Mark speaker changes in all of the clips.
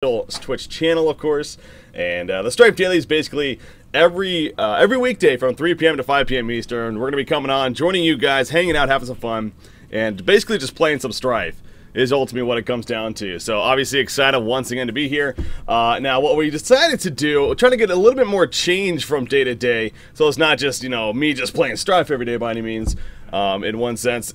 Speaker 1: Twitch channel, of course, and the Strife Daily is basically every weekday from 3 p.m. to 5 p.m. Eastern. We're going to be coming on, joining you guys, hanging out, having some fun, and basically just playing some Strife is ultimately what it comes down to. So obviously excited once again to be here. Now what we decided to do, we're trying to get a little bit more change from day to day, so it's not just, you know, me just playing Strife every day by any means. In one sense,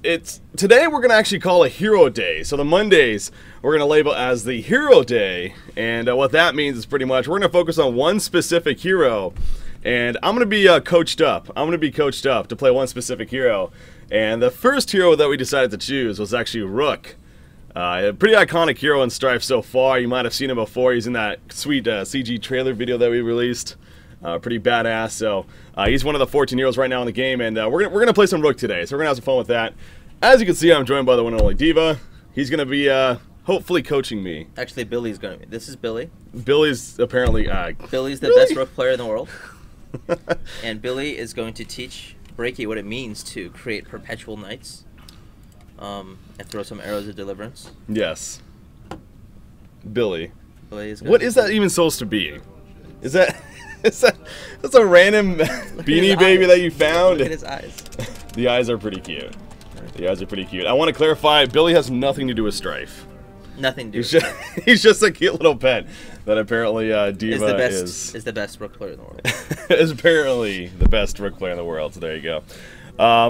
Speaker 1: today we're gonna actually call a hero day. So the Mondays we're gonna label as the hero day, and what that means is pretty much we're gonna focus on one specific hero, and I'm gonna be coached up. I'm gonna be coached up to play one specific hero, and the first hero that we decided to choose was actually Rook. A pretty iconic hero in Strife so far. You might have seen him before. He's in that sweet CG trailer video that we released. Pretty badass. So he's one of the 14 heroes right now in the game, and we're gonna play some Rook today. So we're gonna have some fun with that. As you can see, I'm joined by the one and only Diva. He's gonna be hopefully coaching me.
Speaker 2: Actually, Billy's gonna be. This is Billy.
Speaker 1: Billy's apparently
Speaker 2: Billy's the best Rook player in the world, and Billy is going to teach Breaky what it means to create perpetual knights, and throw some arrows of deliverance.
Speaker 1: Yes. Billy.
Speaker 2: Billy is
Speaker 1: what is that even supposed to be? Is that? That's a random beanie baby that you found.
Speaker 2: Look at his eyes.
Speaker 1: The eyes are pretty cute. The eyes are pretty cute. I want to clarify, Billy has nothing to do with Strife.
Speaker 2: Nothing to do
Speaker 1: with it. He's just a cute little pet that apparently Diva
Speaker 2: is the best Rook player in the world.
Speaker 1: Is apparently the best Rook player in the world. So there you go.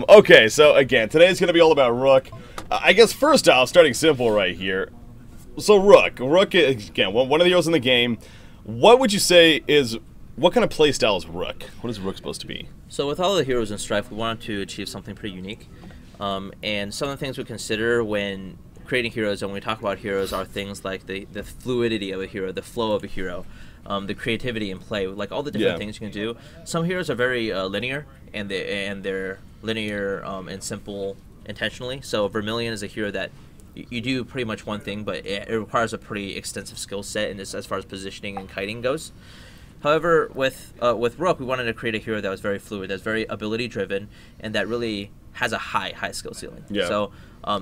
Speaker 1: Okay, so again, today's going to be all about Rook. I guess first off, starting simple right here. So Rook, again, one of the heroes in the game. What would you say is... What kind of playstyle is Rook? What is Rook supposed to be?
Speaker 2: So with all the heroes in Strife, we wanted to achieve something pretty unique. And some of the things we consider when creating heroes, and when we talk about heroes, are things like the fluidity of a hero, the flow of a hero, the creativity in play, like all the different things you can do. Some heroes are very linear, and they're linear and simple intentionally. So Vermilion is a hero that you do pretty much one thing, but it requires a pretty extensive skill set, and as far as positioning and kiting goes. However, with Rook, we wanted to create a hero that was very fluid, that's very ability-driven, and that really has a high skill ceiling.
Speaker 1: Yeah.
Speaker 2: So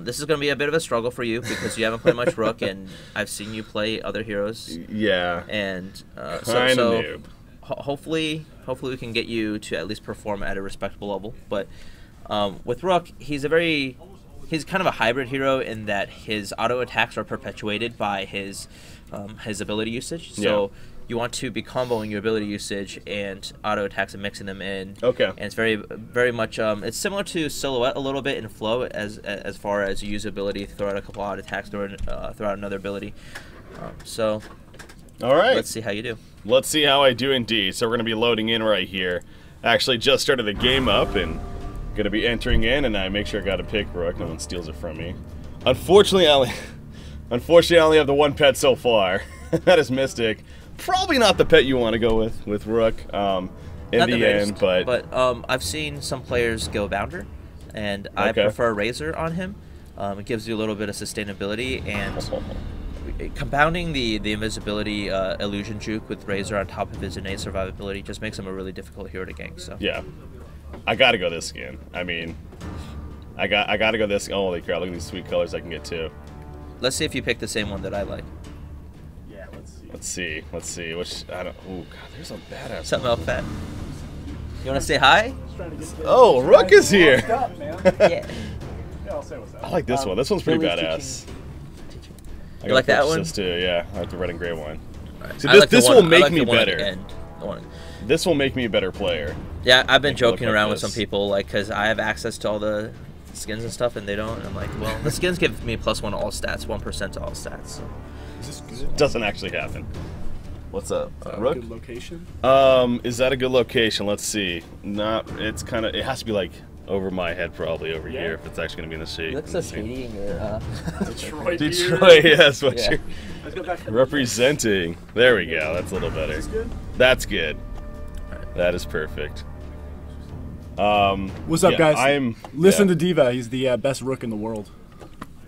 Speaker 2: this is going to be a bit of a struggle for you because you haven't played much Rook, and I've seen you play other heroes.
Speaker 1: Yeah.
Speaker 2: And
Speaker 1: so
Speaker 2: hopefully we can get you to at least perform at a respectable level. But with Rook, he's kind of a hybrid hero in that his auto attacks are perpetuated by his ability usage. So you want to be comboing your ability usage and auto attacks and mixing them in.
Speaker 1: Okay. And
Speaker 2: it's very much it's similar to Silhouette a little bit in flow as far as you use ability, throw out a couple auto attacks, throw out another ability. So
Speaker 1: all right.
Speaker 2: Let's see how you do.
Speaker 1: Let's see how I do indeed. So we're gonna be loading in right here. Actually just started the game up and gonna be entering in, and I make sure I got to pick Rook. No one steals it from me. Unfortunately, I only have the one pet so far. That is Mystic. Probably not the pet you want to go with Rook in the end, but
Speaker 2: I've seen some players go Bounder, and I prefer Razor on him. It gives you a little bit of sustainability, and compounding the invisibility illusion juke with Razor on top of his innate survivability just makes him a really difficult hero to gank. So
Speaker 1: yeah, I gotta go this skin. I mean, I gotta go this. Holy crap! Look at these sweet colors I can get too.
Speaker 2: Let's see if you pick the same one that I like.
Speaker 1: Let's see. Which I don't. Oh God, there's a badass.
Speaker 2: Something else, fat. You want to say hi?
Speaker 1: Oh, Rook is here.
Speaker 2: Yeah.
Speaker 1: I like this one. This one's pretty badass.
Speaker 2: You like that one?
Speaker 1: Too. Yeah, I like the red and gray one.
Speaker 2: Right.
Speaker 1: So this will make me better. This will make me a better player.
Speaker 2: Yeah, I've been joking around with some people, like, because I have access to all the skins and stuff, and they don't. And I'm like, well, the skins give me +1 to all stats, 1% to all stats. So.
Speaker 1: Doesn't actually happen. What's up, Rook?
Speaker 3: Good location.
Speaker 1: Is that a good location? Let's see. It's kind of. It has to be like over my head, probably over here, if it's actually gonna be in the shade.
Speaker 2: You look so shady in your.
Speaker 3: Detroit.
Speaker 1: Detroit. Yes, what you're representing. There we go. That's a little better.
Speaker 3: Is this good?
Speaker 1: That's good. That is perfect.
Speaker 3: What's up, guys? Listen to Diva. He's the best Rook in the world.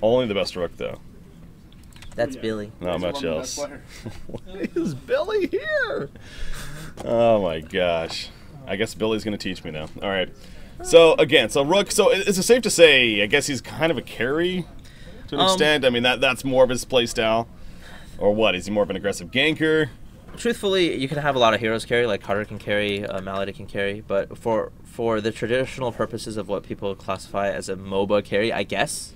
Speaker 1: Only the best Rook, though.
Speaker 2: That's Billy.
Speaker 1: Not much else. Why is Billy here? Oh my gosh. I guess Billy's gonna teach me now. All right. So again, Rook. So is it safe to say? I guess he's kind of a carry to an extent. I mean, that's more of his play style. Or what? Is he more of an aggressive ganker?
Speaker 2: Truthfully, you can have a lot of heroes carry, like Carter can carry, Malady can carry, but for the traditional purposes of what people classify as a MOBA carry, I guess.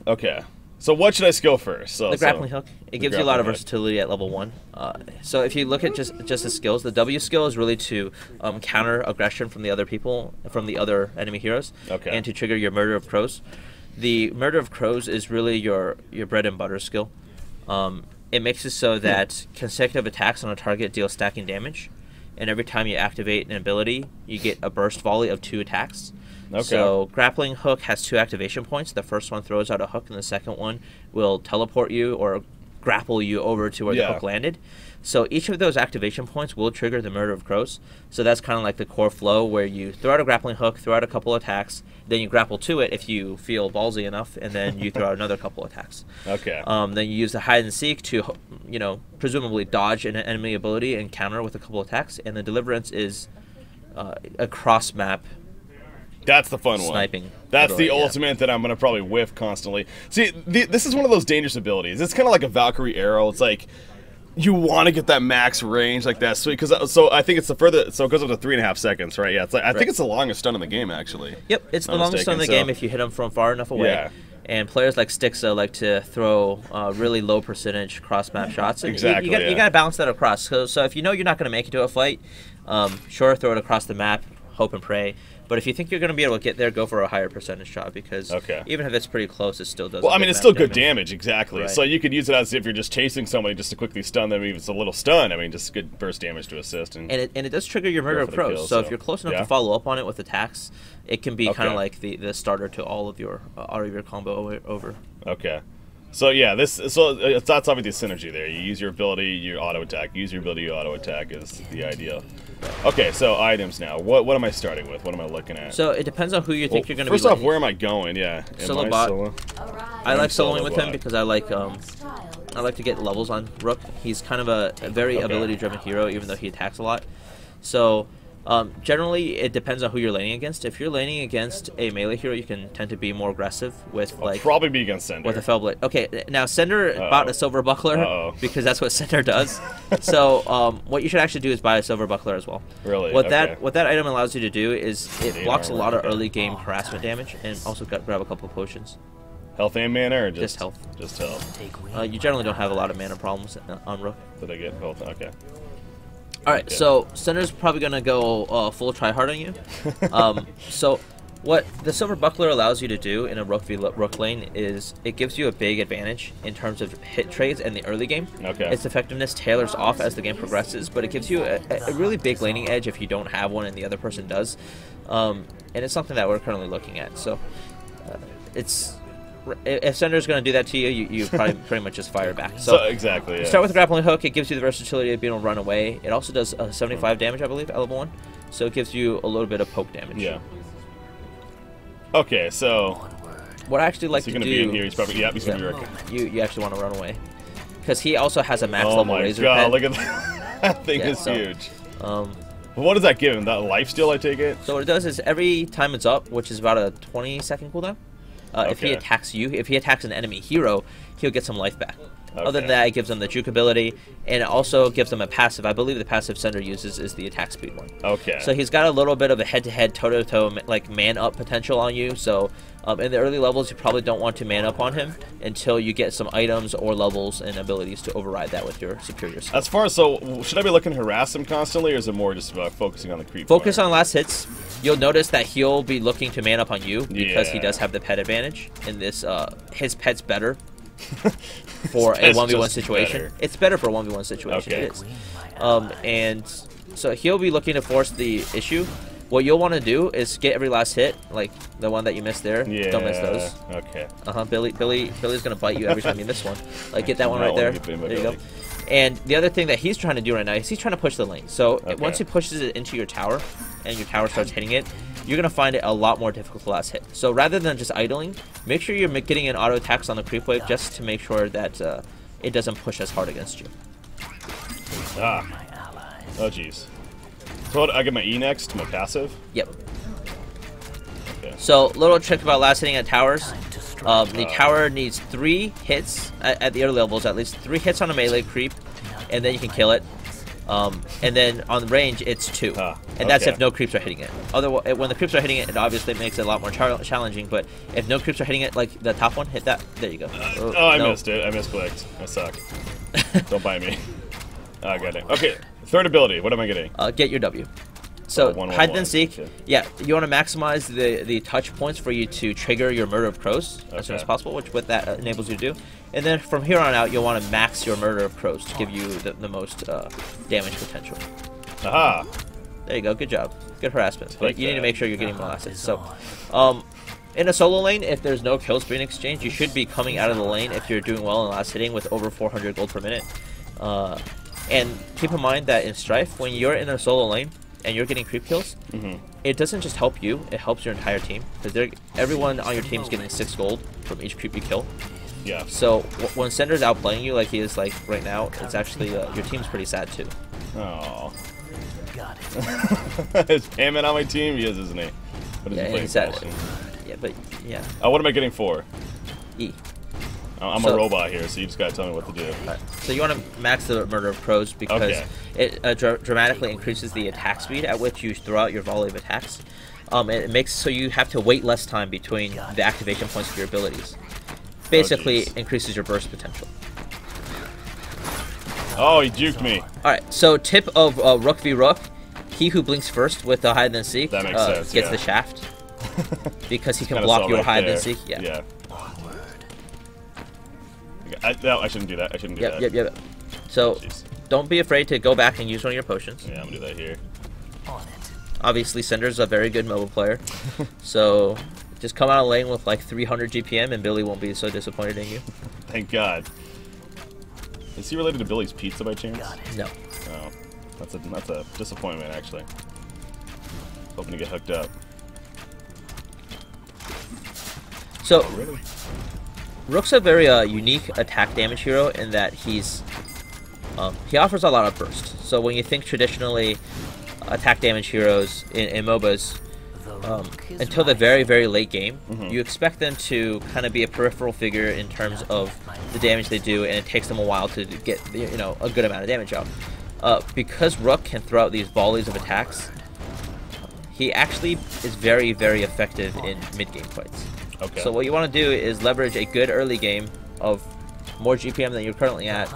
Speaker 1: Okay. So what should I skill first? So,
Speaker 2: the grappling hook. It gives you a lot of versatility at level 1. So if you look at just the skills, the W skill is really to counter aggression from the other enemy heroes, and to trigger your Murder of Crows. The Murder of Crows is really your bread and butter skill. It makes it so that consecutive attacks on a target deal stacking damage, and every time you activate an ability, you get a burst volley of 2 attacks.
Speaker 1: Okay.
Speaker 2: So grappling hook has 2 activation points. The first one throws out a hook, and the second one will teleport you or grapple you over to where the hook landed. So each of those activation points will trigger the Murder of Crows. So that's kind of like the core flow, where you throw out a grappling hook, throw out a couple attacks, then you grapple to it if you feel ballsy enough, and then you throw out another couple attacks.
Speaker 1: Okay.
Speaker 2: Then you use the hide and seek to, presumably dodge an enemy ability and counter with a couple attacks. And the deliverance is a cross map.
Speaker 1: That's the fun
Speaker 2: sniping
Speaker 1: one. That's the ultimate that I'm going to probably whiff constantly. See, this is one of those dangerous abilities. It's kind of like a Valkyrie arrow. It's like you want to get that max range like that. So I think it's the further. So it goes up to 3.5 seconds, right? Yeah. It's like I think it's the longest stun in the game, actually.
Speaker 2: Yep, it's the longest stun in the game if you hit them from far enough away.
Speaker 1: Yeah.
Speaker 2: And players like Stixa like to throw really low percentage cross map shots. And
Speaker 1: Exactly.
Speaker 2: You got to balance that across. So if you know you're not going to make it to a fight, sure, throw it across the map, hope and pray. But if you think you're going to be able to get there, go for a higher percentage shot, because even if it's pretty close, it still does.
Speaker 1: Well, I mean, it's still good damage, exactly.
Speaker 2: Right.
Speaker 1: So you could use it as if you're just chasing somebody just to quickly stun them. Even if it's a little stun, I mean, just good burst damage to assist. And
Speaker 2: it does trigger your Murder of Crows. So if you're close enough to follow up on it with attacks, it can be kind of like the starter to all of your combo over.
Speaker 1: Okay. So yeah, that's obviously synergy there. You use your ability, you auto attack. Use your ability, you auto attack is the idea. Okay, so items now. What am I starting with? What am I looking at?
Speaker 2: So it depends on who you think you're going to be.
Speaker 1: First off, where am I going? Yeah.
Speaker 2: Solo bot. I like soloing with him because I like to get levels on Rook. He's kind of a very ability-driven hero, even though he attacks a lot. So generally, it depends on who you're laning against. If you're laning against a melee hero, you can tend to be more aggressive with
Speaker 1: probably be against Sender.
Speaker 2: With a Fell Blade. Okay, now Sender bought a Silver Buckler because that's what Sender does. So what you should actually do is buy a Silver Buckler as well.
Speaker 1: Really?
Speaker 2: What that item allows you to do is it blocks a lot of early game harassment damage, and also grab a couple of potions.
Speaker 1: Health and mana, or just
Speaker 2: health?
Speaker 1: Just health.
Speaker 2: You generally don't have a lot of mana problems on Rook.
Speaker 1: Did I get health? Okay.
Speaker 2: Alright, so Sender's probably going to go full tryhard on you. So what the Silver Buckler allows you to do in a Rook v Rook lane is it gives you a big advantage in terms of hit trades in the early game.
Speaker 1: Okay.
Speaker 2: Its effectiveness tailors off as the game progresses, but it gives you a really big laning edge if you don't have one and the other person does. And it's something that we're currently looking at. So if Sender's going to do that to you, you probably pretty much just fire back. So
Speaker 1: exactly. Yeah.
Speaker 2: Start with the grappling hook. It gives you the versatility of being able to run away. It also does 75 damage, I believe, at level 1. So it gives you a little bit of poke damage.
Speaker 1: Yeah. Okay, so
Speaker 2: what I actually like to do.
Speaker 1: Be in here. He's probably he's going to be Rook.
Speaker 2: You actually want to run away because he also has a max level razor
Speaker 1: pet.
Speaker 2: pet.
Speaker 1: Look at that! That thing is huge. What does that give him? That life steal, I take it?
Speaker 2: So what it does is every time it's up, which is about a 20-second cooldown, if he attacks you, if he attacks an enemy hero, he'll get some life back. Other than that, it gives them the juke ability, and it also gives them a passive. I believe the passive Sender uses is the attack speed one.
Speaker 1: Okay.
Speaker 2: So he's got a little bit of a head-to-head, toe-to-toe, like man-up potential on you. So in the early levels, you probably don't want to man-up on him until you get some items or levels and abilities to override that with your superior skill.
Speaker 1: As far as, so should I be looking to harass him constantly, or is it more just about focusing on the creep?
Speaker 2: Focus on last hits. You'll notice that he'll be looking to man up on you because he does have the pet advantage. In this, his pet's better for a 1v1 situation.
Speaker 1: Better.
Speaker 2: It's better for a 1v1 situation.
Speaker 1: Okay.
Speaker 2: It is. And so he'll be looking to force the issue. What you'll want to do is get every last hit, like the one that you missed there.
Speaker 1: Yeah.
Speaker 2: Don't miss those.
Speaker 1: Okay.
Speaker 2: Billy's gonna bite you every time you miss one. Like get that one right there. There you go. And the other thing that he's trying to do right now is he's trying to push the lane. So once he pushes it into your tower, and your tower starts hitting it, you're going to find it a lot more difficult to last hit. So rather than just idling, make sure you're getting in auto attacks on the creep wave just to make sure that it doesn't push as hard against you.
Speaker 1: Oh, jeez. So I get my E next, my passive?
Speaker 2: Yep.
Speaker 1: Okay.
Speaker 2: So little trick about last hitting at towers. The tower needs 3 hits at the early levels, at least 3 hits on a melee creep, and then you can kill it. And then on range, it's 2, and that's if no creeps are hitting it. Otherwise, when the creeps are hitting it, it obviously makes it a lot more challenging. But if no creeps are hitting it, like the top one, hit that. There you go.
Speaker 1: I missed it. I misclicked. I suck. Don't bite me. Oh, I got it. Okay, third ability. What am I getting?
Speaker 2: Get your W. So hide and seek. Yeah, you want to maximize the touch points for you to trigger your Murder of Crows as soon as possible, which what that enables you to do. And then from here on out, you'll want to max your Murder of Crows to give you the most damage potential.
Speaker 1: Aha!
Speaker 2: There you go. Good job. Good harassment. But you need to make sure you're getting molested. So, in a solo lane, if there's no kills being exchanged, you should be coming out of the lane if you're doing well in last hitting with over 400 gold per minute. And keep in mind that in Strife, when you're in a solo lane and you're getting creep kills, it doesn't just help you, it helps your entire team. Because everyone on your team is getting 6 gold from each creep you kill.
Speaker 1: Yeah.
Speaker 2: So when Sender's outplaying you like he is like right now, it's actually, your team's pretty sad too.
Speaker 1: Oh. Got it. Is Payman on my team? He is, isn't he? What is he playing?
Speaker 2: Sad. Yeah, but yeah.
Speaker 1: Oh, what am I getting for?
Speaker 2: E.
Speaker 1: I'm a robot here, so you just gotta tell me what to do.
Speaker 2: So you want to max the Murder of Crows because it dramatically increases the attack speed at which you throw out your volley of attacks. It makes so you have to wait less time between the activation points of your abilities. Basically, increases your burst potential.
Speaker 1: Oh, he juked me.
Speaker 2: Alright, so tip of Rook v Rook, he who blinks first with the hide and seek gets the shaft. Because he can block your hide and seek. Yeah.
Speaker 1: No, I shouldn't do that. I shouldn't do that.
Speaker 2: Yep. So, don't be afraid to go back and use one of your potions.
Speaker 1: Yeah, I'm gonna do that here.
Speaker 2: Obviously, Sender's a very good mobile player. So, just come out of lane with like 300 GPM and Billy won't be so disappointed in you.
Speaker 1: Thank God. Is he related to Billy's Pizza by chance?
Speaker 2: No.
Speaker 1: Oh, that's a disappointment, actually. Hoping to get hooked up.
Speaker 2: So,
Speaker 1: really?
Speaker 2: Rook's a very unique attack damage hero in that he offers a lot of burst. So when you think traditionally attack damage heroes in MOBAs, until the very, very late game, you expect them to kind of be a peripheral figure in terms of the damage they do, and it takes them a while to get a good amount of damage out. Because Rook can throw out these volleys of attacks, he actually is very, very effective in mid-game fights.
Speaker 1: Okay.
Speaker 2: So what you want to do is leverage a good early game of more GPM than you're currently at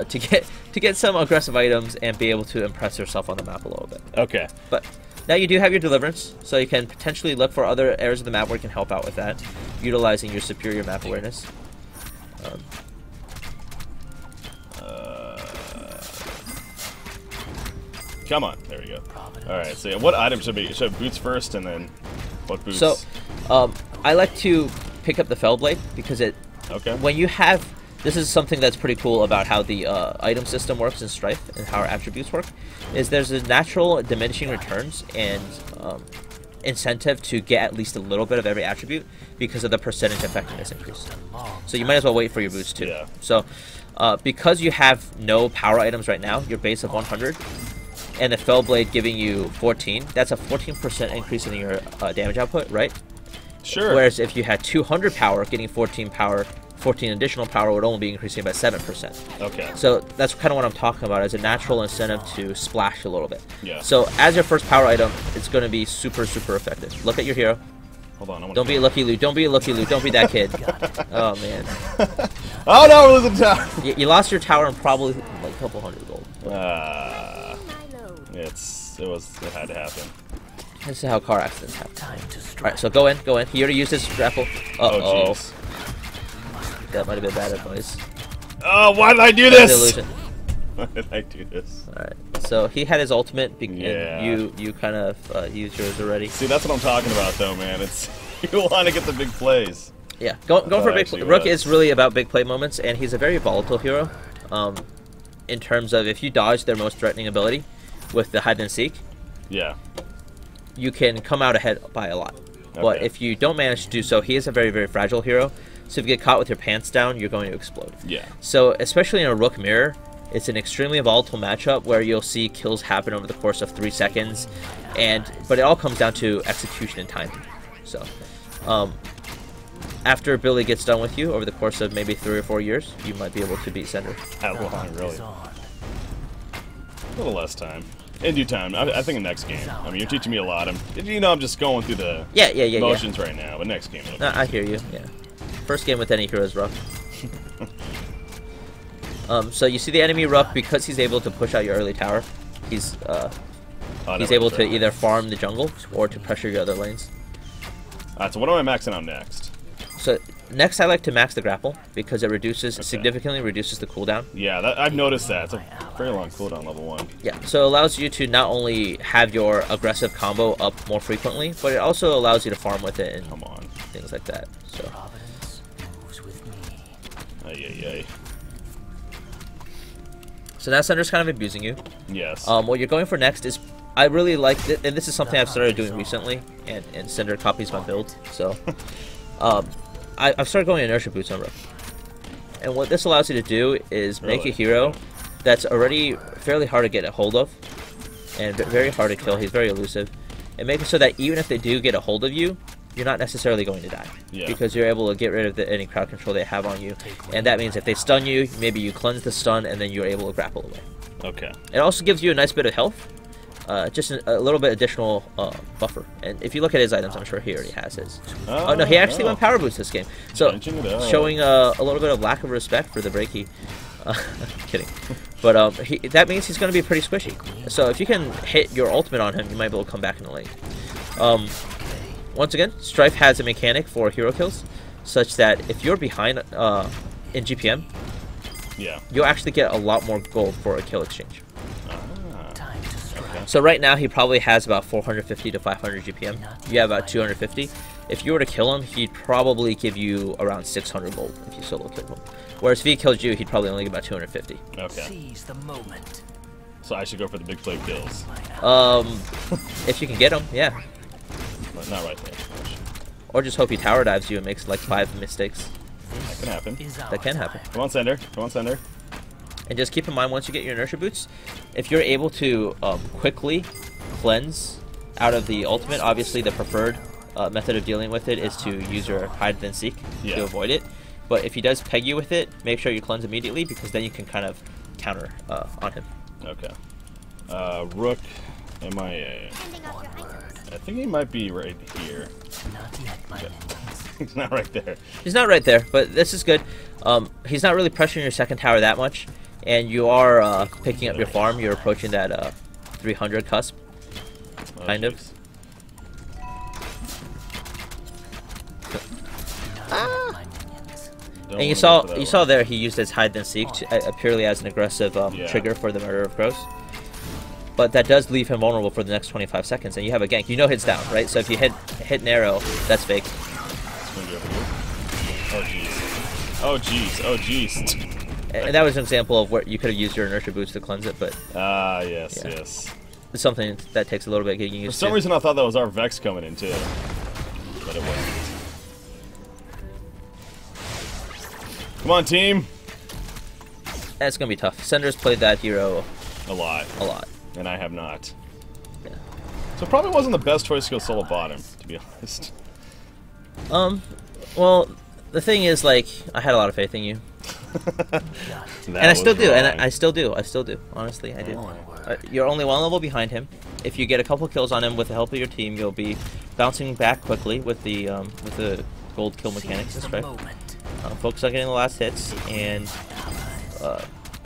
Speaker 2: to get some aggressive items and be able to impress yourself on the map a little bit.
Speaker 1: Okay.
Speaker 2: But now you do have your Deliverance, so you can potentially look for other areas of the map where you can help out with that, utilizing your superior map awareness.
Speaker 1: Come on. There we go. Alright, so what items should I have boots first, and then what boots?
Speaker 2: So, I like to pick up the Fellblade because when you have, this is something that's pretty cool about how the item system works in Strife and how our attributes work, is there's a natural diminishing returns and incentive to get at least a little bit of every attribute because of the percentage effectiveness increase. So you might as well wait for your boots too.
Speaker 1: Yeah.
Speaker 2: So because you have no power items right now, your base of 100, and the Fellblade giving you 14, that's a 14% increase in your damage output, right?
Speaker 1: Sure.
Speaker 2: Whereas if you had 200 power, getting 14 additional power would only be increasing by 7%.
Speaker 1: Okay.
Speaker 2: So that's kind of what I'm talking about as a natural incentive to splash a little bit.
Speaker 1: Yeah.
Speaker 2: So as your first power item, it's going to be super, super effective. Look at your hero.
Speaker 1: Hold on.
Speaker 2: Don't be a Lucky Lou. Don't be a Lucky Lou. Don't be that kid. Oh, man.
Speaker 1: Oh, no, we're losing tower.
Speaker 2: You lost your tower and probably like a couple hundred gold.
Speaker 1: It had to happen.
Speaker 2: This is how car accidents happen. Alright, so go in. He already used his grapple.
Speaker 1: Oh, jeez.
Speaker 2: That might have been bad advice.
Speaker 1: Oh, why did I do this? Why did I do this?
Speaker 2: Alright, so he had his ultimate, and you kind of used yours already.
Speaker 1: See, that's what I'm talking about, though, man. It's you want to get the big plays.
Speaker 2: Yeah, going for big play. Rook is really about big play moments, and he's a very volatile hero. In terms of if you dodge their most threatening ability with the hide and seek, you can come out ahead by a lot. Okay. But if you don't manage to do so, he is a very, very fragile hero. So if you get caught with your pants down, you're going to explode. Yeah. So especially in a Rook mirror, it's an extremely volatile matchup where you'll see kills happen over the course of 3 seconds, but it all comes down to execution and timing. So, after Billy gets done with you over the course of maybe 3 or 4 years, you might be able to beat Cinder.
Speaker 1: How long, really? A little less time. In due time. I think in next game. I mean, you're teaching me a lot. I'm just going through the motions right now, but next game.
Speaker 2: No, I hear you. Yeah. First game with any hero is rough. So you see the enemy Rook, because he's able to push out your early tower. He's able to either farm the jungle or to pressure your other lanes.
Speaker 1: Alright, so what am I maxing out next?
Speaker 2: So next I like to max the grapple because it significantly reduces the cooldown.
Speaker 1: Yeah, I've noticed that. It's a very long cooldown, level 1.
Speaker 2: Yeah, so it allows you to not only have your aggressive combo up more frequently, but it also allows you to farm with it and things like that. So.
Speaker 1: Ay.
Speaker 2: So now Cinder's kind of abusing you.
Speaker 1: Yes.
Speaker 2: What you're going for next is, I really like it, and this is something I've started doing recently, and Cinder copies my build. So, I've started going inertia boots on Rook. And what this allows you to do is make a hero that's already fairly hard to get a hold of, and very hard to kill. He's very elusive, and make it so that even if they do get a hold of you, you're not necessarily going to die, because you're able to get rid of any crowd control they have on you, and that means if they stun you, maybe you cleanse the stun, and then you're able to grapple away.
Speaker 1: Okay.
Speaker 2: It also gives you a nice bit of health, just a little bit additional buffer. And if you look at his items, I'm sure he already has his. Oh no, he actually went power boost this game, so showing a little bit of lack of respect for the breaky. Kidding, but that means he's going to be pretty squishy. So if you can hit your ultimate on him, you might be able to come back in the lane. Once again, Strife has a mechanic for hero kills, such that if you're behind in GPM, you'll actually get a lot more gold for a kill exchange. So right now he probably has about 450 to 500 GPM. You have about 250. If you were to kill him, he'd probably give you around 600 gold if you solo killed him. Whereas if he killed you, he'd probably only get about 250.
Speaker 1: Okay. So I should go for the big play kills.
Speaker 2: If you can get him, yeah.
Speaker 1: But not right there.
Speaker 2: Or just hope he tower dives you and makes like 5 mistakes.
Speaker 1: That can happen.
Speaker 2: That can happen.
Speaker 1: Come on, Cinder. Come on, Cinder.
Speaker 2: And just keep in mind, once you get your inertia boots, if you're able to quickly cleanse out of the ultimate, obviously the preferred method of dealing with it is to use your hide then seek to avoid it. But if he does peg you with it, make sure you cleanse immediately, because then you can kind of counter on him.
Speaker 1: Okay. Rook, MIA. I think he might be right here. He's not right there.
Speaker 2: He's not right there, but this is good. He's not really pressuring your second tower that much, and you are picking up your farm. You're approaching that 300 cusp, kind of. And you saw there he used his hide then seek purely as an aggressive trigger for the murder of crows. But that does leave him vulnerable for the next 25 seconds, and you have a gank. You know hits down, right? So if you hit an arrow, that's fake.
Speaker 1: Oh jeez. Oh jeez. Oh jeez.
Speaker 2: And that was an example of where you could have used your inertia boots to cleanse it, but
Speaker 1: yes.
Speaker 2: It's something that takes a little bit getting used to.
Speaker 1: For some reason I thought that was our Vex coming in too, but it wasn't. Come on, team.
Speaker 2: That's gonna be tough. Cinder's played that hero
Speaker 1: a lot. And I have not.
Speaker 2: Yeah.
Speaker 1: So it probably wasn't the best choice to go solo bottom, to be honest.
Speaker 2: Well, the thing is, like, I had a lot of faith in you. And I still do, and I still do. Honestly, I do. You're only 1 level behind him. If you get a couple kills on him with the help of your team, you'll be bouncing back quickly with the gold kill mechanics and Strife. Focus on getting the last hits, and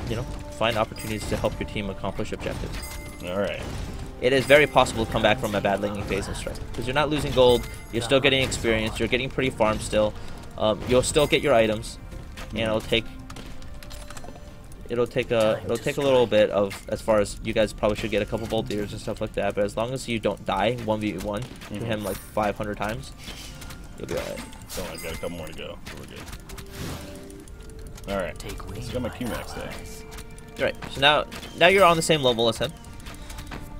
Speaker 2: you know, find opportunities to help your team accomplish objectives.
Speaker 1: All right.
Speaker 2: It is very possible to come back from a bad laning phase in Strife, because you're not losing gold. You're still getting experience. You're getting pretty farmed still. You'll still get your items, and it'll take a little bit of, as far as you guys probably should get a couple Volteers and stuff like that. But as long as you don't die 1v1 to him like 500 times, you'll be alright.
Speaker 1: So I've got a couple more to go. So we're good. All right. Let's get my Q-Max there.
Speaker 2: Right. So now you're on the same level as him.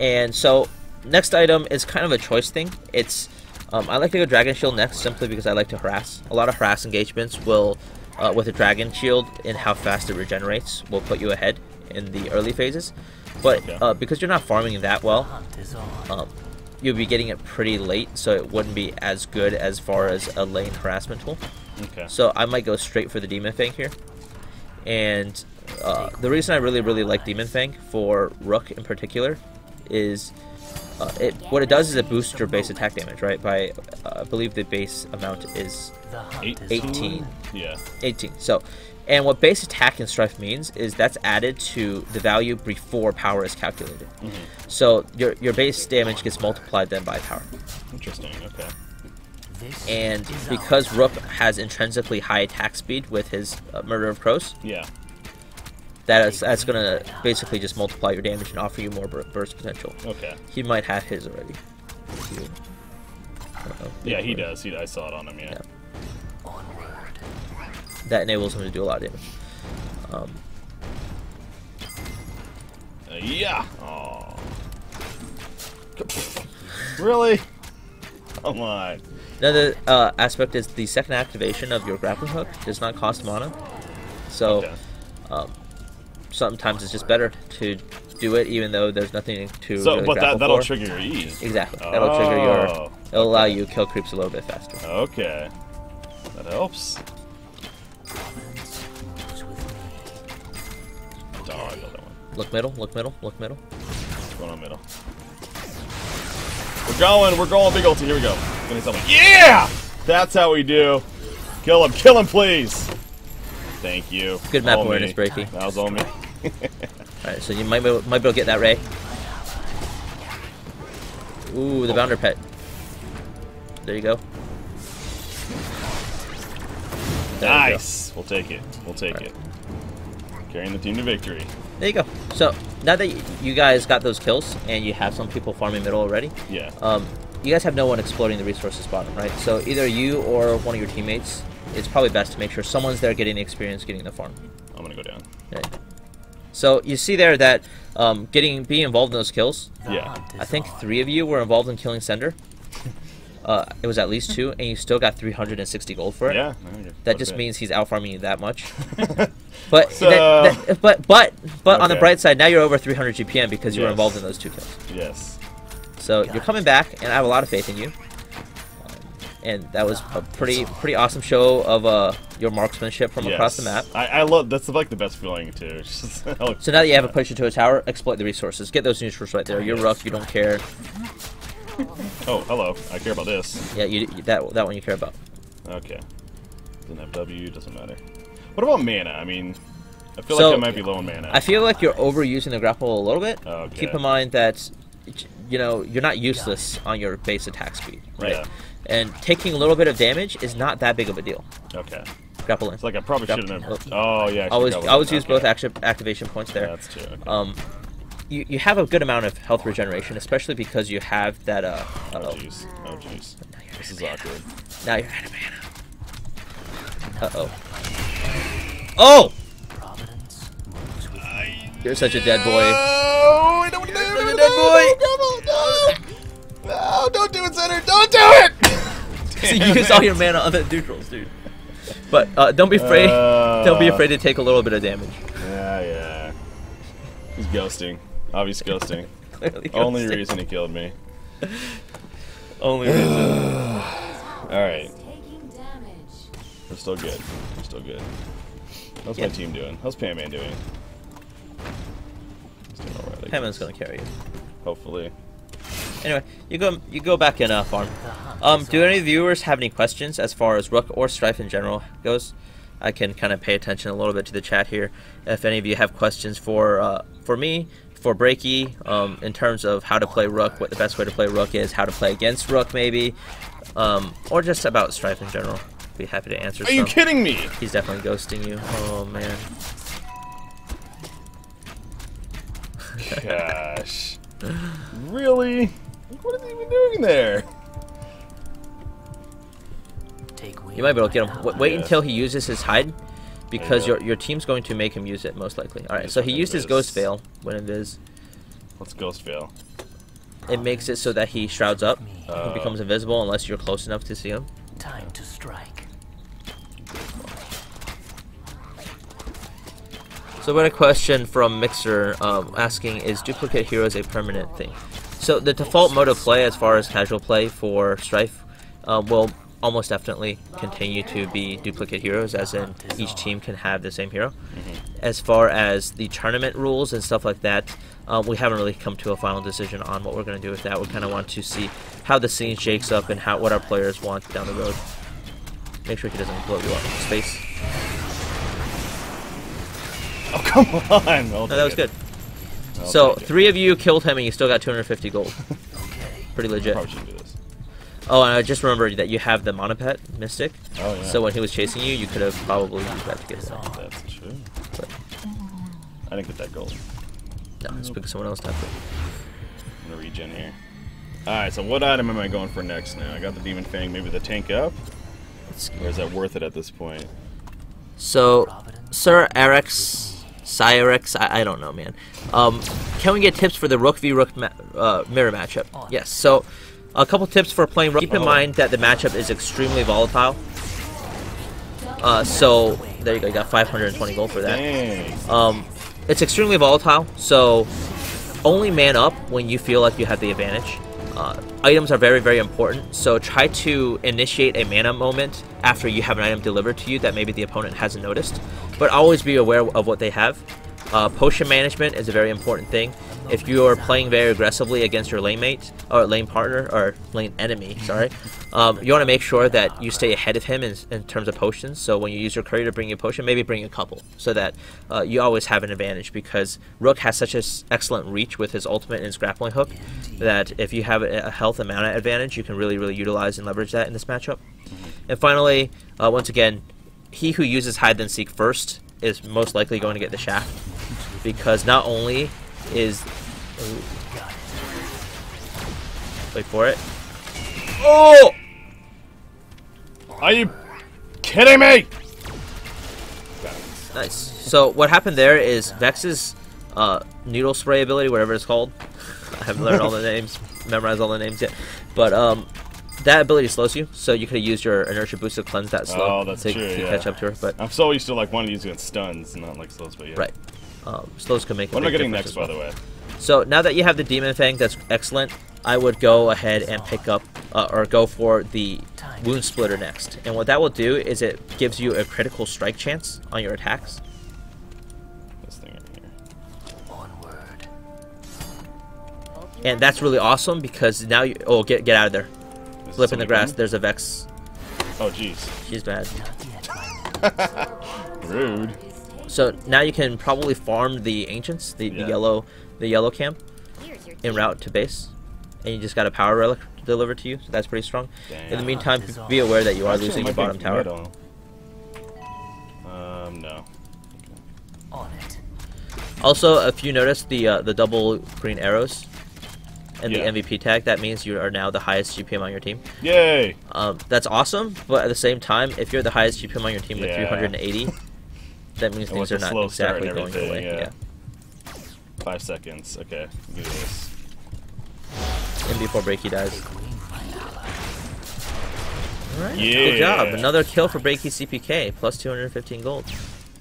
Speaker 2: And so next item is kind of a choice thing. It's I like to go Dragon Shield next, simply because I like to harass. A lot of harass engagements will, with a Dragon Shield and how fast it regenerates, will put you ahead in the early phases. But because you're not farming that well, you'll be getting it pretty late, so it wouldn't be as good as far as a lane harassment tool.
Speaker 1: Okay.
Speaker 2: So I might go straight for the Demon Fang here. And the reason I really like Demon Fang for Rook in particular is what it does is it boosts your base attack damage, right? By I believe the base amount is 18.
Speaker 1: Yeah.
Speaker 2: 18. So, and what base attack in Strife means is that's added to the value before power is calculated. So your base damage gets multiplied then by power.
Speaker 1: Interesting. Okay.
Speaker 2: And because Rook has intrinsically high attack speed with his Murder of Crows,
Speaker 1: Yeah.
Speaker 2: that's gonna basically just multiply your damage and offer you more burst potential.
Speaker 1: Okay.
Speaker 2: He might have his already.
Speaker 1: Yeah, he does. I saw it on him. Yeah.
Speaker 2: That enables him to do a lot of damage.
Speaker 1: Yeah. Oh. Really? Come on.
Speaker 2: Another aspect is the second activation of your grappling hook does not cost mana. So sometimes it's just better to do it even though there's nothing to really
Speaker 1: but
Speaker 2: grapple
Speaker 1: that'll
Speaker 2: for.
Speaker 1: trigger your E.
Speaker 2: Exactly. That'll trigger your... It'll allow you to kill creeps a little bit faster.
Speaker 1: Okay. That helps. Oh, I got that one.
Speaker 2: Look middle, look middle, look middle.
Speaker 1: What's going on middle? We're going big ulti. Here we go. Gonna tell me. Yeah! That's how we do. Kill him, please. Thank you.
Speaker 2: Good map
Speaker 1: All
Speaker 2: awareness,
Speaker 1: me.
Speaker 2: Breaky.
Speaker 1: That was all me.
Speaker 2: Alright, so you might be able to get that Ray. Ooh, the Bounder Pet. There you go.
Speaker 1: Nice. We'll take it. We'll take it. Carrying the team to victory.
Speaker 2: There you go. So now that you guys got those kills and you have some people farming middle already,
Speaker 1: Yeah.
Speaker 2: you guys have no one exploiting the resources bottom, right? So either you or one of your teammates, it's probably best to make sure someone's there getting the experience, getting the farm.
Speaker 1: I'm gonna go down.
Speaker 2: Okay. So you see there that being involved in those kills.
Speaker 1: Yeah.
Speaker 2: I think 3 of you were involved in killing Sender. It was at least 2, and you still got 360 gold for it.
Speaker 1: Yeah.
Speaker 2: That just means he's out farming you that much. But
Speaker 1: So-
Speaker 2: but on the
Speaker 1: Okay.
Speaker 2: bright side, now you're over 300 GPM because you were
Speaker 1: Yes.
Speaker 2: involved in those 2 kills.
Speaker 1: Yes.
Speaker 2: So you're coming back, and I have a lot of faith in you. And that was a pretty awesome show of your marksmanship from across the map.
Speaker 1: I love that's like the best feeling too. It's just,
Speaker 2: So now that you have a push into a tower, exploit the resources. Get those neutrals right there. You're Rook, you don't care.
Speaker 1: Oh, hello. I care about this.
Speaker 2: Yeah, that one you care about.
Speaker 1: Okay. Doesn't have W. Doesn't matter. What about mana? I mean, I feel
Speaker 2: So,
Speaker 1: like I might be low on mana.
Speaker 2: I feel like you're overusing the grapple a little bit.
Speaker 1: Okay.
Speaker 2: Keep in mind that you're not useless on your base attack speed, right?
Speaker 1: Yeah.
Speaker 2: And taking a little bit of damage is not that big of a deal.
Speaker 1: Okay.
Speaker 2: Grapple in.
Speaker 1: It's like I probably
Speaker 2: Grapple.
Speaker 1: shouldn't have. Oh yeah. I
Speaker 2: Always
Speaker 1: should've
Speaker 2: use
Speaker 1: okay.
Speaker 2: both activation points there.
Speaker 1: Yeah, that's true. Okay.
Speaker 2: You have a good amount of health regeneration, especially because you have that.
Speaker 1: Oh jeez. Oh jeez. This is awkward.
Speaker 2: Now you're out of mana. Uh oh. Oh! You're such a dead boy.
Speaker 1: Oh, I don't want to do it.
Speaker 2: Such a dead boy.
Speaker 1: No, don't do it, Center. Don't do it.
Speaker 2: So you used all your mana on the neutrals, dude. But don't be afraid. Don't be afraid to take a little bit of damage.
Speaker 1: Yeah. He's ghosting. Obvious ghosting.
Speaker 2: Clearly
Speaker 1: Only
Speaker 2: ghosting.
Speaker 1: reason he killed me.
Speaker 2: Only reason.
Speaker 1: Alright. We're still good. How's my team doing? How's Pam-Man doing? He's doing alright.
Speaker 2: Hammond's gonna carry you.
Speaker 1: Hopefully.
Speaker 2: Anyway, you go back in farm. Do any viewers have any questions as far as Rook or Strife in general goes? I can kind of pay attention a little bit to the chat here. If any of you have questions for me, for Breaky, in terms of how to play Rook, what the best way to play Rook is, how to play against Rook maybe, or just about Strife in general, be happy to answer.
Speaker 1: Are you kidding me?
Speaker 2: He's definitely ghosting you. Oh man.
Speaker 1: Gosh. Really? What is he even doing there?
Speaker 2: You might be able to get him. Wait
Speaker 1: Yes.
Speaker 2: until he uses his hide, because
Speaker 1: will.
Speaker 2: your team's going to make him use it most likely. All right,
Speaker 1: He's
Speaker 2: so he
Speaker 1: gonna
Speaker 2: used his
Speaker 1: invis.
Speaker 2: Ghost Veil when invis.
Speaker 1: Let's ghost fail.
Speaker 2: It makes it so that he shrouds up.
Speaker 1: Oh.
Speaker 2: He becomes invisible unless you're close enough to see him.
Speaker 4: Time to strike.
Speaker 2: So we had a question from Mixer asking, is duplicate heroes a permanent thing? So the default mode of play as far as casual play for Strife will almost definitely continue to be duplicate heroes, as in each team can have the same hero. As far as the tournament rules and stuff like that, we haven't really come to a final decision on what we're going to do with that. We kind of want to see how the scene shakes up and what our players want down the road. Make sure he doesn't blow you up in his face.
Speaker 1: Oh, come on!
Speaker 2: No, that was good. So, 3 of you killed him and you still got 250 gold. Pretty legit.
Speaker 1: Probably shouldn't do this.
Speaker 2: Oh, and I just remembered that you have the Monopet Mystic.
Speaker 1: Oh, yeah.
Speaker 2: So when he was chasing you, you could have probably used that to get him.
Speaker 1: That's true.
Speaker 2: But
Speaker 1: I didn't get that gold.
Speaker 2: no, it's because someone else tapped it.
Speaker 1: I'm gonna regen here. Alright, so what item am I going for next now? I got the Demon Fang, maybe the tank up? Or is that worth it at this point?
Speaker 2: So, Sir Cyrix, I don't know, man. Can we get tips for the Rook v Rook mirror matchup? Yes. So, a couple tips for playing Rook. Keep in mind that the matchup is extremely volatile. So, there you go. You got 520 gold for that.
Speaker 1: Dang.
Speaker 2: It's extremely volatile, so only man up when you feel like you have the advantage. Items are very, very important, so try to initiate a mana moment after you have an item delivered to you that maybe the opponent hasn't noticed, but always be aware of what they have. Potion management is a very important thing. If you are playing very aggressively against your lane mate, or lane partner, or lane enemy, sorry, you want to make sure that you stay ahead of him in terms of potions. So when you use your courier to bring you a potion, maybe bring a couple, so that you always have an advantage, because Rook has such an excellent reach with his ultimate and his grappling hook, that if you have a health and mana advantage, you can really, really utilize and leverage that in this matchup. And finally, once again, he who uses hide then seek first is most likely going to get the shaft, because not only is wait for it. Oh!
Speaker 1: Are you kidding me?
Speaker 2: Nice. So what happened there is Vex's needle spray ability, whatever it's called. I haven't learned all the names, memorized all the names yet, but that ability slows you, so you could have used your inertia boost to cleanse that slow to catch up to her. But
Speaker 1: I'm so used to like wanting to use it against stuns, not like slows, but yeah.
Speaker 2: Right. Slows can make a
Speaker 1: What am I
Speaker 2: big
Speaker 1: getting
Speaker 2: difference
Speaker 1: next,
Speaker 2: as well.
Speaker 1: by the way?
Speaker 2: So now that you have the Demon Fang, that's excellent. I would go ahead and pick up, or go for the Wound Splitter next. And what that will do is it gives you a critical strike chance on your attacks.
Speaker 1: This thing right here.
Speaker 4: Onward.
Speaker 2: And that's really awesome, because now you... Oh, get out of there.
Speaker 1: Is
Speaker 2: Flip in the
Speaker 1: somebody
Speaker 2: grass.
Speaker 1: coming?
Speaker 2: There's a Vex.
Speaker 1: Oh, jeez.
Speaker 2: She's bad.
Speaker 1: Rude.
Speaker 2: So now you can probably farm the Ancients, the yellow camp, en route to base. And you just got a power relic delivered to you, so that's pretty strong.
Speaker 1: Dang.
Speaker 2: In the meantime, be aware that you are
Speaker 1: Actually,
Speaker 2: losing
Speaker 1: it
Speaker 2: your
Speaker 1: might
Speaker 2: bottom
Speaker 1: be
Speaker 2: tower.
Speaker 1: middle. No.
Speaker 4: On it.
Speaker 2: Also, if you notice the double green arrows and
Speaker 1: Yeah.
Speaker 2: the MVP tag, that means you are now the highest GPM on your team.
Speaker 1: Yay!
Speaker 2: That's awesome, but at the same time, if you're the highest GPM on your team with
Speaker 1: Yeah.
Speaker 2: 380, that means
Speaker 1: And with
Speaker 2: things are
Speaker 1: the
Speaker 2: not
Speaker 1: slow start
Speaker 2: exactly
Speaker 1: and
Speaker 2: going your way.
Speaker 1: everything, yeah. 5 seconds. Okay, do this.
Speaker 2: And before Breaky dies. Alright,
Speaker 1: Yeah.
Speaker 2: good job. Another kill for Breaky CPK, plus 215 gold.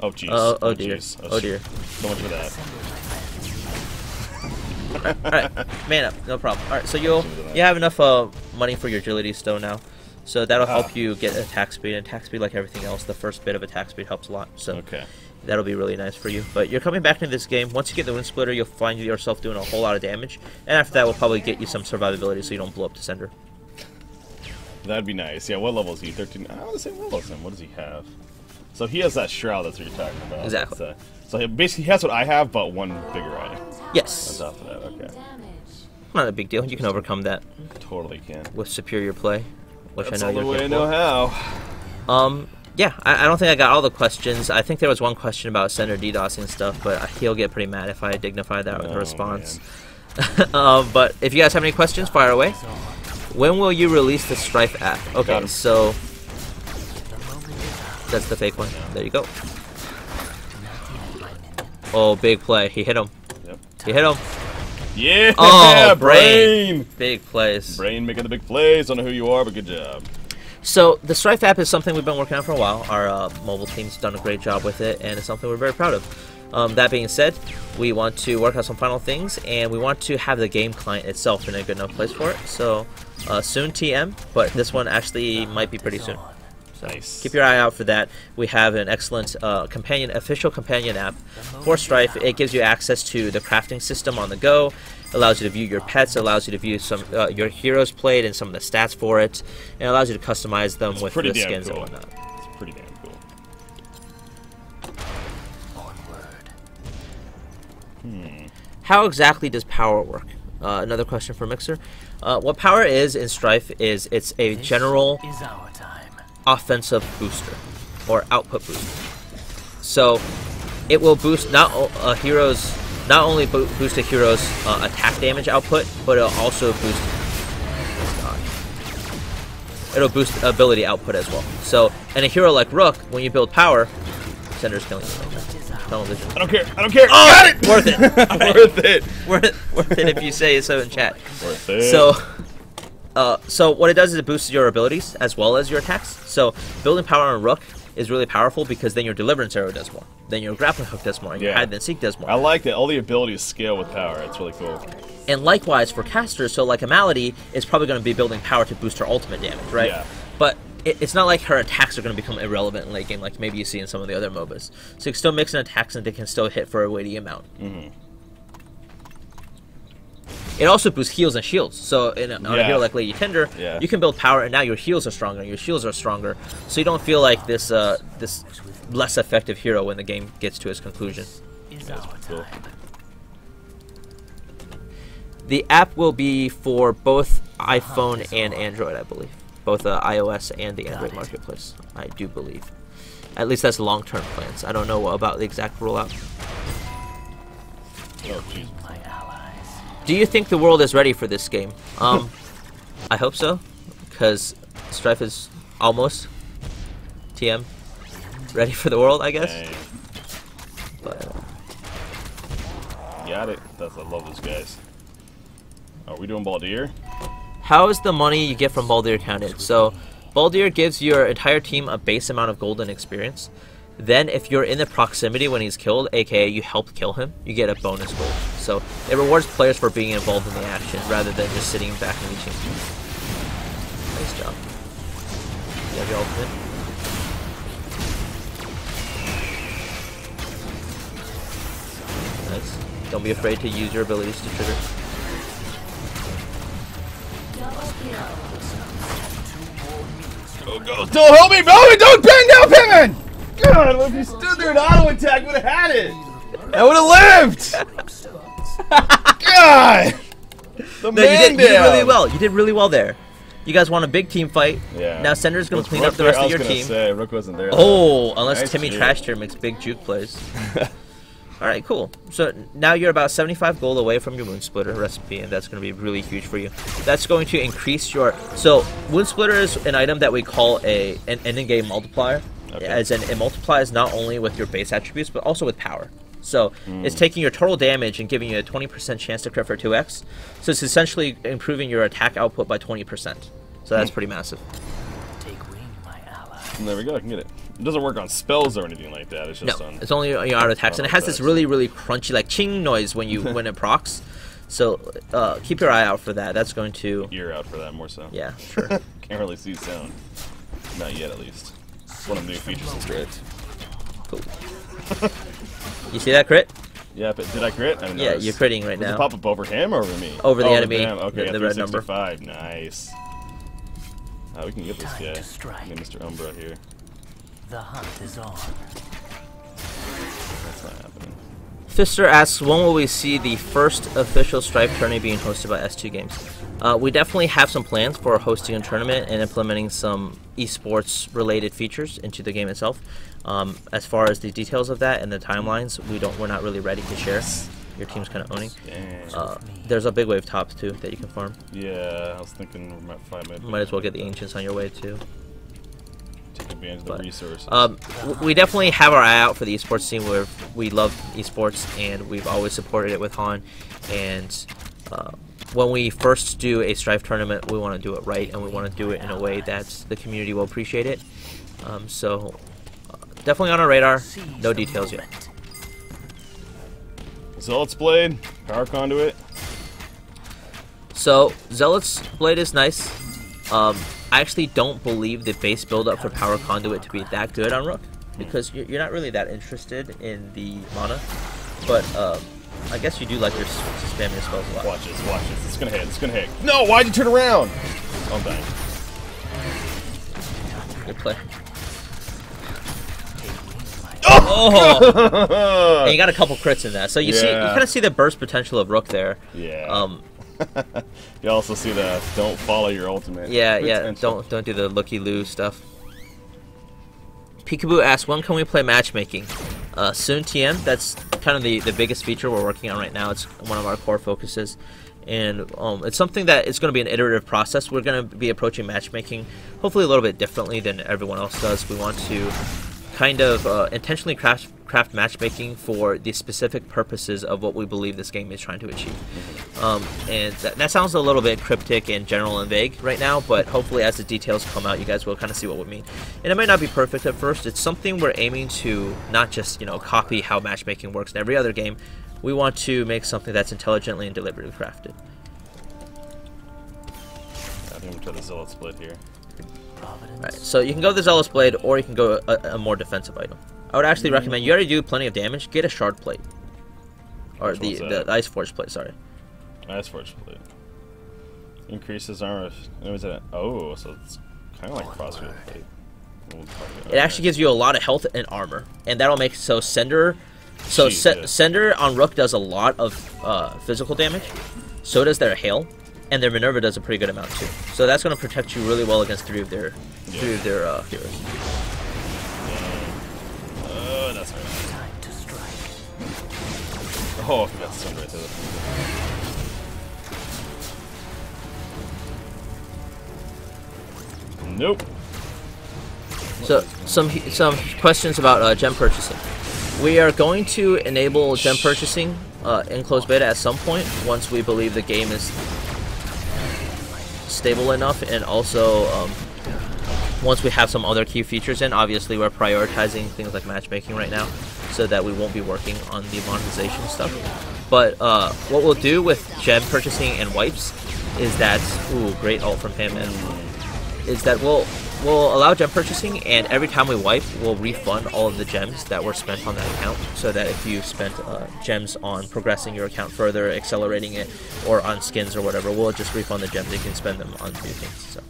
Speaker 1: Oh, jeez.
Speaker 2: Oh dear.
Speaker 1: jeez.
Speaker 2: Oh dear.
Speaker 1: So much for that.
Speaker 2: Alright, man up, no problem. Alright, so you have enough money for your agility stone now. So that'll help you get attack speed, and attack speed, like everything else, the first bit of attack speed helps a lot. So
Speaker 1: Okay.
Speaker 2: that'll be really nice for you. But you're coming back into this game. Once you get the Wind Splitter, you'll find yourself doing a whole lot of damage. And after that, we'll probably get you some survivability so you don't blow up to Cinder.
Speaker 1: That'd be nice. Yeah, what level is he? 13? I want the same level as him. What does he have? So he has that shroud, that's what you're talking about.
Speaker 2: Exactly.
Speaker 1: So he basically has what I have, but one bigger item.
Speaker 2: Yes.
Speaker 1: On top of that, okay.
Speaker 2: Not a big deal. You can overcome that
Speaker 1: Totally can.
Speaker 2: with superior play, which
Speaker 1: That's
Speaker 2: I
Speaker 1: all
Speaker 2: know
Speaker 1: the
Speaker 2: you're
Speaker 1: way I
Speaker 2: capable
Speaker 1: know
Speaker 2: of.
Speaker 1: how.
Speaker 2: Yeah, I don't think I got all the questions. I think there was one question about Cinder DDoSing and stuff, but he'll get pretty mad if I dignify that with a
Speaker 1: Oh,
Speaker 2: response. But if you guys have any questions, fire away. When will you release the Strife app?
Speaker 1: Got
Speaker 2: Okay,
Speaker 1: him.
Speaker 2: so that's the fake one. There you go. Oh, big play. He hit him.
Speaker 1: Yep.
Speaker 2: He hit him.
Speaker 1: Yeah!
Speaker 2: Oh,
Speaker 1: brain!
Speaker 2: Big plays.
Speaker 1: Brain making the big plays. Don't know who you are, but good job.
Speaker 2: So the Strife app is something we've been working on for a while. Our mobile team's done a great job with it, and it's something we're very proud of. That being said, we want to work on some final things, and we want to have the game client itself in a good enough place for it. So soon, TM, but this one actually might be pretty soon. So
Speaker 1: Nice.
Speaker 2: keep your eye out for that. We have an excellent official companion app for Strife. It gives you access to the crafting system on the go. Allows you to view your pets. Allows you to view some your heroes played and some of the stats for it. And allows you to customize them with the skins and whatnot.
Speaker 1: It's pretty damn cool.
Speaker 2: How exactly does power work? Another question for Mixer. What power is in Strife is it's a general
Speaker 4: Is our time.
Speaker 2: offensive booster or output booster. So it will boost not only boost a hero's attack damage output, but it'll also boost ability output as well. So in a hero like Rook, when you build power, Sender's killing you. Tunnel vision.
Speaker 1: I don't care. I don't care.
Speaker 2: Oh,
Speaker 1: Got it.
Speaker 2: worth it.
Speaker 1: Worth it.
Speaker 2: worth it if you say so in chat.
Speaker 1: Worth it.
Speaker 2: So what it does is it boosts your abilities as well as your attacks. So building power on Rook is really powerful because then your Deliverance Arrow does more. Then your Grappling Hook does more. And your
Speaker 1: Yeah.
Speaker 2: Hide and Seek does more.
Speaker 1: I like that all the abilities scale with power. It's really cool.
Speaker 2: And likewise for casters, so like a Malady is probably going to be building power to boost her ultimate damage, right?
Speaker 1: Yeah.
Speaker 2: But it's not like her attacks are going to become irrelevant in late game like maybe you see in some of the other MOBAs. So you can still mix in attacks and they can still hit for a weighty amount. It also boosts heals and shields. So on a hero like Lady Tender, you can build power and now your heals are stronger and your shields are stronger. So you don't feel like this this less effective hero when the game gets to its conclusion.
Speaker 4: Is our
Speaker 1: Cool.
Speaker 4: time.
Speaker 2: The app will be for both iPhone and Android, I believe. Both iOS and the Android marketplace, I do believe. At least that's long-term plans. I don't know about the exact rollout.
Speaker 1: Oh, jeez.
Speaker 4: My allies.
Speaker 2: Do you think the world is ready for this game? I hope so, because Strife is almost TM ready for the world, I guess.
Speaker 1: Dang.
Speaker 2: But
Speaker 1: Got it. I love those guys. Are we doing Baldir?
Speaker 2: how is the money you get from Baldir counted? So Baldir gives your entire team a base amount of golden experience. Then if you're in the proximity when he's killed, aka you helped kill him, you get a bonus gold. So it rewards players for being involved in the action rather than just sitting back and leeching. Nice job. You have your ultimate. Nice. Don't be afraid to use your abilities to trigger.
Speaker 1: Go, go. Don't help me, Bowman! Don't bang down Penguin! God, if you stood there and auto attack, would have had it! I would have lived! God! The
Speaker 2: No, you did
Speaker 1: down.
Speaker 2: really well. You did really well there. You guys want a big team fight.
Speaker 1: Yeah.
Speaker 2: Now Sender's going to
Speaker 1: Was
Speaker 2: clean
Speaker 1: Rook
Speaker 2: up the
Speaker 1: there?
Speaker 2: rest
Speaker 1: I
Speaker 2: of
Speaker 1: was
Speaker 2: your
Speaker 1: gonna
Speaker 2: team.
Speaker 1: Say, Rook wasn't there.
Speaker 2: Oh, unless
Speaker 1: Nice
Speaker 2: Timmy
Speaker 1: juke.
Speaker 2: Trashtier makes big juke plays. Alright, cool. So now you're about 75 gold away from your Wound Splitter recipe, and that's going to be really huge for you. That's going to increase your... So, Wound Splitter is an item that we call an ending game multiplier.
Speaker 1: Okay.
Speaker 2: As in, it multiplies not only with your base attributes, but also with power. So, it's taking your total damage and giving you a 20% chance to crit for 2x. So it's essentially improving your attack output by 20%. So that's pretty massive.
Speaker 4: Take wing, my ally.
Speaker 1: And there we go, I can get it. It doesn't work on spells or anything like that, it's just
Speaker 2: No,
Speaker 1: on...
Speaker 2: it's only your auto attacks, and it has this really, really crunchy, like ching noise when you when it procs. So keep your eye out for that. That's going to...
Speaker 1: Ear out for that more so.
Speaker 2: Yeah, sure.
Speaker 1: Can't really see sound. Not yet, at least. It's one of the new features in Strife.
Speaker 2: Cool. You see that crit?
Speaker 1: Yeah, but did I crit? I didn't
Speaker 2: Yeah,
Speaker 1: notice.
Speaker 2: you're critting right
Speaker 1: Does
Speaker 2: now.
Speaker 1: it pop up over him or over me?
Speaker 2: Over the
Speaker 1: Oh,
Speaker 2: enemy,
Speaker 1: him. Okay,
Speaker 2: the red number.
Speaker 1: 365. Nice. Oh, we can get this
Speaker 4: Time
Speaker 1: guy.
Speaker 4: to strike.
Speaker 1: Get Mr. Umbra here.
Speaker 4: The hunt is on.
Speaker 1: That's not happening.
Speaker 2: Fister asks, when will we see the first official Strife tournament being hosted by S2 Games? We definitely have some plans for hosting a tournament and implementing some esports related features into the game itself. As far as the details of that and the timelines, we're not really ready to share. Your team's kind of owning.
Speaker 1: Dang.
Speaker 2: There's a big wave top too that you can farm.
Speaker 1: Yeah, I was thinking we're at 5 minutes.
Speaker 2: Might as well get the ancients on your way too.
Speaker 1: Take advantage of the
Speaker 2: But,
Speaker 1: resources.
Speaker 2: We definitely have our eye out for the esports scene. Where we love esports and we've always supported it with Han. And when we first do a Strife tournament, we want to do it right and we want to do it in a way that the community will appreciate it. So definitely on our radar. No details yet.
Speaker 1: Zealot's Blade, Power Conduit.
Speaker 2: So Zealot's Blade is nice. I actually don't believe the base build-up for Power Conduit to be that good on Rook, because you're not really that interested in the mana. But I guess you do like your spam your spells a lot.
Speaker 1: Watch this, watch this. It's gonna hit, it's gonna hit. No, why'd you turn around? Oh, I'm dying.
Speaker 2: Good play. Oh! And you got a couple crits in that, so you see, you kind of see the burst potential of Rook there.
Speaker 1: Yeah. You also see the don't follow your ultimate.
Speaker 2: Yeah, don't do the looky-loo stuff. Peekaboo asks, when can we play matchmaking? Soon, TM. That's kind of the biggest feature we're working on right now. It's one of our core focuses. And it's something that it's going to be an iterative process. We're going to be approaching matchmaking hopefully a little bit differently than everyone else does. We want to kind of intentionally craft matchmaking for the specific purposes of what we believe this game is trying to achieve. And that sounds a little bit cryptic and general and vague right now, but hopefully as the details come out, you guys will kind of see what we mean. And it might not be perfect at first. It's something we're aiming to not just, you know, copy how matchmaking works in every other game. We want to make something that's intelligently and deliberately crafted.
Speaker 1: I think I'm to the Zealot split here.
Speaker 2: Right, so you can go the Zealous Blade, or you can go a more defensive item. I would actually recommend, you already do plenty of damage, get a Shard Plate. Or the Ice Forge Plate, sorry.
Speaker 1: Ice Forge Plate. Increases armor. Oh, so it's kind of like Crossfield Plate.
Speaker 2: It actually gives you a lot of health and armor, and that'll make so Sender. So Sender on Rook does a lot of physical damage. So does their Hail, and their Minerva does a pretty good amount too. So that's going to protect you really well against three of their heroes.
Speaker 1: That's right.
Speaker 4: Time to strike.
Speaker 1: Oh, that's Sender right there. Nope.
Speaker 2: So some questions about gem purchasing. We are going to enable gem purchasing in closed beta at some point once we believe the game is stable enough, and also once we have some other key features in. Obviously, we're prioritizing things like matchmaking right now, so that we won't be working on the monetization stuff. But what we'll do with gem purchasing and wipes is that, ooh, great ult from him, and is that we'll allow gem purchasing, and every time we wipe, we'll refund all of the gems that were spent on that account, so that if you spent gems on progressing your account further, accelerating it, or on skins or whatever, we'll just refund the gems. You can spend them on new things. So.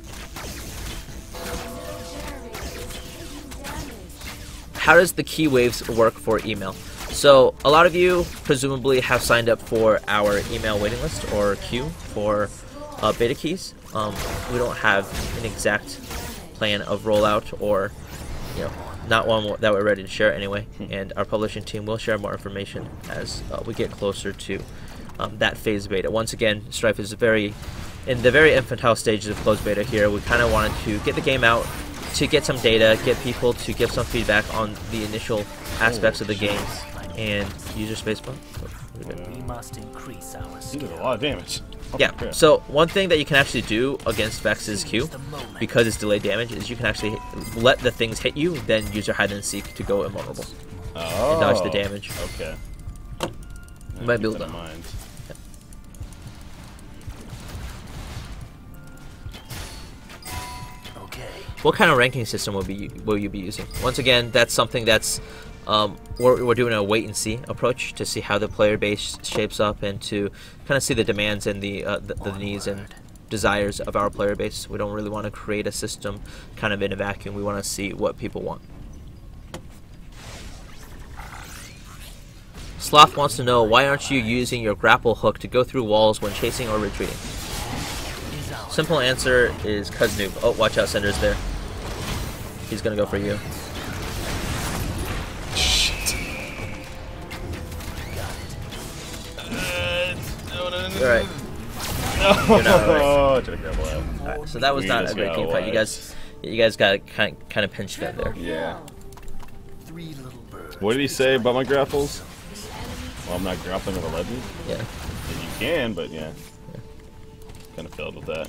Speaker 2: How does the key waves work for email? So a lot of you presumably have signed up for our email waiting list, or queue, for beta keys. We don't have an exact plan of rollout, or not one that we're ready to share anyway, and our publishing team will share more information as we get closer to that phase beta. Once again, Strife is in the very infantile stages of closed beta here. We kind of wanted to get the game out to get some data, get people to give some feedback on the initial aspects of the game, and user space bump.
Speaker 4: We must increase our
Speaker 1: He did a
Speaker 4: skill.
Speaker 1: lot of damage.
Speaker 2: Yeah, so one thing that you can actually do against Vex's Q, because it's delayed damage, is you can actually let the things hit you, then use your hide and seek to go invulnerable.
Speaker 1: Oh,
Speaker 2: and dodge the damage.
Speaker 1: Okay.
Speaker 2: You might build
Speaker 1: that
Speaker 2: that.
Speaker 1: in mind.
Speaker 4: Okay.
Speaker 2: What kind of ranking system will you be using? Once again, that's something that's we're doing a wait and see approach to see how the player base shapes up, and to kind of see the demands and the needs and desires of our player base. We don't really want to create a system kind of in a vacuum. We want to see what people want. Sloth wants to know, why aren't you using your grapple hook to go through walls when chasing or retreating? Simple answer is cuz noob. Oh, watch out, Sender's there. He's gonna go for you. Alright.
Speaker 1: Oh, trying to grapple out.
Speaker 2: Alright, so that was not a great team fight. You guys got kind of pinched them there.
Speaker 1: Yeah.
Speaker 4: 3 little birds.
Speaker 1: What did he say about my grapples? Well, I'm not grappling with a legend.
Speaker 2: Yeah.
Speaker 1: And you can, but yeah. Kind of failed with that.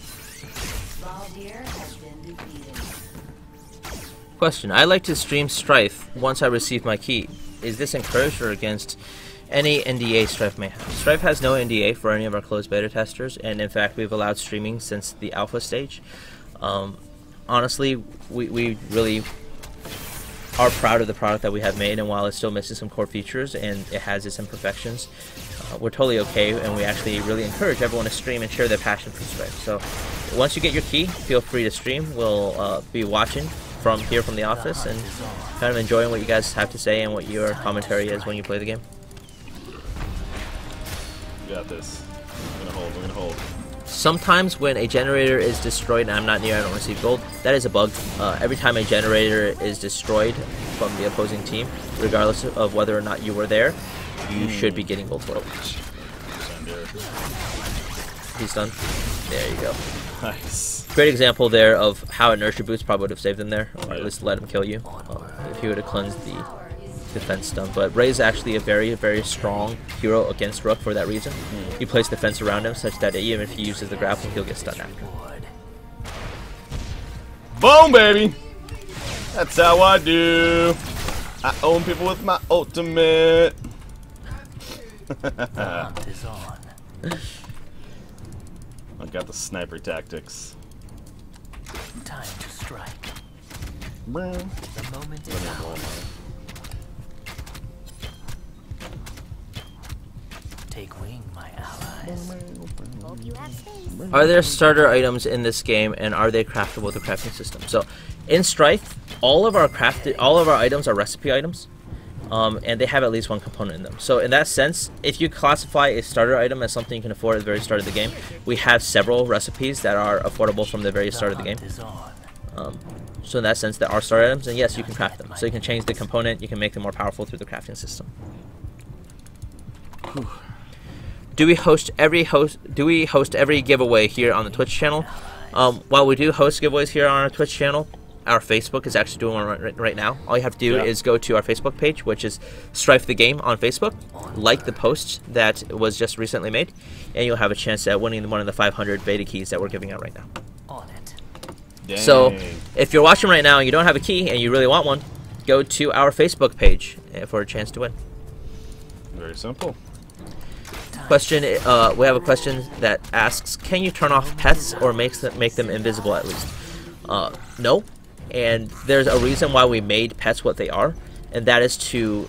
Speaker 2: Question: I like to stream Strife once I receive my key. Is this encouraged or against any NDA Strife may have. Strife has no NDA for any of our closed beta testers, and in fact, we've allowed streaming since the alpha stage. Honestly, we really are proud of the product that we have made, and while it's still missing some core features and it has its imperfections, we're totally okay, and we actually really encourage everyone to stream and share their passion for Strife. So once you get your key, feel free to stream. We'll be watching from here from the office and kind of enjoying what you guys have to say and what your commentary is when you play the game.
Speaker 1: We got this. We're gonna hold.
Speaker 2: Sometimes when a generator is destroyed and I'm not near, I don't receive gold. That is a bug. Every time a generator is destroyed from the opposing team, regardless of whether or not you were there, you should be getting gold for it. He's done. There you go.
Speaker 1: Nice.
Speaker 2: Great example there of how inertia boots probably would have saved him there, or at least let him kill you if he would have cleansed the defense stun. But Ray's actually a very, very strong hero against Rook for that reason. He plays defense around him such that even if he uses the grapple, he'll get stunned after.
Speaker 1: Boom, baby! That's how I do. I own people with my ultimate.
Speaker 4: The hunt is on.
Speaker 1: I got the sniper tactics.
Speaker 4: Time to strike.
Speaker 1: Brown.
Speaker 4: The moment is ours. Take wing, my allies.
Speaker 2: Are there starter items in this game, and are they craftable with the crafting system? So, in Strife, all of our items are recipe items, and they have at least one component in them. So, in that sense, if you classify a starter item as something you can afford at the very start of the game, we have several recipes that are affordable from the very start of the game. So, in that sense, there are starter items, and yes, you can craft them. So, you can change the component, you can make them more powerful through the crafting system.
Speaker 1: Whew.
Speaker 2: Do we host every giveaway here on the Twitch channel? While we do host giveaways here on our Twitch channel, our Facebook is actually doing one right now. All you have to do is go to our Facebook page, which is Strife the Game on Facebook, like the post that was just recently made, and you'll have a chance at winning one of the 500 beta keys that we're giving out right now.
Speaker 4: On it.
Speaker 1: Dang.
Speaker 2: So, if you're watching right now and you don't have a key and you really want one, go to our Facebook page for a chance to win.
Speaker 1: Very simple.
Speaker 2: Question. We have a question that asks, can you turn off pets or make them invisible at least? No. And there's a reason why we made pets what they are, and that is to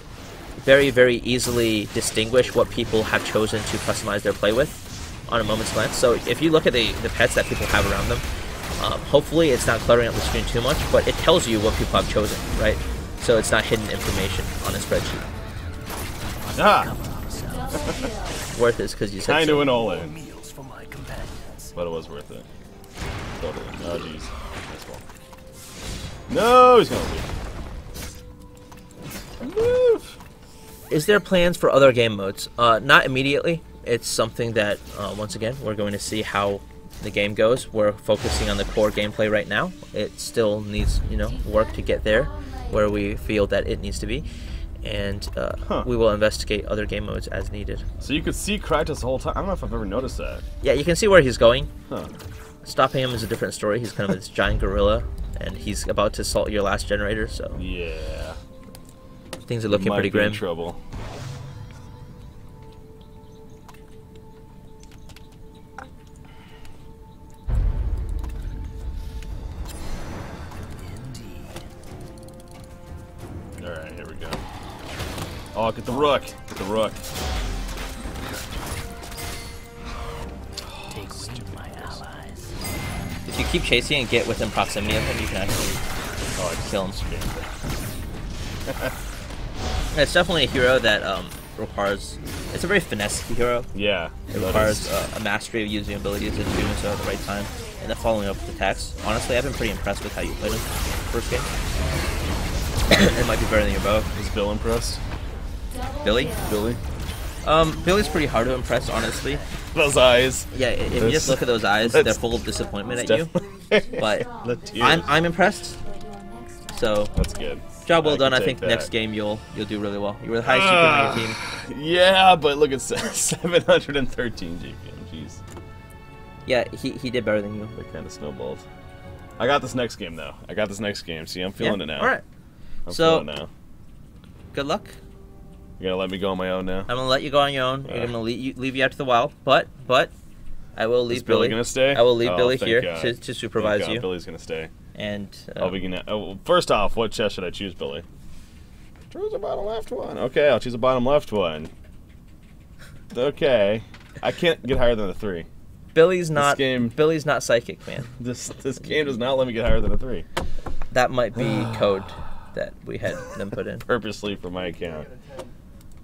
Speaker 2: very, very easily distinguish what people have chosen to customize their play with on a moment's glance. So if you look at the pets that people have around them, hopefully it's not cluttering up the screen too much, but it tells you what people have chosen, right? So it's not hidden information on a spreadsheet.
Speaker 1: Ah!
Speaker 2: Worth it because you said
Speaker 1: Kinda
Speaker 2: so.
Speaker 1: went all in.
Speaker 4: Meals for my companions.
Speaker 1: But it was worth it. Totally. Oh, jeez. Nice ball. No, he's gonna leave. Move!
Speaker 2: Is there plans for other game modes? Not immediately. It's something that, once again, we're going to see how the game goes. We're focusing on the core gameplay right now. It still needs, work to get there where we feel that it needs to be. And we will investigate other game modes as needed.
Speaker 1: So you could see Kratos the whole time? I don't know if I've ever noticed that.
Speaker 2: Yeah, you can see where he's going.
Speaker 1: Huh.
Speaker 2: Stopping him is a different story. He's kind of this giant gorilla, and he's about to assault your last generator, so
Speaker 1: Yeah.
Speaker 2: things are looking
Speaker 1: Might
Speaker 2: pretty
Speaker 1: be in
Speaker 2: grim.
Speaker 1: trouble. Alright, here we go. Oh, get the Rook! Get the Rook.
Speaker 4: Take wing, my allies.
Speaker 2: If you keep chasing and get within proximity of him, you can actually kill him. It's definitely a hero that requires... It's a very finesse hero.
Speaker 1: Yeah.
Speaker 2: It requires a mastery of using abilities and doing so at the right time, and then following up with attacks. Honestly, I've been pretty impressed with how you played him first game. It might be better than your bow.
Speaker 1: Is Bill impressed?
Speaker 2: Billy?
Speaker 1: Billy?
Speaker 2: Billy's pretty hard to impress, honestly.
Speaker 1: Those eyes.
Speaker 2: Yeah, if you just look at those eyes, they're full of disappointment at you. But I'm impressed. So
Speaker 1: That's good.
Speaker 2: job well done. I
Speaker 1: can
Speaker 2: think
Speaker 1: take
Speaker 2: next
Speaker 1: that.
Speaker 2: game you'll do really well. You were the highest GPM on your team.
Speaker 1: Yeah, but look at 713 GPM. Jeez.
Speaker 2: Yeah, he did better than you.
Speaker 1: That kind of snowballed. I got this next game though. See, I'm feeling it now.
Speaker 2: All right.
Speaker 1: I'm
Speaker 2: So-
Speaker 1: feeling it now.
Speaker 2: Good luck.
Speaker 1: You're gonna let me go on my own now?
Speaker 2: I'm gonna let you go on your own. I'm gonna leave you out to the wild, but I will leave
Speaker 1: Is Billy
Speaker 2: Billy.
Speaker 1: gonna stay?
Speaker 2: I will leave
Speaker 1: Oh,
Speaker 2: Billy
Speaker 1: thank
Speaker 2: here
Speaker 1: God.
Speaker 2: to supervise
Speaker 1: Thank God,
Speaker 2: you.
Speaker 1: Billy's gonna stay.
Speaker 2: And
Speaker 1: I'll be gonna. Oh, first off, what chest should I choose, Billy? Choose a bottom left one. Okay, I'll choose a bottom left one. Okay, I can't get higher than a 3.
Speaker 2: Billy's not
Speaker 1: game-
Speaker 2: Billy's not psychic, man.
Speaker 1: This game does not let me get higher than a 3.
Speaker 2: That might be code that we had them put in.
Speaker 1: Purposely for my account.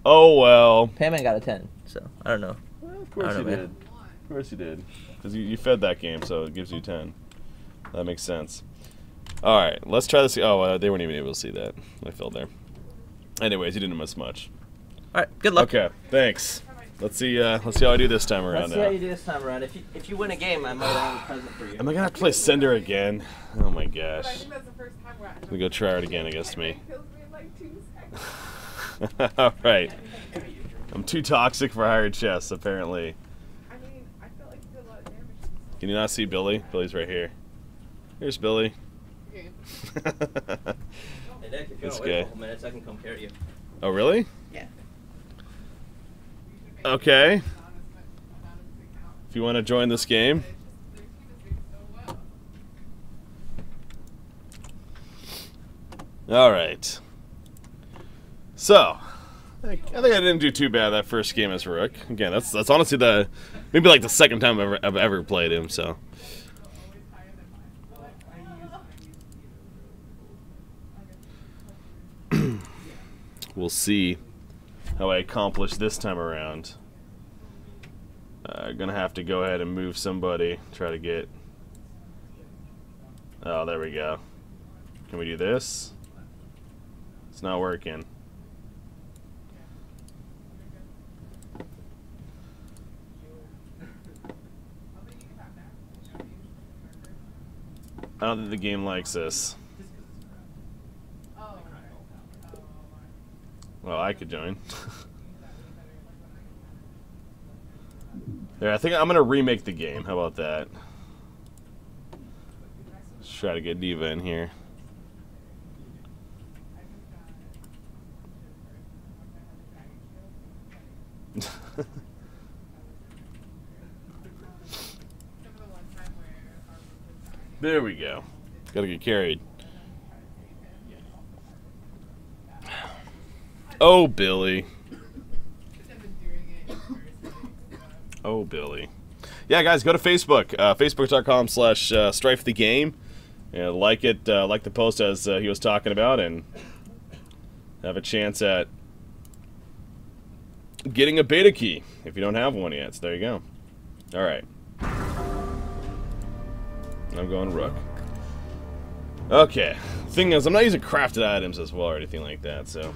Speaker 1: Oh well.
Speaker 2: Payman got a 10, so I don't know.
Speaker 1: Well, of course
Speaker 2: I
Speaker 1: you
Speaker 2: don't know,
Speaker 1: did. Of course you did. Because you fed that game, so it gives you 10. That makes sense. All right, let's try this. Oh, they weren't even able to see that. I fell there. Anyways, you didn't miss much.
Speaker 2: All right, good luck.
Speaker 1: Okay, thanks. Let's see how I do this time around
Speaker 2: Let's see how
Speaker 1: now.
Speaker 2: you do this time around. If you win a game, I might have a present for you.
Speaker 1: Am I gonna have to play Cinder again? Oh my
Speaker 5: But I
Speaker 1: gosh.
Speaker 5: think that's the first time we're at.
Speaker 1: I'm gonna go try it again against me.
Speaker 5: Kills me in like 2 seconds.
Speaker 1: All right. I'm too toxic for higher chests, apparently.
Speaker 5: I mean, I feel like you did a lot of damage.
Speaker 1: Can you not see Billy? Billy's right here. Here's Billy.
Speaker 5: Okay.
Speaker 2: Hey, Nick, if you
Speaker 1: This
Speaker 2: want to wait a
Speaker 1: guy.
Speaker 2: couple minutes, I can come carry you.
Speaker 1: Oh, really?
Speaker 2: Yeah.
Speaker 1: Okay. If you want to join this game. All right. So, I think I didn't do too bad that first game as Rook. Again, that's honestly maybe like the second time I've ever played him. So. We'll see how I accomplish this time around. Gonna have to go ahead and move somebody. Try to get. Oh, there we go. Can we do this? It's not working. I don't think the game likes this. Well, I could join. There, I think I'm gonna remake the game. How about that? Let's try to get Diva in here. There we go. Gotta get carried. Oh, Billy. Oh, Billy. Yeah, guys, go to Facebook. Facebook.com/Strife the game. Yeah, like it. Like the post as he was talking about, and have a chance at getting a beta key if you don't have one yet. So there you go. All right. I'm going Rook. Okay. Thing is, I'm not using crafted items as well or anything like that, so.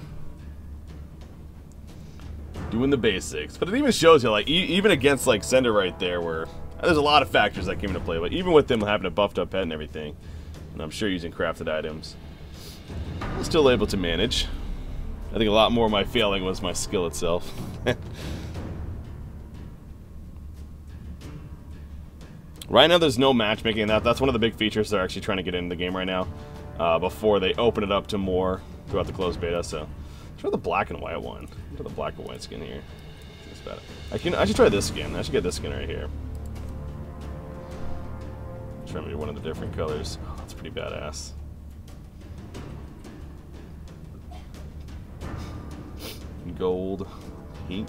Speaker 1: Doing the basics. But it even shows you, like, even against, like, Sender right there, where there's a lot of factors that came into play, but even with them having a buffed up pet and everything, and I'm sure using crafted items, I'm still able to manage. I think a lot more of my failing was my skill itself. Right now, there's no matchmaking. That's one of the big features they're actually trying to get into the game right now, before they open it up to more throughout the closed beta. So, try the black and white one. Try the black and white skin here. That's bad. I should try this skin. I should get this skin right here. Try maybe one of the different colors. Oh, that's pretty badass. Gold, pink.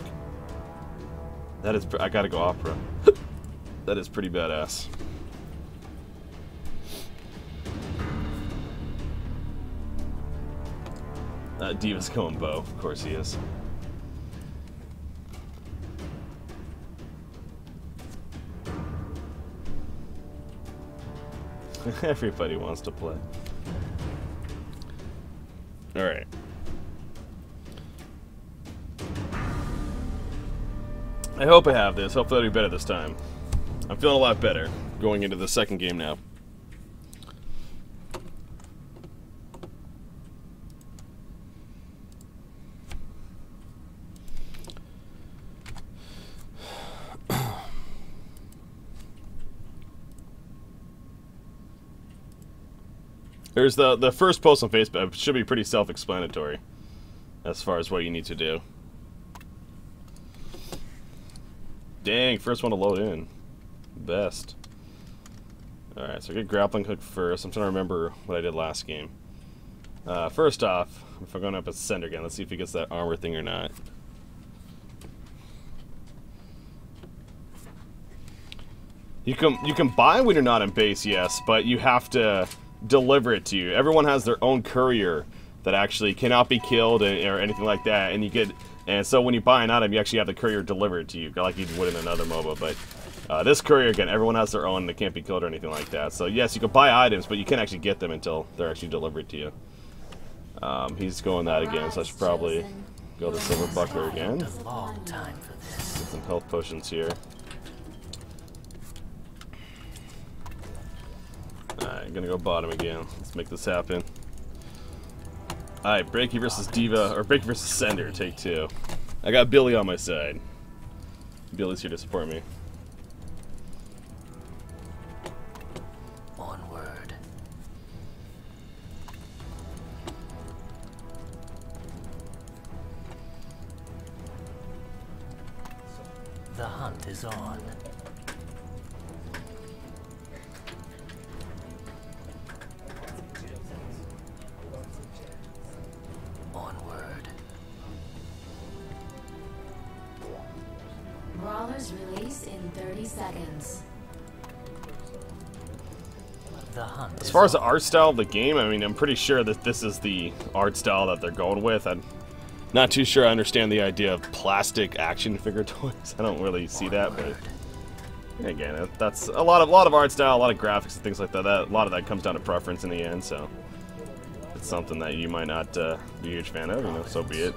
Speaker 1: That is. I gotta go opera. That is pretty badass. Diva's going bow. Of course he is. Everybody wants to play. Alright. I hope I have this. Hopefully I'll do better this time. I'm feeling a lot better going into the second game now. There's the first post on Facebook. It should be pretty self-explanatory as far as what you need to do. Dang, first one to load in. Best. Alright, so I get grappling hook first. I'm trying to remember what I did last game. First off, if I'm going up as Sender again, let's see if he gets that armor thing or not. You can buy when you're not in base, yes, but you have to deliver it to you. Everyone has their own courier that actually cannot be killed or anything like that, and so when you buy an item, you actually have the courier deliver it to you, like you would in another MOBA. But this courier, again, everyone has their own, they can't be killed or anything like that. So yes, you can buy items, but you can't actually get them until they're actually delivered to you. He's going that again, so I should probably go the Silver Buckler again. Get some health potions here. Alright, I'm gonna go bottom again. Let's make this happen. Alright, Breaky versus Diva, or Breaky versus Sender, take 2. I got Billy on my side. Billy's here to support me.
Speaker 4: Onward. The hunt is on. Onward.
Speaker 6: Brawlers release in 30 seconds.
Speaker 4: The hunt.
Speaker 1: As far as the art style of the game, I mean, I'm pretty sure that this is the art style that they're going with. I'm not too sure I understand the idea of plastic action figure toys. I don't really see that, but again, that's a lot of art style, a lot of graphics and things like that. A lot of that comes down to preference in the end, so it's something that you might not be a huge fan of, you know, so be it.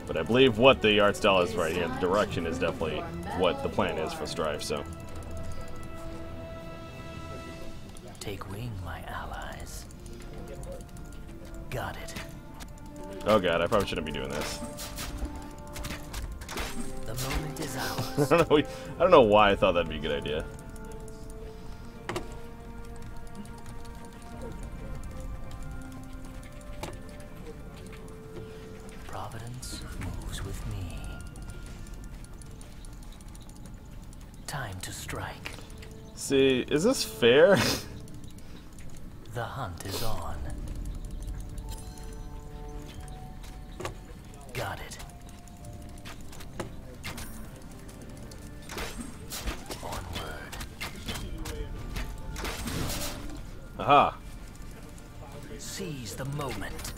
Speaker 1: But I believe what the art style is right here, the direction is definitely what the plan is for Strife, so.
Speaker 4: Take wing, my allies. Got it.
Speaker 1: Oh god, I probably shouldn't be doing this.
Speaker 4: The moment is ours.
Speaker 1: I don't know why I thought that'd be a good idea.
Speaker 4: Providence moves with me. Time to strike.
Speaker 1: See, is this fair?
Speaker 4: The hunt is on. Got it. Onward.
Speaker 1: Aha.
Speaker 4: Seize the moment.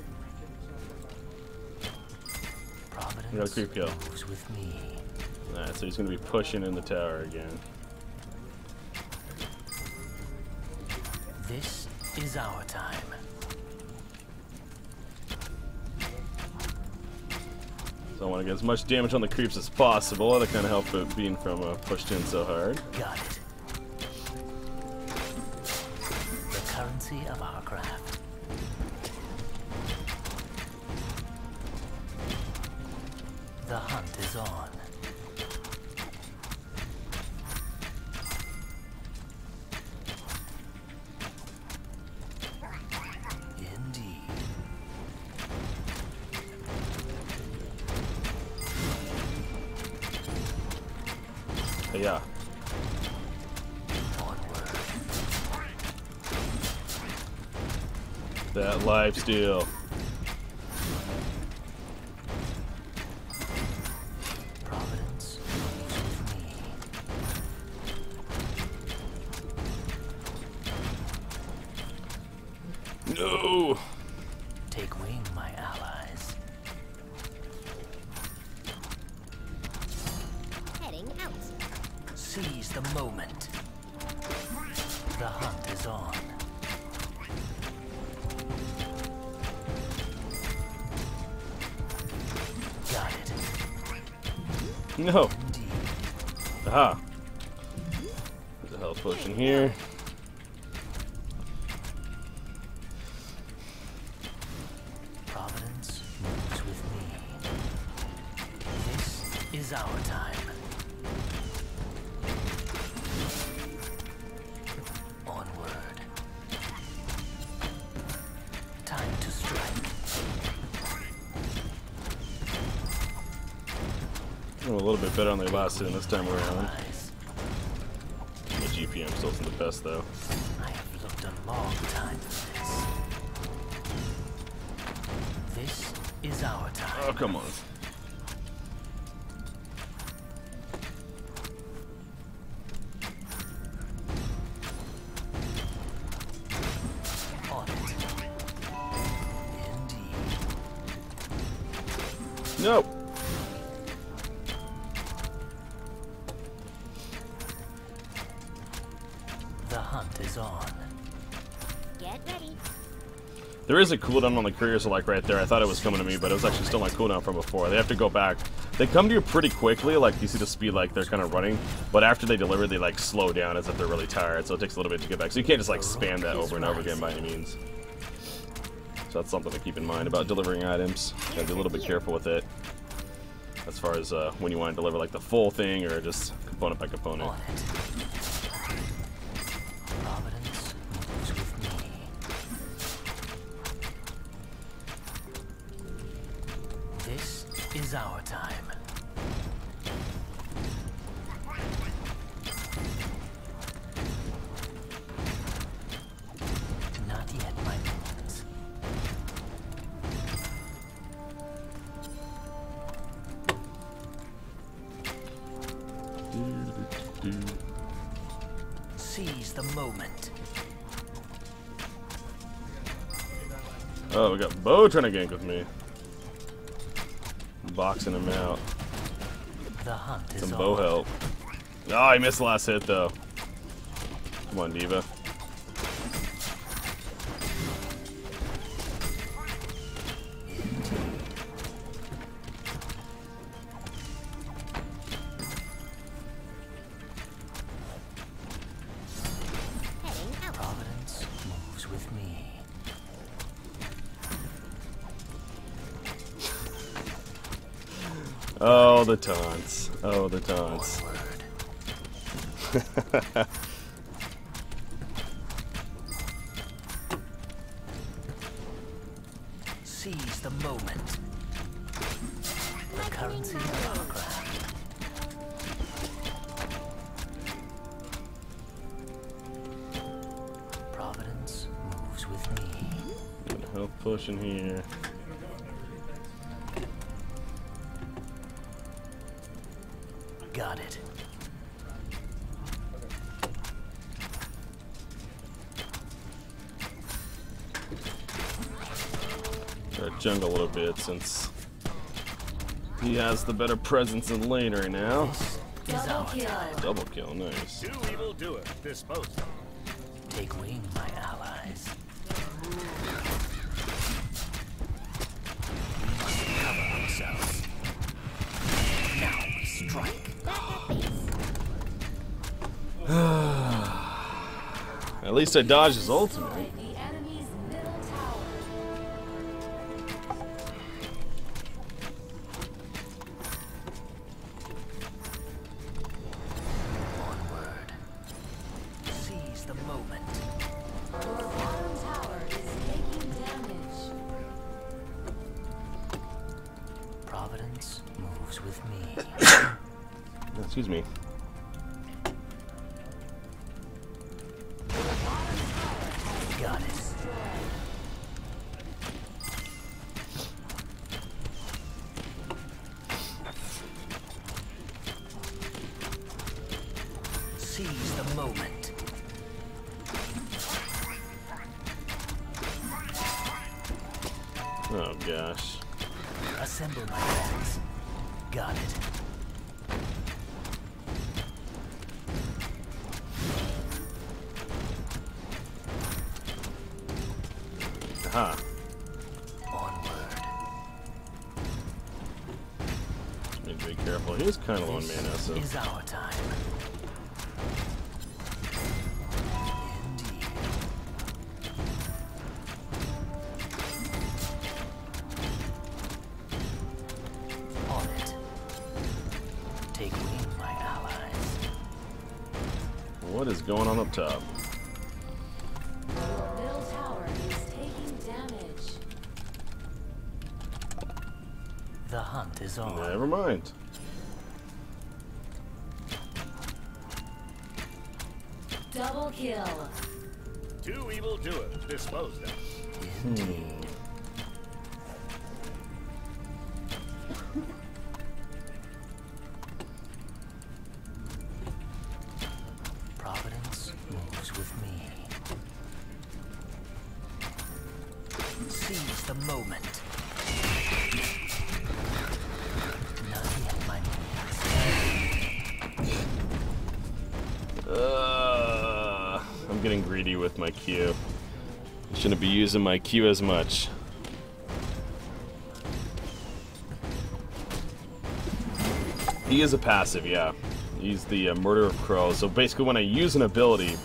Speaker 4: Providence
Speaker 1: We got a creep kill.
Speaker 4: moves with me.
Speaker 1: Alright, so he's gonna be pushing in the tower again.
Speaker 4: This is our time.
Speaker 1: So I want to get as much damage on the creeps as possible. That'll kind of help it being from pushed in so hard.
Speaker 4: Got it. The currency of our craft. The hunt is on. Indeed.
Speaker 1: Yeah.
Speaker 4: Onward.
Speaker 1: That lifesteal.
Speaker 4: Providence moves with me.
Speaker 1: No!
Speaker 4: Take wing, my allies.
Speaker 7: Heading out.
Speaker 4: Seize the moment. The hunt is on. Got it.
Speaker 1: No!
Speaker 4: Indeed.
Speaker 1: Aha! There's a health potion here.
Speaker 4: Providence moves with me. This is our time. Onward. Time to strike.
Speaker 1: We'll little bit better on the last hit this time around.
Speaker 4: Eyes.
Speaker 1: The GPM still isn't the best though.
Speaker 4: I have looked a long time for this. This is our time.
Speaker 1: Oh, come on.
Speaker 4: On it. Indeed.
Speaker 1: Nope.
Speaker 4: The hunt is on.
Speaker 7: Get ready.
Speaker 1: There is a cooldown on the career, so like right there, I thought it was coming to me, but it was actually still my cooldown from before. They have to go back. They come to you pretty quickly, like you see the speed like they're kind of running, but after they deliver, they like slow down as if they're really tired, so it takes a little bit to get back. So you can't just like spam that over and over again by any means. So that's something to keep in mind about delivering items. Gotta be a little bit careful with it. As far as when you want to deliver like the full thing or just component by component.
Speaker 4: On it. Providence moves with me. This is our time. Not yet, my minions. Seize the moment.
Speaker 1: Oh, we got Bo trying to gank with me. Boxing him out.
Speaker 4: The hunt is
Speaker 1: Some
Speaker 4: on.
Speaker 1: Bo help. Oh, he missed the last hit though. Come on, Diva.
Speaker 7: Heading out.
Speaker 4: Providence moves with me.
Speaker 1: Oh, the taunts. Oh, the taunts.
Speaker 4: Onward. Seize the moment. The currency of our craft. Providence moves with me.
Speaker 1: Gonna help pushing here.
Speaker 4: Got it.
Speaker 1: Try to jungle a little bit since he has the better presence in lane right now.
Speaker 4: Is
Speaker 6: Double
Speaker 4: our
Speaker 6: kill.
Speaker 4: time.
Speaker 1: Double kill, nice.
Speaker 8: Do evil doer, dispose of.
Speaker 4: Take wing, my allies. We must cover ourselves. Now we strike.
Speaker 7: Back at base.
Speaker 1: At least I dodged his ultimate.
Speaker 6: Destroy the enemy's middle tower.
Speaker 4: Onward. Seize the moment.
Speaker 6: Your bottom tower is taking damage.
Speaker 4: Providence moves with me.
Speaker 1: Excuse me.
Speaker 4: Got it. Seize the moment.
Speaker 1: Oh gosh.
Speaker 4: Assemble my packs. Got it.
Speaker 1: Aha.
Speaker 4: Onward.
Speaker 1: Need to be careful. He's kind of low on
Speaker 4: This
Speaker 1: mana, so.
Speaker 4: is our time. Indeed. On it. Take wing, my allies.
Speaker 1: What is going on up top?
Speaker 6: Your middle tower is taking damage.
Speaker 4: The hunt is on.
Speaker 1: Never mind.
Speaker 6: Double kill.
Speaker 8: Two evil doers disposed of.
Speaker 4: Providence moves with me. Seize the moment. None yet, my
Speaker 1: I'm getting greedy with my Q. I shouldn't be using my Q as much. He is a passive, yeah. He's the Murder of Crows. So basically when I use an ability,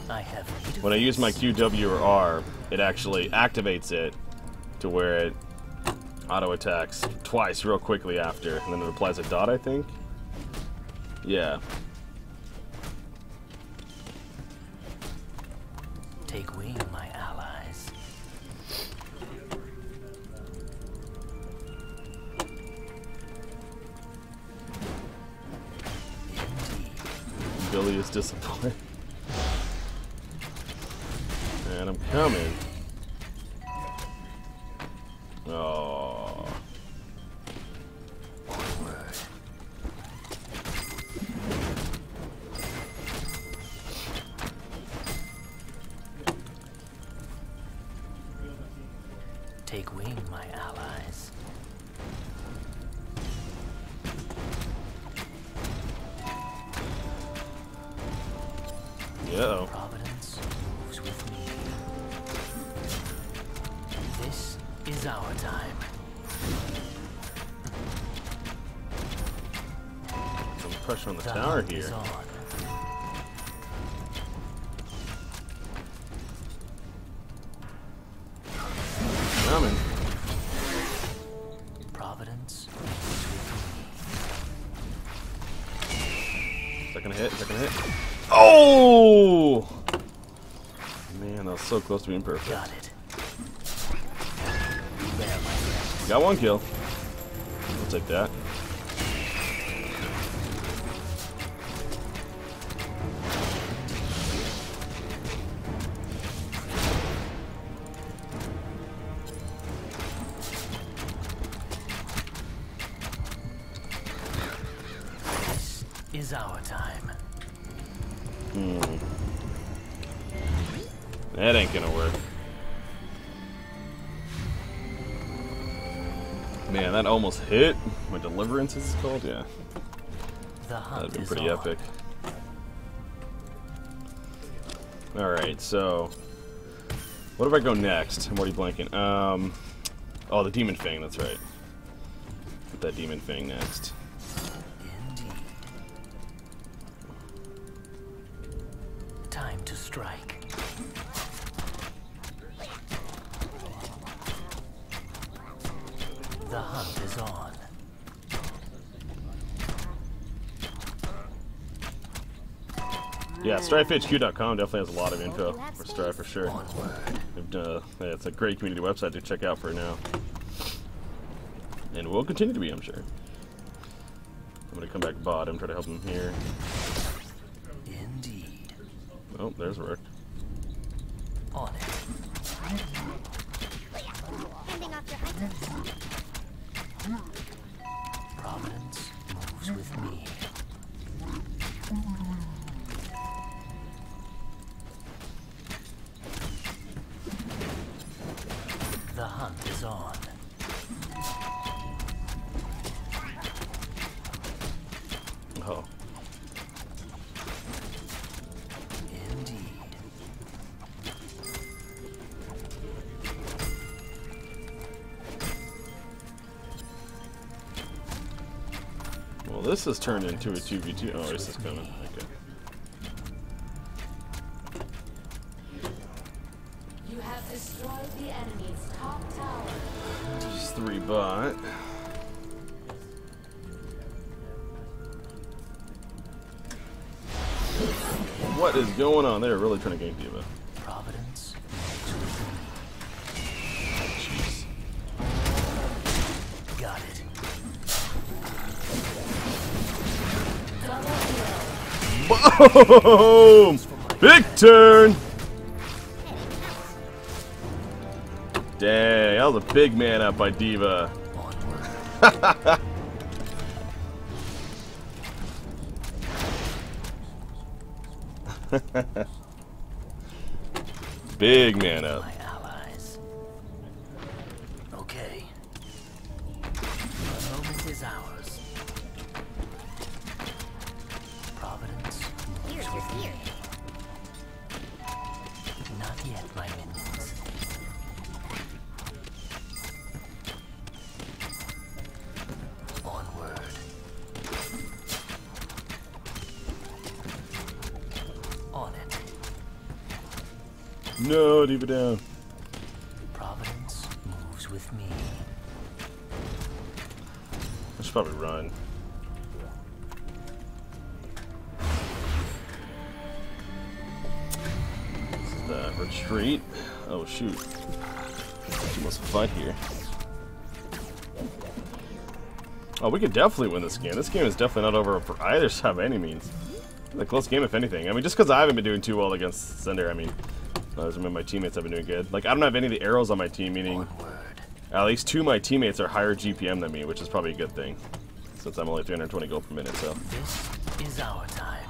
Speaker 1: when I use my Q, W, or R, it actually activates it to where it auto-attacks twice real quickly after. And then it applies a dot, I think? Yeah.
Speaker 4: Take wing, my allies.
Speaker 1: Billy is disappointed. And I'm coming. Oh.
Speaker 4: Take wing, my allies.
Speaker 1: Yeah.
Speaker 4: Providence moves with me. This is our time.
Speaker 1: Some pressure on the
Speaker 4: The
Speaker 1: tower
Speaker 4: hunt is
Speaker 1: here.
Speaker 4: on.
Speaker 1: Coming.
Speaker 4: Providence moves with me.
Speaker 1: Is that gonna hit? Is that gonna hit? Oh! Man, that was so close to being perfect.
Speaker 4: Got it. There, my friend.
Speaker 1: Got one kill. I'll take that.
Speaker 4: This is our time.
Speaker 1: That ain't gonna work. Man, that almost hit. My deliverance is called, yeah.
Speaker 4: The hunt
Speaker 1: That'd be
Speaker 4: is
Speaker 1: pretty
Speaker 4: on.
Speaker 1: epic. Alright, so what if I go next? I'm already blanking. Oh, the Demon Fang, that's right. Put that Demon Fang next.
Speaker 4: Indeed. Time to strike. The hunt is on.
Speaker 1: Yeah, StrifeHQ.com definitely has a lot of info
Speaker 7: you have
Speaker 1: for
Speaker 7: space.
Speaker 1: Strife for sure. Yeah, it's a great community website to check out for now. And will continue to be, I'm sure. I'm gonna come back bottom, try to help him here.
Speaker 4: Indeed.
Speaker 1: Oh, there's Rook.
Speaker 4: On it.
Speaker 7: Handing off your items.
Speaker 4: Providence moves with me. The hunt is on.
Speaker 1: Oh.
Speaker 4: Indeed.
Speaker 1: Well, this has turned into a 2v2. Oh, this is coming. Okay.
Speaker 6: You have destroyed the enemy's top tower.
Speaker 1: Just 3 bot. What is going on? They're really trying to gank Diva.
Speaker 4: Providence moves with
Speaker 1: Jeez.
Speaker 4: me. Got it.
Speaker 6: Double kill.
Speaker 1: Boom!
Speaker 4: For my
Speaker 1: Big turn! Dang, that was a big man up by Diva. Big man up.
Speaker 4: My allies. Okay. The moment is ours. Providence.
Speaker 7: Here,
Speaker 4: moves
Speaker 7: you're
Speaker 4: with
Speaker 7: here.
Speaker 4: me. Not yet, my minions. Onward. On it.
Speaker 1: No, Diva down.
Speaker 4: Providence moves with me.
Speaker 1: I should probably run. This is the retreat. Oh shoot. She wants to fight here. Oh, we could definitely win this game. This game is definitely not over for either side by any means. It's a close game, if anything. I mean, just because I haven't been doing too well against Cinder, I mean, doesn't mean my teammates have been doing good. Like, I don't have any of the arrows on my team, meaning
Speaker 4: Onward.
Speaker 1: at least 2 of my teammates are higher GPM than me, which is probably a good thing, since I'm only 320 gold per minute, so
Speaker 4: This is our time.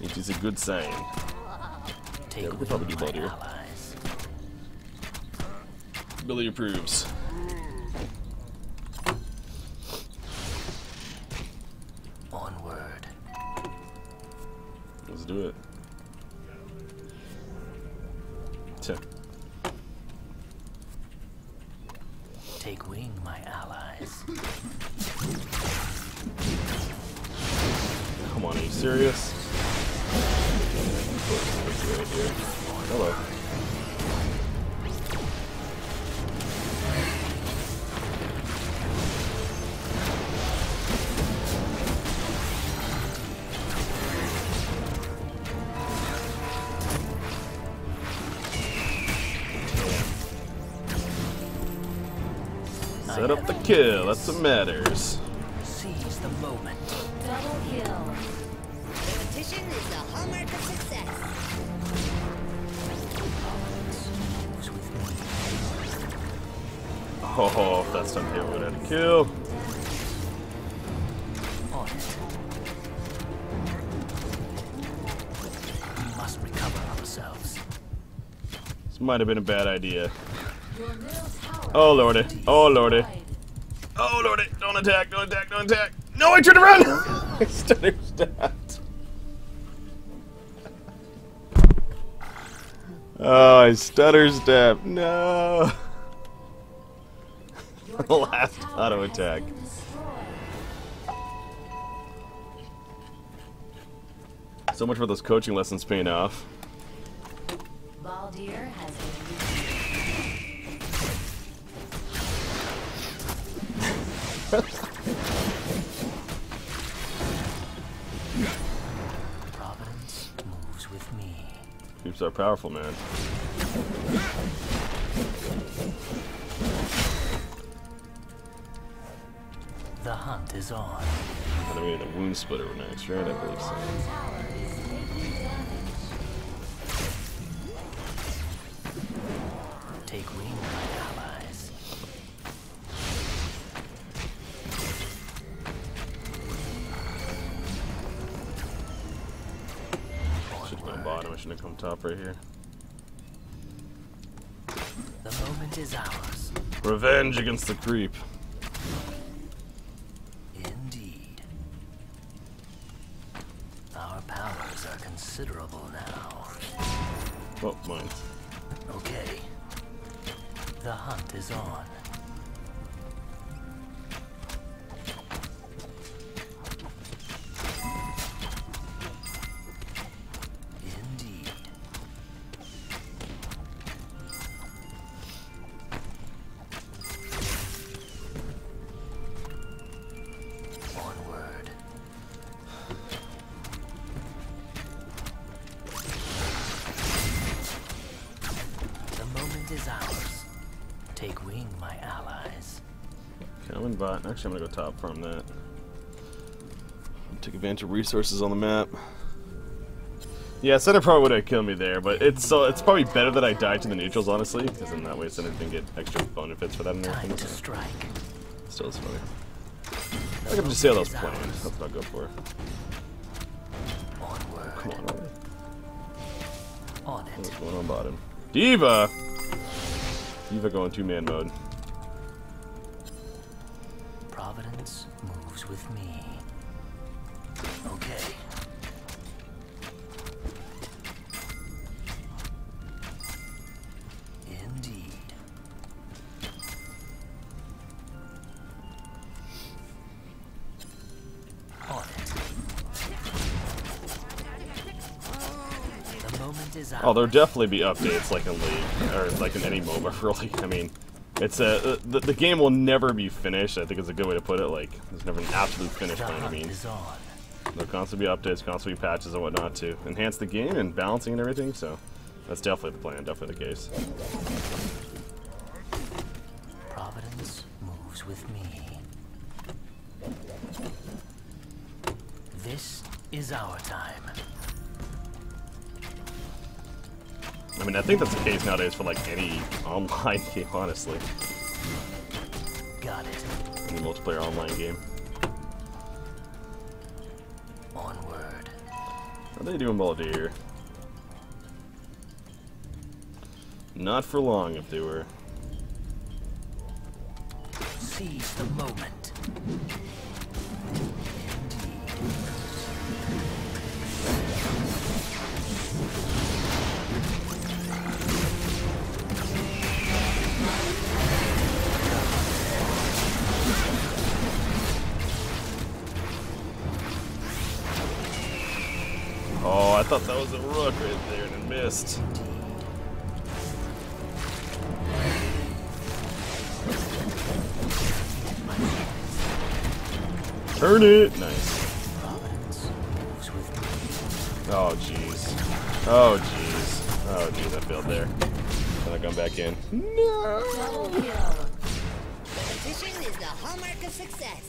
Speaker 1: it is a good sign.
Speaker 4: Take
Speaker 1: Yeah, we could
Speaker 4: with
Speaker 1: probably do
Speaker 4: my
Speaker 1: both here.
Speaker 4: allies.
Speaker 1: Billy approves.
Speaker 4: Onward.
Speaker 1: Let's do it. Tick.
Speaker 4: Take wing, my allies.
Speaker 1: Come on, are you serious? Right here. Hello. Set up the kill, that's what matters.
Speaker 4: Seize the moment.
Speaker 6: Double kill.
Speaker 7: Repetition is the hallmark of success.
Speaker 4: Moves with me.
Speaker 1: Oh, if that's something we would have to kill.
Speaker 4: On it. We must recover ourselves.
Speaker 1: This might have been a bad idea.
Speaker 6: Your middle tower
Speaker 1: Oh lordy, oh lordy,
Speaker 6: died.
Speaker 1: oh lordy, don't attack, don't attack, don't attack. No, I tried to run! Stutter stabbed. Oh, I stutter stabbed, no.
Speaker 6: Your
Speaker 1: The last
Speaker 6: top tower
Speaker 1: auto
Speaker 6: has
Speaker 1: attack.
Speaker 6: been destroyed.
Speaker 1: So much for those coaching lessons paying off.
Speaker 6: Baldir has been
Speaker 4: Providence moves with me.
Speaker 1: Creeps are powerful, man.
Speaker 4: The hunt is on.
Speaker 1: And I mean, the wound splitter next, right? I believe so.
Speaker 6: bottom tower is taking damage.
Speaker 4: Take wing, my allies.
Speaker 1: Should have gone bottom, I shouldn't have come top right here.
Speaker 4: The moment is ours.
Speaker 1: Revenge against the creep.
Speaker 4: Indeed. Our powers are considerable now.
Speaker 1: Oh, mine.
Speaker 4: Okay. The hunt is on. Indeed. Onward. The moment is ours. Take wing, my allies.
Speaker 1: Okay, I'm in bot. Actually, I'm gonna go top from that. Take advantage of resources on the map. Yeah, Center probably would have killed me there, but it's probably better that I died to the neutrals, honestly, because in that way Center can get extra benefits for that and
Speaker 4: Time
Speaker 1: everything.
Speaker 4: to strike.
Speaker 1: Still, it's funny. I can just see how those planned. That's what I'll go for.
Speaker 4: Onward.
Speaker 1: Come on, already.
Speaker 4: On
Speaker 1: What's
Speaker 4: it.
Speaker 1: going on bottom? Diva! Diva going 2-man mode.
Speaker 4: Providence moves with me. Okay. Indeed. On it. The moment is out.
Speaker 1: Oh, there'll definitely be updates like in League, or like in any MOBA, really. I mean, it's the game will never be finished, I think is a good way to put it. Like, there's never an absolute finish by any means. There'll constantly be updates, constantly be patches and whatnot to enhance the game and balancing and everything, so that's definitely the plan, definitely the case.
Speaker 4: Providence moves with me. This is our time.
Speaker 1: I mean, I think that's the case nowadays for like any online game, honestly.
Speaker 4: Got it.
Speaker 1: Any multiplayer online game.
Speaker 4: Onward.
Speaker 1: How are they doing ball here? Not for long if they were.
Speaker 4: Seize the moment.
Speaker 1: Oh, I thought that was a Rook right there and it missed. Turn it! Nice.
Speaker 4: Providence moves with me.
Speaker 1: Oh, jeez. Oh, jeez. Oh, jeez, I failed there. Then I come back in. No!
Speaker 6: Double kill.
Speaker 7: Repetition is the hallmark of success.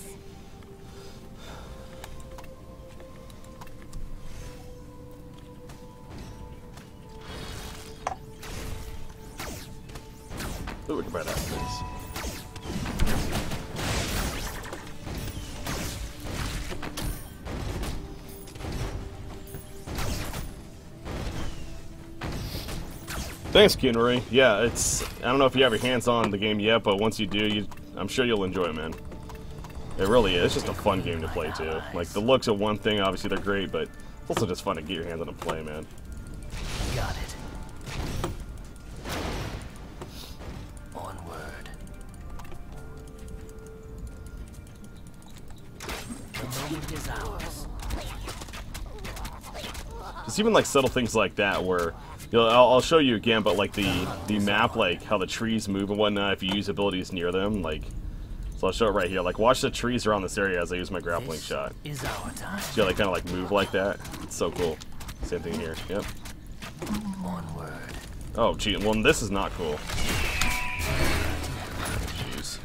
Speaker 1: Ooh, we can buy that, please. Thanks, Kinry. Yeah, it's. I don't know if you have your hands on the game yet, but once you do, I'm sure you'll enjoy it, man. It really is. It's just a fun game to play, too. Like, the looks are one thing, obviously they're great, but it's also just fun to get your hands on and play, man.
Speaker 4: Got it. Onward. The moment is ours.
Speaker 1: It's even like subtle things like that where, you know, I'll show you again, but like the map, like how the trees move and whatnot, if you use abilities near them, like, so I'll show it right here. Like, watch the trees around this area as I use my grappling shot.
Speaker 4: Is our time.
Speaker 1: See how they kind of like move like that? It's so cool. Same thing here. Yep.
Speaker 4: Onward.
Speaker 1: Oh, gee. Well, this is not cool. Jeez.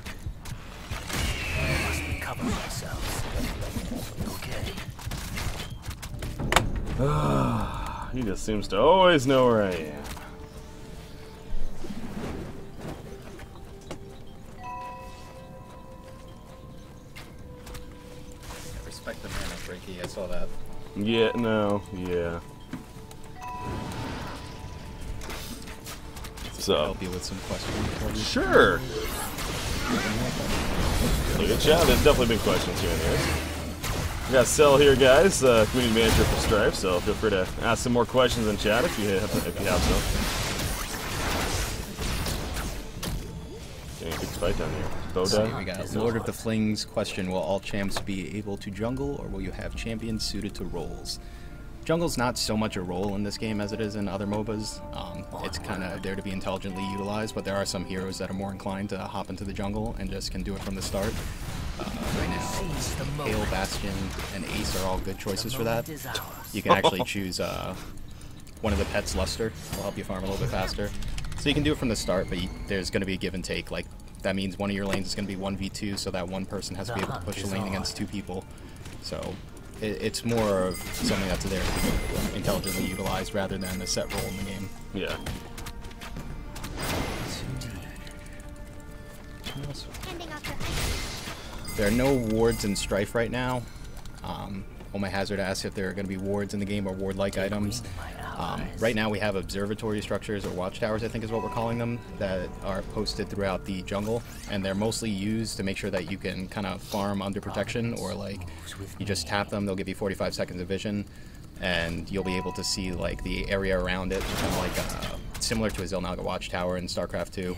Speaker 4: Must recover ourselves. Okay.
Speaker 1: He just seems to always know where I am.
Speaker 9: Respect the mana, Ricky. I saw that.
Speaker 1: Yeah, no, yeah. So,
Speaker 9: Help you with some questions.
Speaker 1: sure. Look at chat. There's definitely been questions here and there. We got Cell here, guys, community manager for Strife. So feel free to ask some more questions in chat if you have some. Dang, big fight down here. Bow
Speaker 9: So
Speaker 1: die?
Speaker 9: we got Lord of the Flings question: will all champs be able to jungle, or will you have champions suited to roles? Jungle's not so much a role in this game as it is in other MOBAs. It's kind of there to be intelligently utilized, but there are some heroes that are more inclined to hop into the jungle and just can do it from the start. Right now, Gale, Bastion, and Ace are all good choices for that. You can actually choose one of the pets, Luster, will help you farm a little bit faster. So you can do it from the start, but there's going to be a give and take. Like, that means one of your lanes is going to be 1v2, so that one person has to be able to push the lane against two people. So it's more of something that's there to be intelligently utilized rather than a set role in the game.
Speaker 1: Yeah.
Speaker 9: There are no wards in Strife right now. My Hazard asked if there are going to be wards in the game or ward-like items. Right now we have observatory structures or watchtowers, I think is what we're calling them, that are posted throughout the jungle, and they're mostly used to make sure that you can kind of farm under protection, or like you just tap them, they'll give you 45 seconds of vision, and you'll be able to see like the area around it, kind of like similar to a Zelnaga watchtower in StarCraft 2.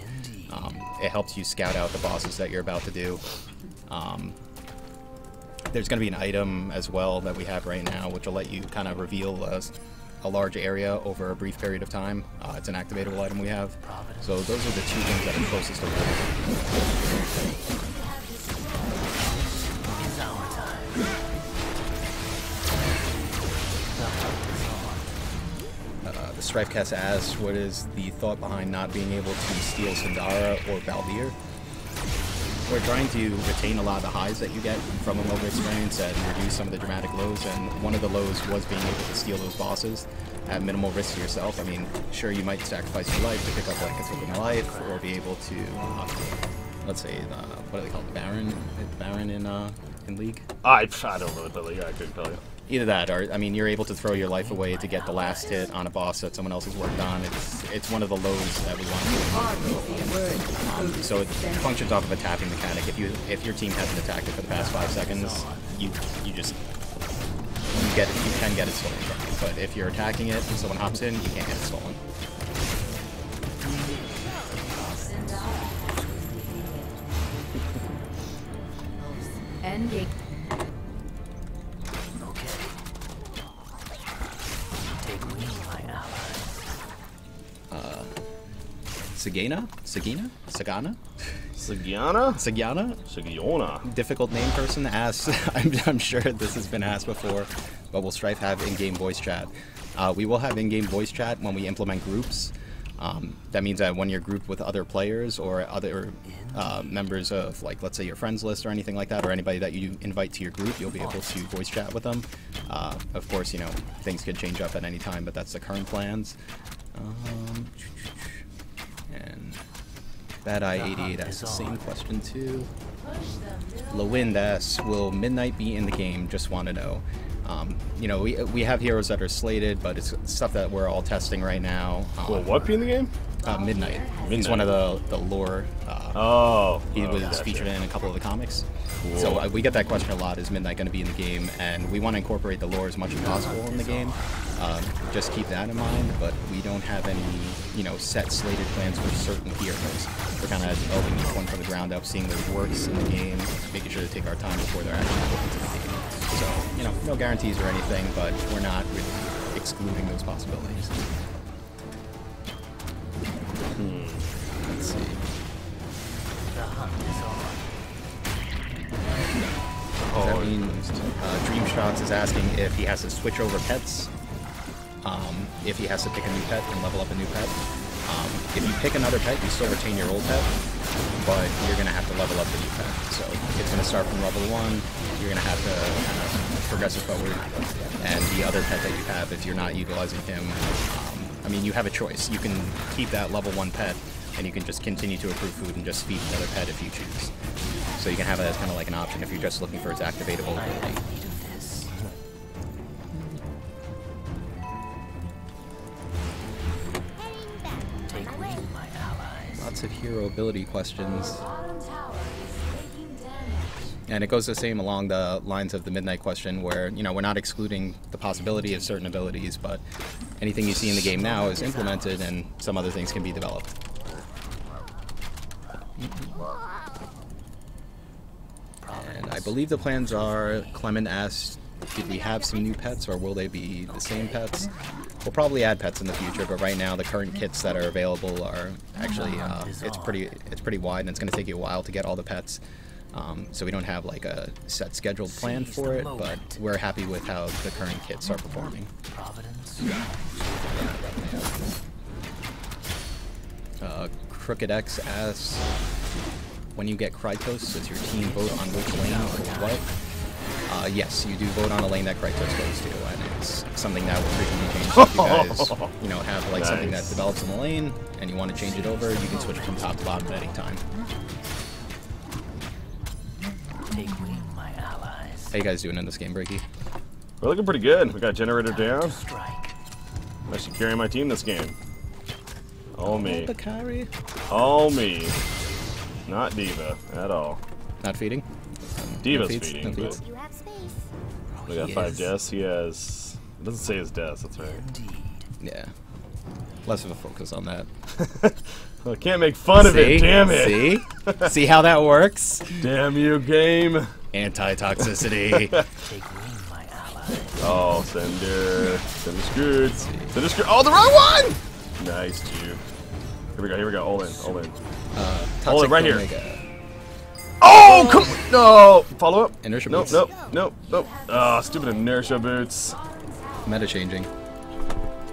Speaker 9: It helps you scout out the bosses that you're about to do. There's going to be an item as well that we have right now, which will let you kind of reveal a large area over a brief period of time. It's an activatable item we have. So those are the two things that are closest to the Strifecast asks, what is the thought behind not being able to steal Sindara or Baldir? We're trying to retain a lot of the highs that you get from a MOBA experience and reduce some of the dramatic lows, and one of the lows was being able to steal those bosses at minimal risk to yourself. I mean, sure, you might sacrifice your life to pick up like a token of life, or be able to, let's say, what do they call it, Baron in League?
Speaker 1: I don't really play League, I couldn't tell you.
Speaker 9: Either that, or I mean, you're able to throw your life away to get the last hit on a boss that someone else has worked on. It's one of the lows that we want to do. So it functions off of a tapping mechanic. If your team hasn't attacked it for the past 5 seconds, you can get it stolen from you. But if you're attacking it and someone hops in, you can't get it stolen.
Speaker 6: Endgame.
Speaker 1: Sagiona?
Speaker 9: Difficult name person asks. I'm sure this has been asked before, but will Strife have in-game voice chat? We will have in-game voice chat when we implement groups. That means that when you're grouped with other players or other members of, like, let's say your friends list or anything like that, or anybody that you invite to your group, you'll be able to voice chat with them. Of course, you know, things could change up at any time, but that's the current plans. And Bad Eye 88 asks the same question too. Lowind asks, will Midnight be in the game? Just want to know. You know, we have heroes that are slated, but it's stuff that we're all testing right now.
Speaker 1: Will what be in the game?
Speaker 9: Midnight. He's one of the lore. He was featured in a couple of the comics. Cool. So we get that question a lot, is Midnight going to be in the game? And we want to incorporate the lore as much as possible in the game. Just keep that in mind, but we don't have any, you know, set slated plans for certain heroes. We're kind of developing each one from the ground up, seeing what works in the game, making sure to take our time before they're actually put into the game. So, you know, no guarantees or anything, but we're not really excluding those possibilities. Let's see. That means Dream Shots is asking if he has to switch over pets, if he has to pick a new pet and level up a new pet. If you pick another pet, you still retain your old pet, but you're going to have to level up the new pet. So it's going to start from level 1, you're going to have to kind of progress it forward, and the other pet that you have, if you're not utilizing him, I mean, you have a choice. You can keep that level 1 pet, and you can just continue to accrue food and just feed the other pet if you choose. So you can have it as kind of like an option if you're just looking for its activatable ability. Lots of hero ability questions. And it goes the same along the lines of the Midnight question, where, you know, we're not excluding the possibility of certain abilities, but anything you see in the game now is implemented and some other things can be developed. And I believe the plans are, Clement asked, did we have some new pets or will they be the same pets? We'll probably add pets in the future, but right now the current kits that are available are actually, it's pretty wide, and it's going to take you a while to get all the pets. So we don't have like a set scheduled plan for it, but we're happy with how the current kits are performing. Crooked X asks, when you get Krytos, does your team vote on which lane or what? Yes, you do vote on a lane that Kratos goes to, and it's something that will frequently change. If you guys, have like something that develops in the lane, and you want to change it over, you can switch from top to bottom at any time.
Speaker 4: Take wing, my allies.
Speaker 9: How you guys doing in this game, Breaky?
Speaker 1: We're looking pretty good. We got generator down.
Speaker 4: Strike.
Speaker 1: I'm actually carrying my team this game. All me.
Speaker 9: Bakari.
Speaker 1: All me. Not Diva at all.
Speaker 9: Not feeding?
Speaker 1: Diva's
Speaker 9: feeds?
Speaker 1: feeding,
Speaker 9: No feeds?
Speaker 1: but
Speaker 7: You have space.
Speaker 1: we got
Speaker 9: He
Speaker 1: 5
Speaker 9: is.
Speaker 1: deaths. He has... It doesn't say his deaths, that's right.
Speaker 4: Indeed.
Speaker 9: Yeah. Less of a focus on that.
Speaker 1: I can't make fun of it, damn it!
Speaker 9: See? See how that works?
Speaker 1: Damn you, game!
Speaker 9: Anti-toxicity.
Speaker 4: Take wing, my allies.
Speaker 1: Oh, Cinder. Cinder's good. Cinder's good. Oh, the wrong one! Nice, Juke. Here we go. All in. Hold
Speaker 9: Toxic
Speaker 1: it right here.
Speaker 9: Omega.
Speaker 1: Oh, come on! No! Follow up?
Speaker 9: Inertia
Speaker 1: Nope,
Speaker 9: boots.
Speaker 1: nope. Ah, stupid inertia boots.
Speaker 9: Meta changing.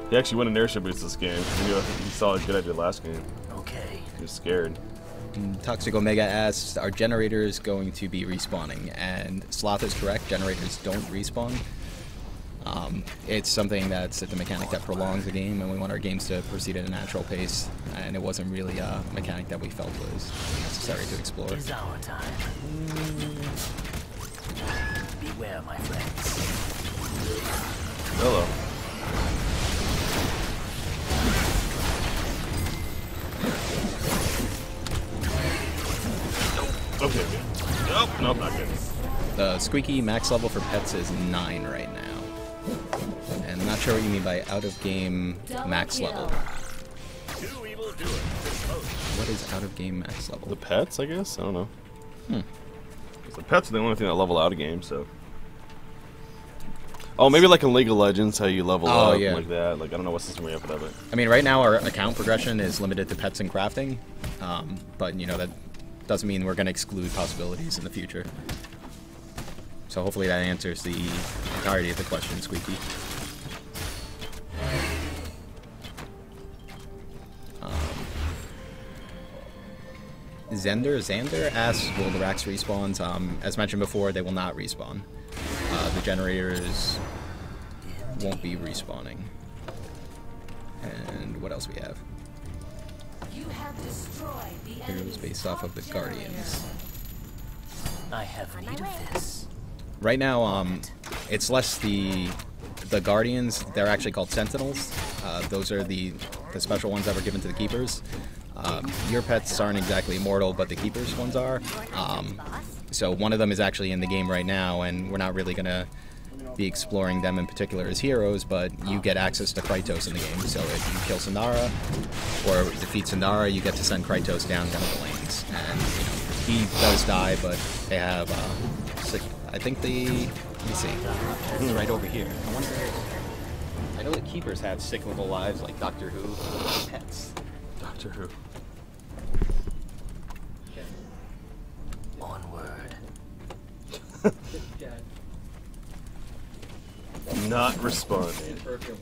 Speaker 1: He actually won inertia boots this game. He saw how good I did last game.
Speaker 4: Okay.
Speaker 1: He was scared.
Speaker 9: Toxic Omega asks, are generators going to be respawning? And Sloth is correct, generators don't respawn. It's something that's the mechanic that prolongs the game, and we want our games to proceed at a natural pace, and it wasn't really a mechanic that we felt was necessary to explore.
Speaker 4: It is our time. Beware, my friends.
Speaker 1: Hello. Okay. Nope, not good.
Speaker 9: The squeaky max level for pets is 9 right now. And I'm not sure what you mean by out-of-game max level.
Speaker 8: Two evil doers disposed.
Speaker 9: What is out-of-game max level?
Speaker 1: The pets, I guess? I don't know. 'Cause the pets are the only thing that level out a game, so... Oh, maybe like in League of Legends, how you level up
Speaker 9: yeah.
Speaker 1: like that. Like, I don't know what system we have for that, but...
Speaker 9: I mean, right now our account progression is limited to pets and crafting, but that doesn't mean we're going to exclude possibilities in the future. So hopefully that answers the entirety of the question, Squeaky. Xander asks, will the racks respawns? As mentioned before, they will not respawn. The generators won't be respawning. And what else we have?
Speaker 6: You have destroyed the
Speaker 9: Heroes
Speaker 6: enemy's
Speaker 9: based off of the
Speaker 6: top
Speaker 9: Guardians.
Speaker 4: I have need of this.
Speaker 9: Right now, it's less the Guardians. They're actually called Sentinels. Those are the special ones that were given to the Keepers. Your pets aren't exactly immortal, but the Keepers ones are. So one of them is actually in the game right now, and we're not really going to be exploring them in particular as heroes, but you get access to Kratos in the game. So if you kill Sindara or defeat Sindara, you get to send Kratos down one of the lanes. And he does die, but they have I think let me see, it's right over here. I wonder. I know the Keepers have cyclical lives like Doctor Who. Pets.
Speaker 1: Doctor Who.
Speaker 4: Onward.
Speaker 1: Not responding.
Speaker 9: There we go.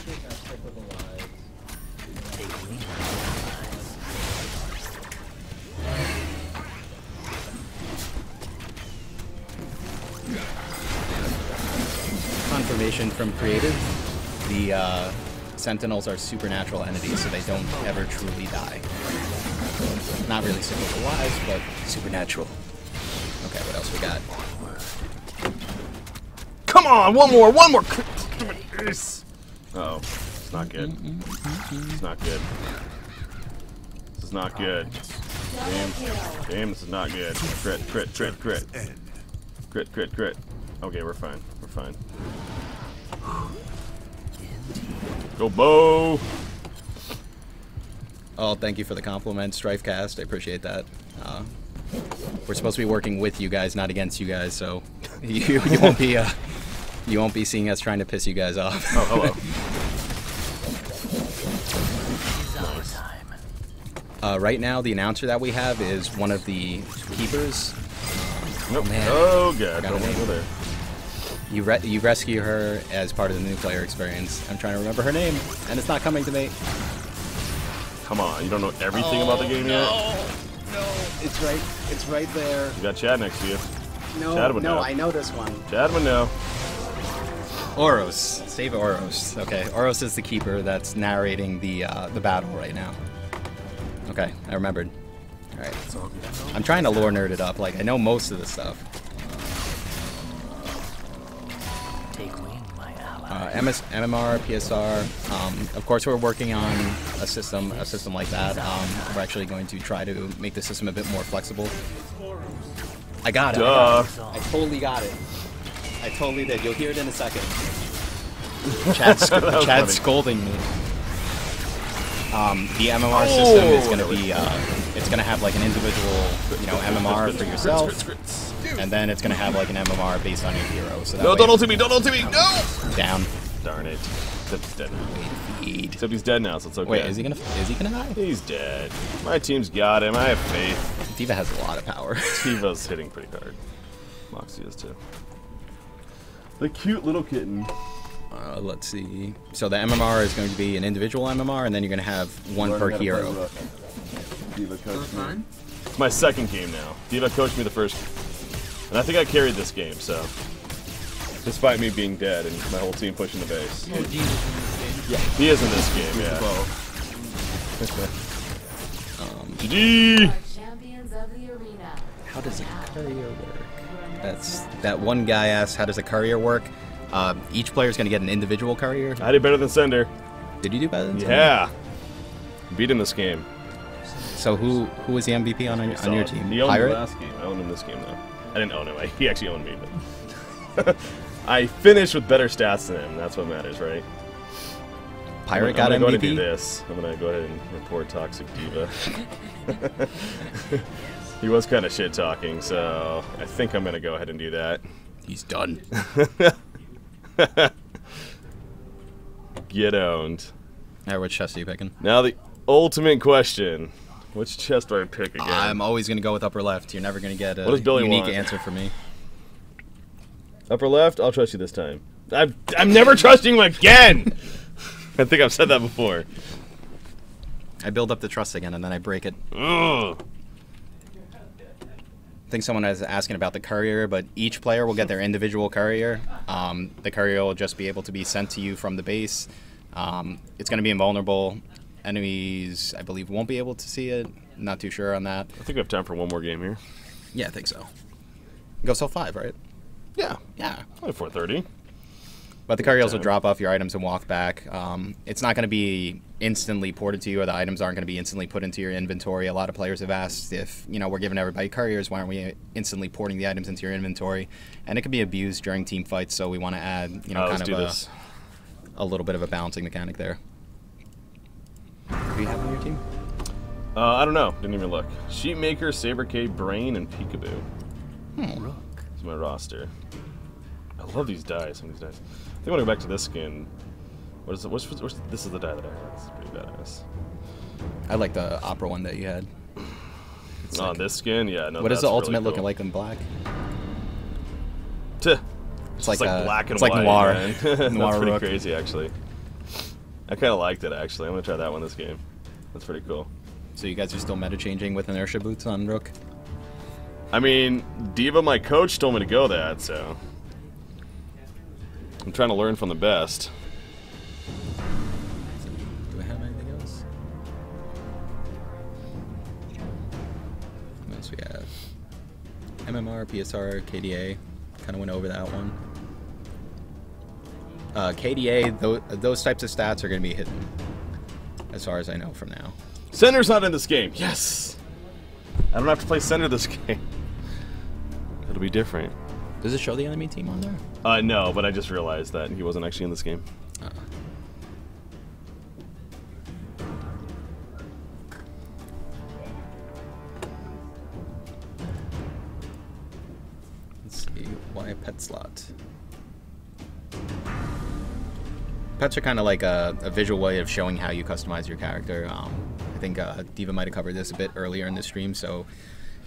Speaker 9: Keepers have cyclical lives.
Speaker 4: Take wing, my allies.
Speaker 9: Confirmation from creative. The Sentinels are supernatural entities, so they don't ever truly die. Not really cyclical lives, but supernatural. Okay, what else we got?
Speaker 1: Come on, one more! Uh-oh. It's not good. It's not good. This is not good. Damn, this is not good. Crit. Okay, we're fine. We're fine. Go Bo!
Speaker 9: Oh, thank you for the compliment, Strifecast. I appreciate that. We're supposed to be working with you guys, not against you guys, so you won't be seeing us trying to piss you guys off.
Speaker 1: Oh, hello.
Speaker 4: It is our time.
Speaker 9: Right now, the announcer that we have is one of the Keepers.
Speaker 1: Nope.
Speaker 9: man.
Speaker 1: Oh, God.
Speaker 9: Got
Speaker 1: Don't
Speaker 9: a
Speaker 1: want to go
Speaker 9: name.
Speaker 1: there.
Speaker 9: You rescue her as part of the new player experience. I'm trying to remember her name, and it's not coming to me.
Speaker 1: Come on, you don't know everything about the game yet?
Speaker 9: No, it's right. It's right there.
Speaker 1: You got Chad next to you.
Speaker 9: No,
Speaker 1: Chad would
Speaker 9: no,
Speaker 1: know.
Speaker 9: I know this one.
Speaker 1: Chad would know.
Speaker 9: Oros. Save Oros. Okay, Oros is the keeper that's narrating the battle right now. Okay, I remembered. All right. I'm trying to lore nerd it up. Like, I know most of the stuff.
Speaker 4: Take wing, my ally.
Speaker 9: MMR, PSR. Of course, we're working on a system like that. We're actually going to try to make the system a bit more flexible. I got it.
Speaker 1: Duh.
Speaker 9: I totally got it. I totally did. You'll hear it in a second. Chad's
Speaker 1: funny.
Speaker 9: scolding me. The MMR system is going to be, it's going to have like an individual, you know, MMR for yourself, and then it's going to have like an MMR based on your hero. So that
Speaker 1: No,
Speaker 9: way
Speaker 1: don't ulti me! Don't ulti me! No!
Speaker 9: down.
Speaker 1: Darn it. Except he's dead now.
Speaker 9: Feed.
Speaker 1: Except he's dead now, so it's okay.
Speaker 9: Wait, is he gonna die?
Speaker 1: He's dead. My team's got him. I have faith.
Speaker 9: D.Va has a lot of power.
Speaker 1: Tiva's hitting pretty hard. Moxie is too. The cute little kitten.
Speaker 9: Let's see. So the MMR is going to be an individual MMR, and then you're going to have one per hero.
Speaker 1: Diva coached me. It's my second game now. Diva coached me the first, and I think I carried this game. So, despite me being dead and my whole team pushing the base.
Speaker 2: Oh, Jesus.
Speaker 1: Yeah, he is in this game. Yeah. GG.
Speaker 6: Champions of the arena.
Speaker 9: How does a courier work? That one guy asked, how does a courier work? Each player is going to get an individual courier.
Speaker 1: I did better than Sender.
Speaker 9: Did you do better than
Speaker 1: Yeah. Beat him this game.
Speaker 9: So who was the MVP on your team?
Speaker 1: He owned
Speaker 9: Pirate?
Speaker 1: the last game. I owned him this game though. I didn't own him. He actually owned me, but I finished with better stats than him. That's what matters, right?
Speaker 9: Pirate got
Speaker 1: I'm gonna go ahead and do
Speaker 9: MVP?
Speaker 1: this. I'm gonna go ahead and report Toxic Diva. He was kind of shit talking, so I think I'm gonna go ahead and do that.
Speaker 9: He's done.
Speaker 1: Get owned.
Speaker 9: Alright, which chest are you picking?
Speaker 1: Now the ultimate question: which chest do I pick again?
Speaker 9: I'm always going to go with upper left. You're never going to get a
Speaker 1: What does Billy
Speaker 9: unique
Speaker 1: want?
Speaker 9: answer from me.
Speaker 1: Upper left. I'll trust you this time. I'm never trusting him again. I think I've said that before.
Speaker 9: I build up the trust again, and then I break it.
Speaker 1: Ugh.
Speaker 9: I think someone was asking about the courier, but each player will get their individual courier. The courier will just be able to be sent to you from the base. It's going to be invulnerable. Enemies, I believe, won't be able to see it. Not too sure on that.
Speaker 1: I think we have time for one more game here.
Speaker 9: Yeah, I think so. Go till 5, right?
Speaker 1: Yeah.
Speaker 9: Yeah.
Speaker 1: Only 4:30.
Speaker 9: But the couriers will drop off your items and walk back. It's not going to be instantly ported to you, or the items aren't going to be instantly put into your inventory. A lot of players have asked if, you know, we're giving everybody couriers, why aren't we instantly porting the items into your inventory? And it can be abused during team fights, so we want to add, you know, kind of a little bit of a balancing mechanic there. Who do you have on your team?
Speaker 1: I don't know. Didn't even look. Sheepmaker, Sabercade, Brain, and Peekaboo.
Speaker 4: Rook.
Speaker 1: It's my roster. I love these dice. Some of these dice. I think I want to go back to this skin. What is it? This is the die that I had. It's pretty badass.
Speaker 9: I like the opera one that you had. It's
Speaker 1: On
Speaker 9: like-
Speaker 1: this skin, yeah. No,
Speaker 9: what is
Speaker 1: that's
Speaker 9: the
Speaker 1: really
Speaker 9: ultimate
Speaker 1: cool.
Speaker 9: looking like in black?
Speaker 1: Tuh.
Speaker 9: It's like,
Speaker 1: black and
Speaker 9: it's like
Speaker 1: white.
Speaker 9: noir.
Speaker 1: Man.
Speaker 9: Noir
Speaker 1: That's pretty
Speaker 9: Rook.
Speaker 1: crazy, actually. I kind of liked it, actually. I'm gonna try that one this game. That's pretty cool.
Speaker 9: So you guys are still meta changing with inertia boots on Rook?
Speaker 1: I mean, Diva, my coach, told me to go that, so I'm trying to learn from the best.
Speaker 9: Do I have anything else? What else we have? MMR, PSR, KDA. Kind of went over that one. KDA, those types of stats are going to be hidden, as far as I know from now.
Speaker 1: Center's not in this game. Yes! I don't have to play center this game. It'll be different.
Speaker 9: Does it show the enemy team on there?
Speaker 1: No, but I just realized that he wasn't actually in this game.
Speaker 9: Let's see. Why a pet slot? Pets are kind of like a visual way of showing how you customize your character. I think Diva might have covered this a bit earlier in the stream, so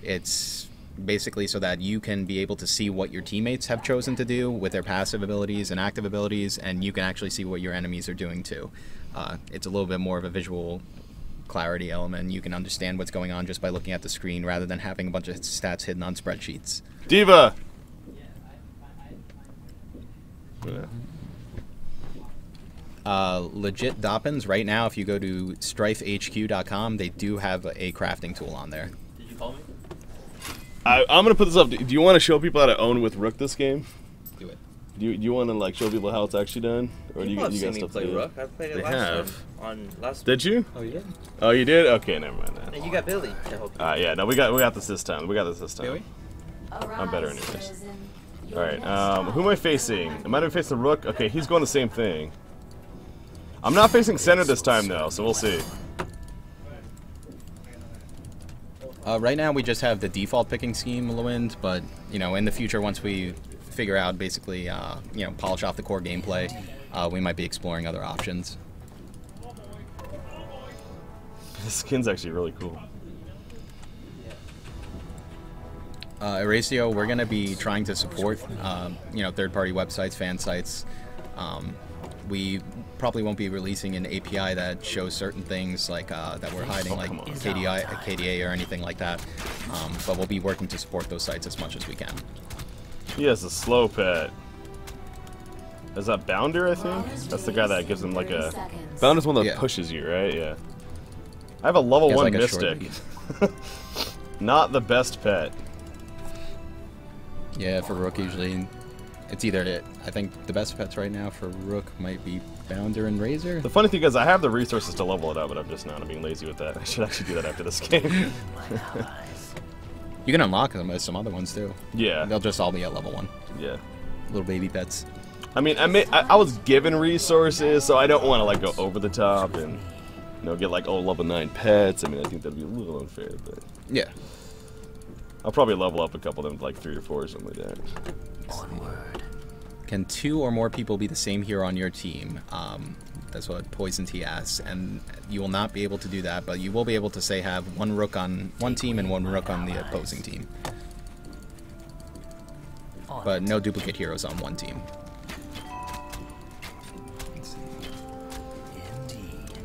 Speaker 9: it's basically so that you can be able to see what your teammates have chosen to do with their passive abilities and active abilities, and you can actually see what your enemies are doing too. It's a little bit more of a visual clarity element. You can understand what's going on just by looking at the screen rather than having a bunch of stats hidden on spreadsheets.
Speaker 1: Diva!
Speaker 9: Legit Doppins, right now, if you go to strifehq.com, they do have a crafting tool on there.
Speaker 2: Did you call me?
Speaker 1: I'm going to put this up. Do you want to show people how to own with Rook this game?
Speaker 9: Do it.
Speaker 1: Do you want to like show people how it's actually done? Or
Speaker 2: People have
Speaker 1: you
Speaker 2: seen
Speaker 1: got
Speaker 2: me
Speaker 1: stuff
Speaker 2: play
Speaker 1: to do?
Speaker 2: Rook. I played it
Speaker 1: They
Speaker 2: last
Speaker 1: have.
Speaker 2: time on last.
Speaker 1: Did you?
Speaker 2: Oh, you did?
Speaker 1: Oh, you did? Okay, never mind that.
Speaker 2: And you got Billy to help you.
Speaker 1: Yeah, no, we got this time. We got this time.
Speaker 9: Really?
Speaker 1: I'm better anyways. Alright, who am I facing? Am I facing the Rook? Okay, he's going the same thing. I'm not facing center this time though, so we'll see.
Speaker 9: Right now, we just have the default picking scheme, Lewin, but, you know, in the future, once we figure out, basically, you know, polish off the core gameplay, we might be exploring other options.
Speaker 1: This skin's actually really cool.
Speaker 9: Erasio, we're going to be trying to support, you know, third-party websites, fan sites. We probably won't be releasing an API that shows certain things like that we're hiding, like KDA or anything like that. But we'll be working to support those sites as much as we can.
Speaker 1: He has a slow pet. Is that Bounder, I think? That's the guy that gives him like a... Bounder's one that pushes you, right? Yeah. I have a level 1
Speaker 9: like
Speaker 1: Mystic. Not the best pet.
Speaker 9: Yeah, for Rook, usually it's either I think the best pets right now for Rook might be Bounder and Razor.
Speaker 1: The funny thing is I have the resources to level it up, but I'm just not. I'm being lazy with that. I should actually do that after this game.
Speaker 9: You can unlock them as some other ones too.
Speaker 1: Yeah.
Speaker 9: They'll just all be at level 1.
Speaker 1: Yeah.
Speaker 9: Little baby pets.
Speaker 1: I mean, I was given resources, so I don't want to like go over the top and get like level 9 pets. I mean, I think that'd be a little unfair, but
Speaker 9: yeah.
Speaker 1: I'll probably level up a couple of them to like 3 or 4 or something like that.
Speaker 4: Onward.
Speaker 9: Can 2 or more people be the same hero on your team? That's what Poison T asks, and you will not be able to do that, but you will be able to say have 1 Rook on one team and 1 Rook on the opposing team. But no duplicate heroes on one team.
Speaker 4: Indeed.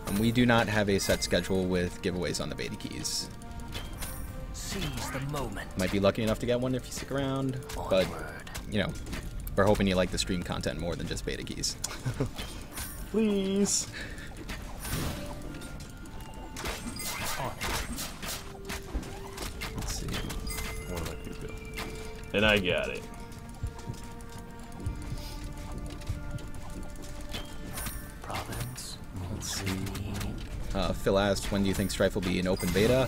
Speaker 9: And we do not have a set schedule with giveaways on the beta keys.
Speaker 4: Seize the moment.
Speaker 9: Might be lucky enough to get one if you stick around, but, you know, we're hoping you like the stream content more than just beta keys.
Speaker 1: Please.
Speaker 9: Let's see.
Speaker 1: What am I people? And I got it.
Speaker 4: Providence.
Speaker 9: Let's see. Phil asked, when do you think Strife will be in open beta?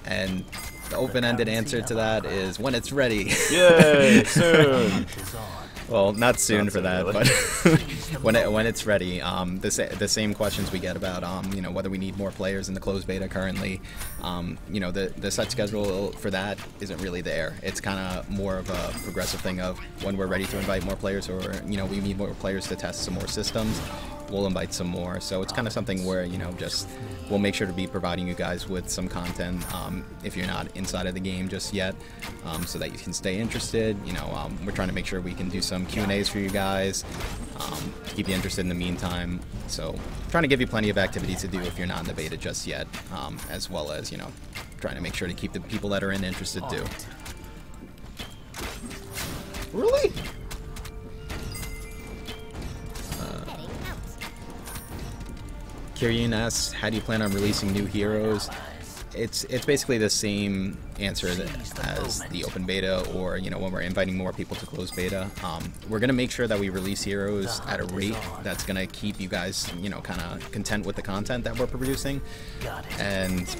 Speaker 9: And the open-ended answer to that is when it's ready.
Speaker 1: Yay, soon.
Speaker 9: Well, not soon
Speaker 1: Not
Speaker 9: for
Speaker 1: soon,
Speaker 9: that,
Speaker 1: really.
Speaker 9: but when it's ready. The same questions we get about you know, whether we need more players in the closed beta currently. You know, the set schedule for that isn't really there. It's kind of more of a progressive thing of when we're ready to invite more players, or you know, we need more players to test some more systems. We'll invite some more. So it's kind of something where, you know, just we'll make sure to be providing you guys with some content if you're not inside of the game just yet, so that you can stay interested. You know, we're trying to make sure we can do some Q&As for you guys to keep you interested in the meantime. So trying to give you plenty of activities to do if you're not in the beta just yet, as well as, you know, trying to make sure to keep the people that are in interested too.
Speaker 1: Really?
Speaker 9: Kyrian asks, how do you plan on releasing new heroes? It's basically the same answer as the open beta, or, you know, when we're inviting more people to close beta. We're going to make sure that we release heroes at a rate that's going to keep you guys, you know, kind of content with the content that we're producing. And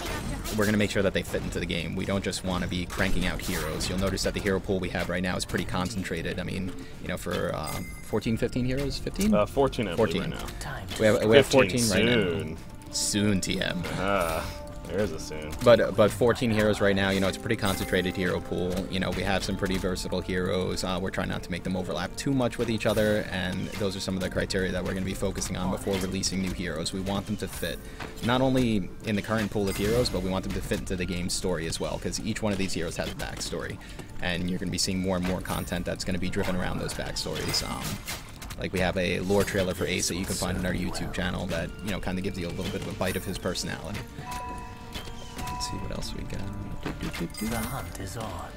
Speaker 9: we're going to make sure that they fit into the game. We don't just want to be cranking out heroes. You'll notice that the hero pool we have right now is pretty concentrated. I mean, you know, for 14, 15 heroes? 15?
Speaker 1: 14, I believe,
Speaker 9: 14.
Speaker 1: right now.
Speaker 9: We have 14 right
Speaker 1: soon.
Speaker 9: now. Soon, TM.
Speaker 1: There's a soon.
Speaker 9: But 14 heroes right now, you know, it's a pretty concentrated hero pool. You know, we have some pretty versatile heroes. We're trying not to make them overlap too much with each other, and those are some of the criteria that we're going to be focusing on before releasing new heroes. We want them to fit not only in the current pool of heroes, but we want them to fit into the game's story as well, because each one of these heroes has a backstory, and you're going to be seeing more and more content that's going to be driven around those backstories. Like, we have a lore trailer for Ace that you can find on our YouTube channel that, you know, kind of gives you a little bit of a bite of his personality. Let's see what else we got.
Speaker 4: The hunt is on.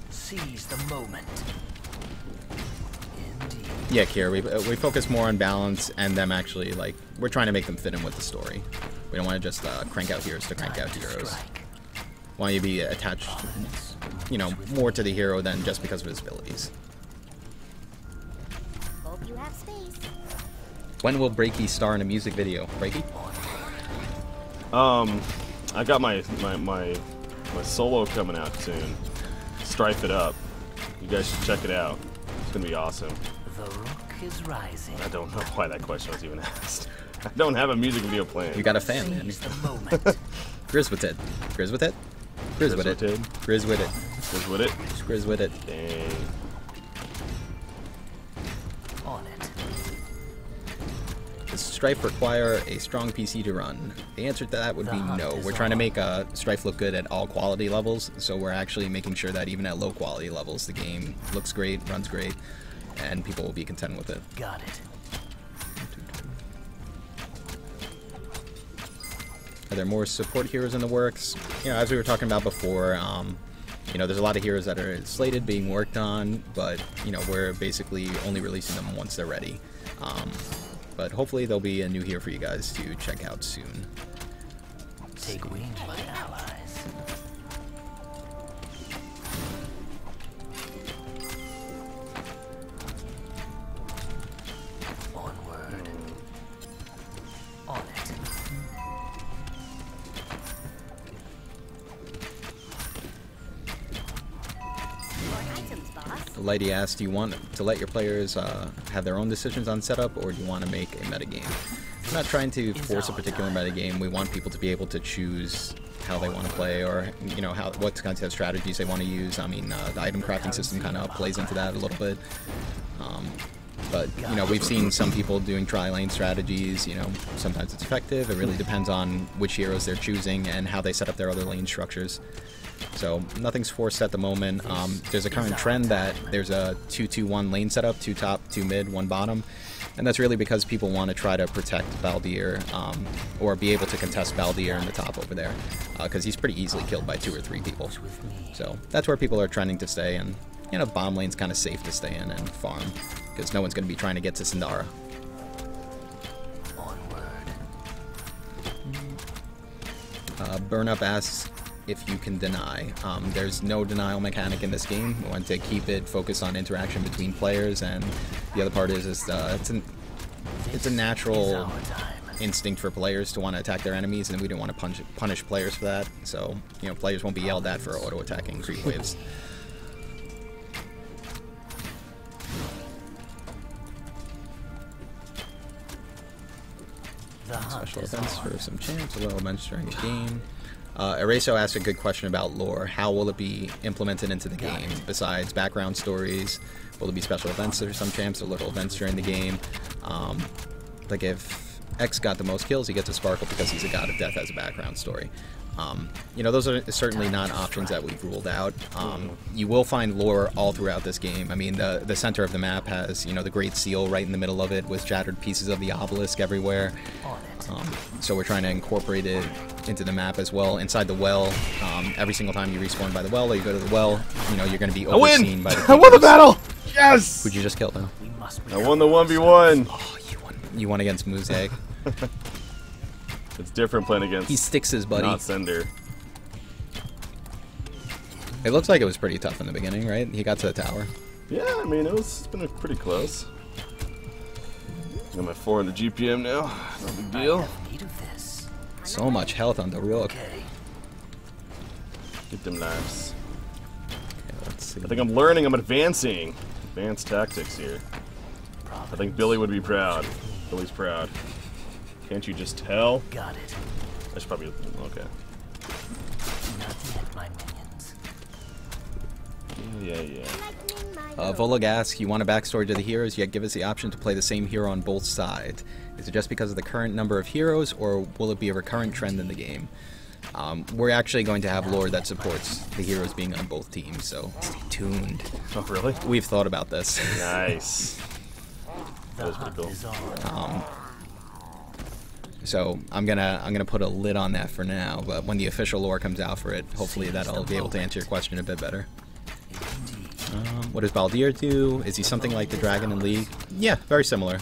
Speaker 4: Seize the moment. Indeed.
Speaker 9: Yeah, Kier, we focus more on balance and them actually, like, we're trying to make them fit in with the story. We don't want to just crank out heroes to crank out heroes. Want you to be attached, you know, more to the hero than just because of his abilities.
Speaker 7: Hope you have space.
Speaker 9: When will Breaky star in a music video? Breaky?
Speaker 1: I got my solo coming out soon. Strife it up. You guys should check it out. It's gonna be awesome.
Speaker 4: The Rook is rising.
Speaker 1: I don't know why that question was even asked. I don't have a music video planned.
Speaker 9: You got a fan, man.
Speaker 4: Seize the moment.
Speaker 9: Grizz with it. Grizz with it. Grizz with it. Grizz with it.
Speaker 1: Grizz with it.
Speaker 9: Grizz with it.
Speaker 1: Dang.
Speaker 4: On it.
Speaker 9: Does Strife require a strong PC to run? The answer to that would be no. We're trying to make Strife look good at all quality levels, so we're actually making sure that even at low quality levels, the game looks great, runs great, and people will be content with it.
Speaker 4: Got it.
Speaker 9: Are there more support heroes in the works? You know, as we were talking about before, you know, there's a lot of heroes that are slated, being worked on, but, you know, we're basically only releasing them once they're ready. But hopefully there'll be a new hero for you guys to check out soon.
Speaker 4: Take wing, my allies. Onward. On it.
Speaker 9: Lady asked, do you want to let your players have their own decisions on setup, or do you want to make a metagame? We're not trying to force a particular metagame. We want people to be able to choose how they want to play, or, you know, what kinds of strategies they want to use. I mean, the item crafting system kind of plays into that a little bit. But, you know, we've seen some people doing tri-lane strategies. You know, sometimes it's effective. It really depends on which heroes they're choosing and how they set up their other lane structures. So nothing's forced at the moment. There's a current trend that there's a 2-2-1 lane setup, 2 top, 2 mid, 1 bottom. And that's really because people want to try to protect Baldir, or be able to contest Baldir in the top over there, because he's pretty easily killed by 2 or 3 people. So that's where people are trending to stay, and, you know, bomb lane's kind of safe to stay in and farm, because no one's going to be trying to get to Sindara. Burn Up asks if you can deny. There's no denial mechanic in this game. We want to keep it focused on interaction between players, and the other part is it's a natural instinct for players to want to attack their enemies, and we don't want to punish players for that. So, you know, players won't be yelled at for auto-attacking creep waves. Special events for some champs, a little events during the game. Eraso asked a good question about lore. How will it be implemented into the game? Besides background stories, will there be special events for some champs, or little events during the game? Like if X got the most kills, he gets a sparkle because he's a god of death as a background story. You know, those are certainly not options that we've ruled out. You will find lore all throughout this game. I mean, the center of the map has, you know, the Great Seal right in the middle of it with shattered pieces of the obelisk everywhere. So we're trying to incorporate it into the map as well. Inside the well, every single time you respawn by the well or you go to the well, you know, you're going to be overseen by the
Speaker 1: I won the battle! Yes!
Speaker 9: Who'd you just kill, though?
Speaker 1: I won the 1v1!
Speaker 9: Oh, you won against Muzag.
Speaker 1: It's different playing against...
Speaker 9: He sticks his buddy.
Speaker 1: Not Sender.
Speaker 9: It looks like it was pretty tough in the beginning, right? He got to the tower.
Speaker 1: Yeah, I mean, it's been pretty close. I'm at 400 GPM now. No big deal.
Speaker 9: So much health on the Rook.
Speaker 1: Get them lives.
Speaker 9: Okay, let's see.
Speaker 1: I think I'm learning. I'm advancing. Advanced tactics here. I think Billy would be proud. Billy's proud. Can't you just tell?
Speaker 4: Got it.
Speaker 1: I should probably... Okay.
Speaker 4: Not yet, my minions.
Speaker 1: Yeah.
Speaker 9: Volag asks, you want a backstory to the heroes, yet give us the option to play the same hero on both sides. Is it just because of the current number of heroes, or will it be a recurrent trend in the game? We're actually going to have lore that supports the heroes being on both teams, so stay tuned.
Speaker 1: Oh, really?
Speaker 9: We've thought about this.
Speaker 1: Nice. That was pretty cool.
Speaker 9: So I'm gonna put a lid on that for now, but when the official lore comes out for it, hopefully that'll be able to answer your question a bit better. What does Baldir do? Is he something like the Dragon in League? Yeah, very similar.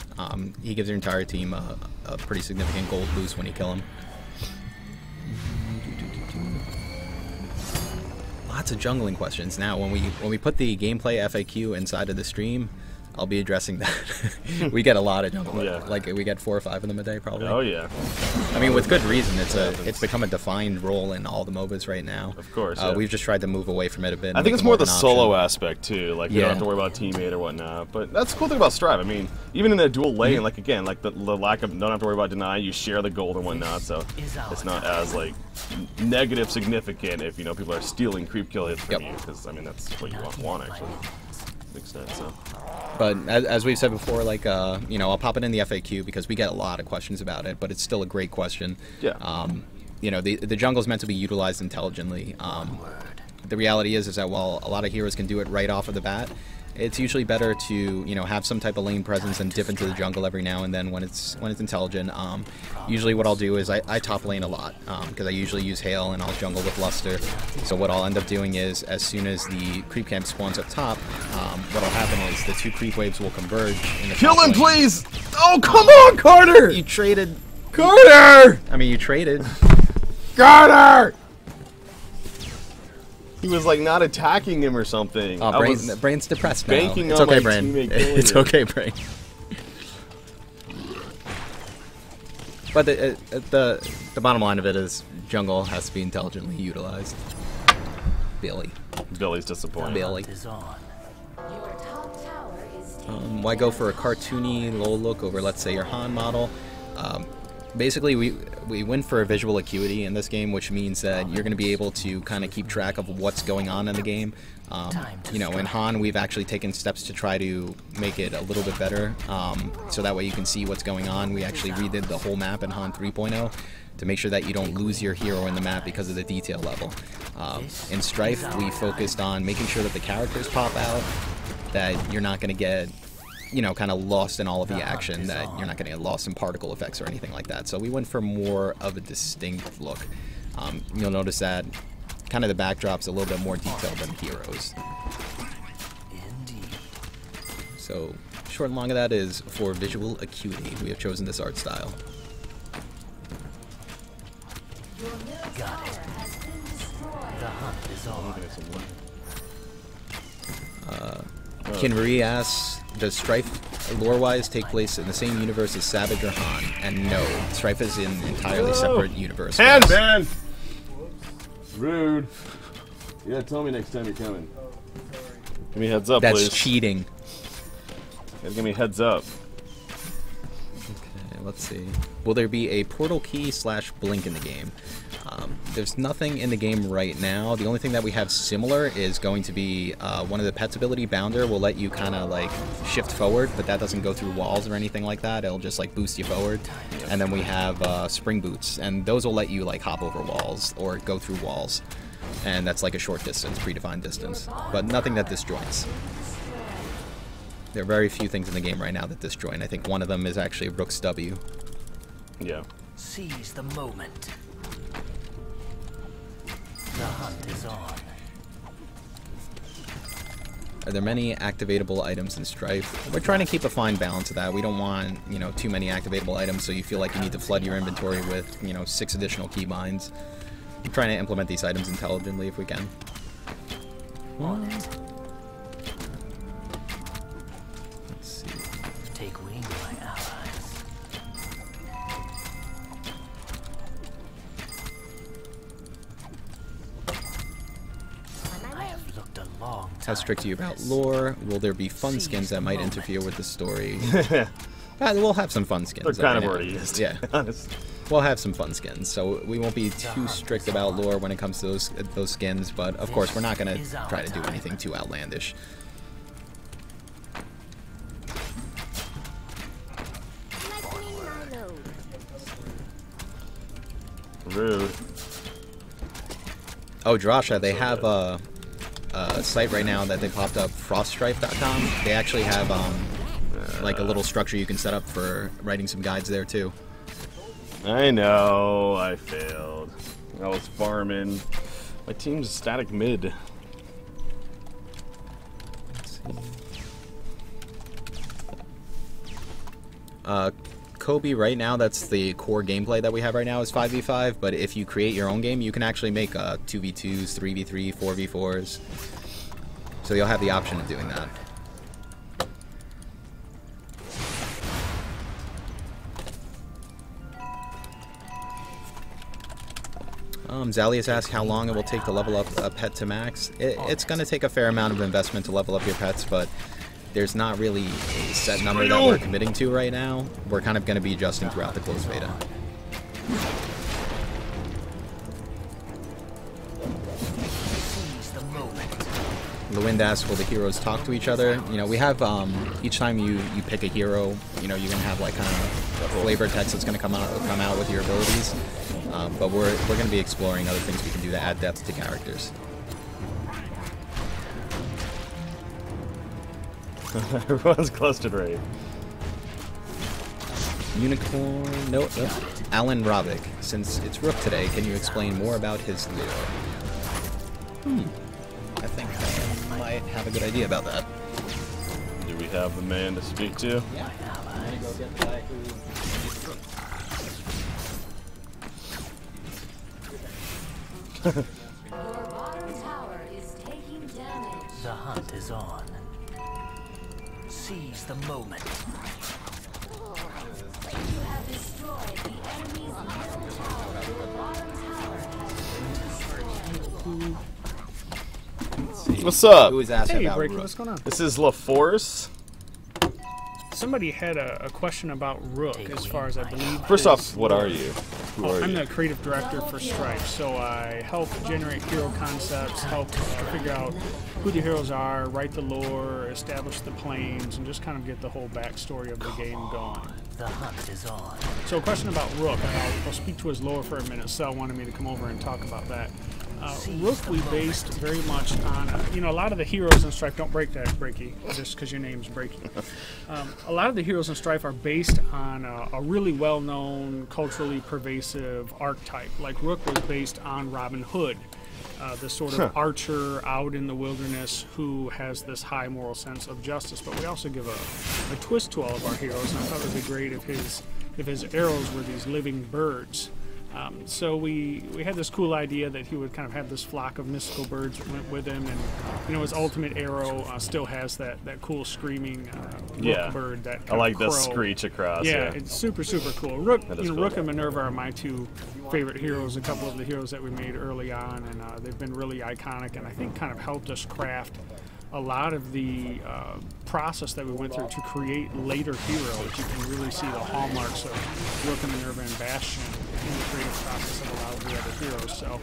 Speaker 9: He gives your entire team a pretty significant gold boost when you kill him. Lots of jungling questions. Now, when we put the gameplay FAQ inside of the stream, I'll be addressing that. We get a lot of jungling.
Speaker 1: Yeah.
Speaker 9: Like we get 4 or 5 of them a day, probably.
Speaker 1: Oh yeah.
Speaker 9: I mean, with good reason. It's become a defined role in all the MOBAs right now.
Speaker 1: Of course. Yeah.
Speaker 9: We've just tried to move away from it a bit.
Speaker 1: I think it's more the solo aspect too. Like you
Speaker 9: Yeah.
Speaker 1: don't have to worry about teammate or whatnot. But that's the cool thing about Strife. I mean, even in a dual lane, like again, like the lack of don't have to worry about deny. You share the gold and whatnot, so it's not as like negative significant if people are stealing creep kill hits from you. Because I mean that's what you want actually. To an extent, so.
Speaker 9: But as we've said before, like I'll pop it in the FAQ because we get a lot of questions about it. But it's still a great question.
Speaker 1: Yeah.
Speaker 9: The jungle is meant to be utilized intelligently. The reality is that while a lot of heroes can do it right off of the bat, it's usually better to have some type of lane presence and dip into the jungle every now and then when it's intelligent. Usually what I'll do is I top lane a lot because I usually use Hail and I'll jungle with Luster. So what I'll end up doing is as soon as the creep camp spawns up top, what'll happen is the 2 creep waves will converge in the
Speaker 1: Kill
Speaker 9: top
Speaker 1: him,
Speaker 9: lane.
Speaker 1: please! Oh, come on, Carter!
Speaker 9: You traded.
Speaker 1: Carter!
Speaker 9: I mean, you traded.
Speaker 1: Carter! He was like not attacking him or something.
Speaker 9: Oh,
Speaker 1: I was
Speaker 9: Brain's depressed now.
Speaker 1: banking
Speaker 9: It's
Speaker 1: on
Speaker 9: okay,
Speaker 1: my
Speaker 9: Brain.
Speaker 1: teammate killing
Speaker 9: It's
Speaker 1: him.
Speaker 9: okay, Brain. But the bottom line of it is jungle has to be intelligently utilized. Billy.
Speaker 1: Billy's disappointed.
Speaker 9: Billy.
Speaker 6: Is on. Your top tower is taking
Speaker 9: Why go for a cartoony low look over, let's say, your Han model? Basically, we win for a visual acuity in this game, which means that you're going to be able to kind of keep track of what's going on in the game. In Han, we've actually taken steps to try to make it a little bit better, so that way you can see what's going on. We actually redid the whole map in Han 3.0 to make sure that you don't lose your hero in the map because of the detail level. In Strife, we focused on making sure that the characters pop out, that you're not going to get kind of lost in all of the action, that you're not going to get lost in particle effects or anything like that. So we went for more of a distinct look. You'll notice that kind of the backdrop's a little bit more detailed than heroes.
Speaker 4: Indeed.
Speaker 9: So short and long of that is for visual acuity, we have chosen this art style.
Speaker 6: your middle
Speaker 4: Got
Speaker 6: tower
Speaker 4: it.
Speaker 6: has been destroyed.
Speaker 4: The hunt is on.
Speaker 9: Kinvery asks, does Strife lore-wise take place in the same universe as Savage or Han? And no, Strife is in an entirely separate universe.
Speaker 1: Hand man! Rude. You gotta tell me next time you're coming. Give me a heads up,
Speaker 9: That's
Speaker 1: please.
Speaker 9: cheating.
Speaker 1: Give me a heads up.
Speaker 9: Okay, let's see. Will there be a portal key / blink in the game? There's nothing in the game right now. The only thing that we have similar is going to be one of the pet's ability, Bounder, will let you kind of like shift forward, but that doesn't go through walls or anything like that. It'll just like boost you forward. And then we have spring boots, and those will let you like hop over walls or go through walls. And that's like a short distance, predefined distance, but nothing that disjoints. There are very few things in the game right now that disjoint. I think one of them is actually Rook's W.
Speaker 1: Yeah.
Speaker 4: Seize the moment. The hunt is on.
Speaker 9: Are there many activatable items in Strife? We're trying to keep a fine balance of that. We don't want, too many activatable items so you feel like you need to flood your inventory with, 6 additional keybinds. I'm trying to implement these items intelligently if we can.
Speaker 4: On it.
Speaker 9: Let's see.
Speaker 4: Take wing, my allies. I have looked a long time.
Speaker 9: How strict are you
Speaker 4: for
Speaker 9: about
Speaker 4: this.
Speaker 9: lore? Will there be fun skins that might interfere with the story? We'll have some fun skins.
Speaker 1: They're kind of
Speaker 9: every now
Speaker 1: already
Speaker 9: and then.
Speaker 1: used, to
Speaker 9: Yeah.
Speaker 1: be honest.
Speaker 9: We'll have some fun skins, so we won't be too strict about lore when it comes to those skins, but of course we're not going to try to do anything too outlandish.
Speaker 7: Lightening my load.
Speaker 1: Rude.
Speaker 9: Oh, Drasha, they have a site right now that they popped up, froststrife.com. They actually have like a little structure you can set up for writing some guides there too.
Speaker 1: I know, I failed. I was farming. My team's static mid. Let's see.
Speaker 9: Kobe right now, that's the core gameplay that we have right now is 5v5, but if you create your own game, you can actually make 2v2s, 3v3, 4v4s. So you'll have the option of doing that. Zalius asked how long it will take to level up a pet to max. It's going to take a fair amount of investment to level up your pets, but there's not really a set number that we're committing to right now. We're kind of going to be adjusting throughout the closed beta. The Wind asks, will the heroes talk to each other? You know, we have, each time you pick a hero, you know, you're going to have like kind of flavor text that's going to come out with your abilities. But we're going to be exploring other things we can do to add depth to characters.
Speaker 1: Everyone's close to Ray.
Speaker 9: Unicorn, no, Alan Robick. Since it's Rook today, can you explain more about his lure? I think I might have a good idea about that.
Speaker 1: Do we have the man to speak to?
Speaker 9: Yeah. I'm gonna go get the guy who...
Speaker 6: Your bottom tower is taking damage.
Speaker 4: The hunt is on. Seize the moment.
Speaker 6: You have destroyed the enemy's middle tower. Your bottom tower.
Speaker 1: What's up?
Speaker 9: Who is asking
Speaker 10: Hey,
Speaker 9: about
Speaker 10: Breaky,
Speaker 9: Rook?
Speaker 10: what's going on?
Speaker 1: This is LaForce.
Speaker 10: Somebody had a question about Rook, as far as I believe.
Speaker 1: First off, what are you? Who are
Speaker 10: I'm
Speaker 1: you?
Speaker 10: the creative director for Strife, so I help generate hero concepts, help figure out who the heroes are, write the lore, establish the planes, and just kind of get the whole backstory of the game going.
Speaker 4: The hunt is on.
Speaker 10: So a question about Rook, and I'll speak to his lore for a minute. Sel wanted me to come over and talk about that. Rook we based very much on, you know, a lot of the heroes in Strife, don't break that, Breaky, just because your name's Breaky. A lot of the heroes in Strife are based on a really well-known, culturally pervasive archetype. Like Rook was based on Robin Hood, the sort of archer out in the wilderness who has this high moral sense of justice. But we also give a twist to all of our heroes, and I thought it would be great if his arrows were these living birds. So we had this cool idea that he would kind of have this flock of mystical birds that went with him, and you know his ultimate arrow still has that cool screaming Rook bird. That
Speaker 1: I like
Speaker 10: crow.
Speaker 1: the screech across.
Speaker 10: Yeah, it's super cool. Rook,
Speaker 1: That
Speaker 10: you
Speaker 1: is
Speaker 10: know,
Speaker 1: cool.
Speaker 10: Rook and Minerva are my two favorite heroes. A couple of the heroes that we made early on, and they've been really iconic, and I think kind of helped us craft a lot of the process that we went through to create later heroes. You can really see the hallmarks of Rook and Minerva and Bastion in the creative process of a lot of the other heroes. So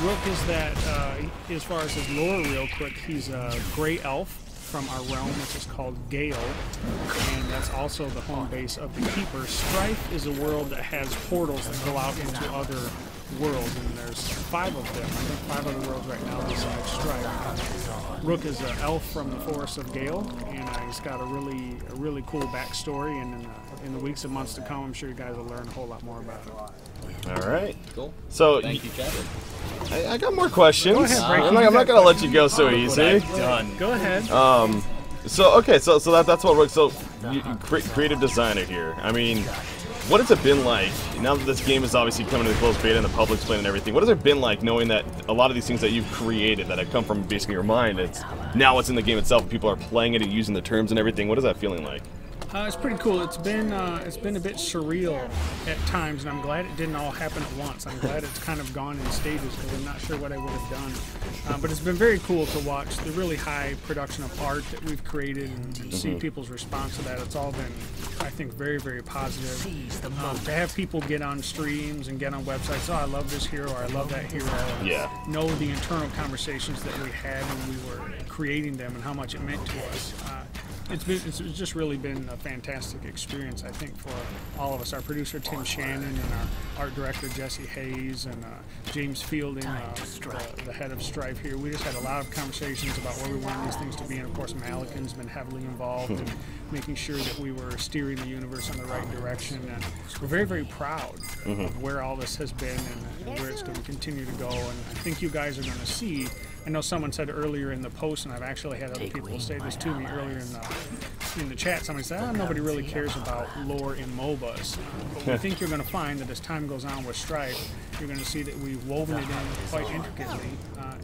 Speaker 10: Rook is that, as far as his lore real quick, he's a gray elf from our realm, which is called Gale, and that's also the home base of the Keeper. Strife is a world that has portals that go out into other worlds, and there's 5 of them. I think 5 other worlds right now besides Strife. Rook is an elf from the Forest of Gale, and he's got a really cool backstory, and in the weeks and months to come, I'm sure you guys will learn a whole lot more about it.
Speaker 1: All right.
Speaker 9: Cool.
Speaker 1: So
Speaker 9: Thank you, Chad.
Speaker 1: I got more questions.
Speaker 10: Go ahead, Breaky.
Speaker 1: I'm not gonna let you go so easy.
Speaker 9: Done.
Speaker 10: Go ahead.
Speaker 1: So that's what works. So you creative designer here. I mean, what has it been like now that this game is obviously coming to the closed beta and the public's playing and everything? What has it been like knowing that a lot of these things that you've created that have come from basically your mind, now it's in the game itself, and people are playing it and using the terms and everything? What is that feeling like?
Speaker 10: It's pretty cool. It's been a bit surreal at times, and I'm glad it didn't all happen at once. I'm glad it's kind of gone in stages, because I'm not sure what I would have done. But it's been very cool to watch the really high production of art that we've created and see people's response to that. It's all been, I think, very positive. To have people get on streams and get on websites, oh, I love this hero, or I love that hero.
Speaker 1: Yeah.
Speaker 10: Know the internal conversations that we had when we were creating them and how much it meant to us. it's just really been a fantastic experience, I think, for all of us. Our producer Tim Shannon and our art director Jesse Hayes and James Fielding, the head of Strife here. We just had a lot of conversations about where we want these things to be, and of course Malikan's been heavily involved in making sure that we were steering the universe in the right direction. And we're very, very proud of where all this has been and where it's going to continue to go. And I think you guys are going to see. I know someone said earlier in the post, and I've actually had other people say this to me earlier in the chat. Somebody said, nobody really cares about lore in MOBAs. But we think you're going to find that as time goes on with Strife, you're going to see that we've woven it in quite intricately.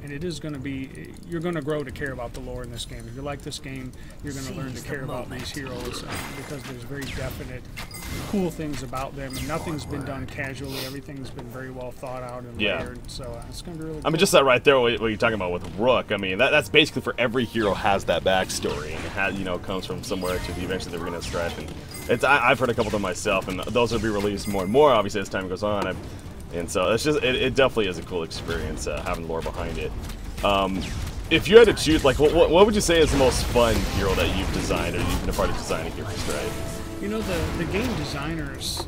Speaker 10: And it is going to be, you're going to grow to care about the lore in this game. If you like this game, you're going to learn to care about these heroes because there's very definite, cool things about them. And nothing's been done casually. Everything's been very well thought out and layered. So it's going to be really cool.
Speaker 1: I mean, just that right there, what you're talking about with Rook, I mean, that's basically for every hero has that backstory, and it has, comes from somewhere to the eventually the arena of Strife. And I've heard a couple of them myself, and those will be released more and more, obviously, as time goes on. And so it's just, it definitely is a cool experience having lore behind it. If you had to choose, like, what would you say is the most fun hero that you've designed or you've been a part of designing here for Strife?
Speaker 10: The game designers,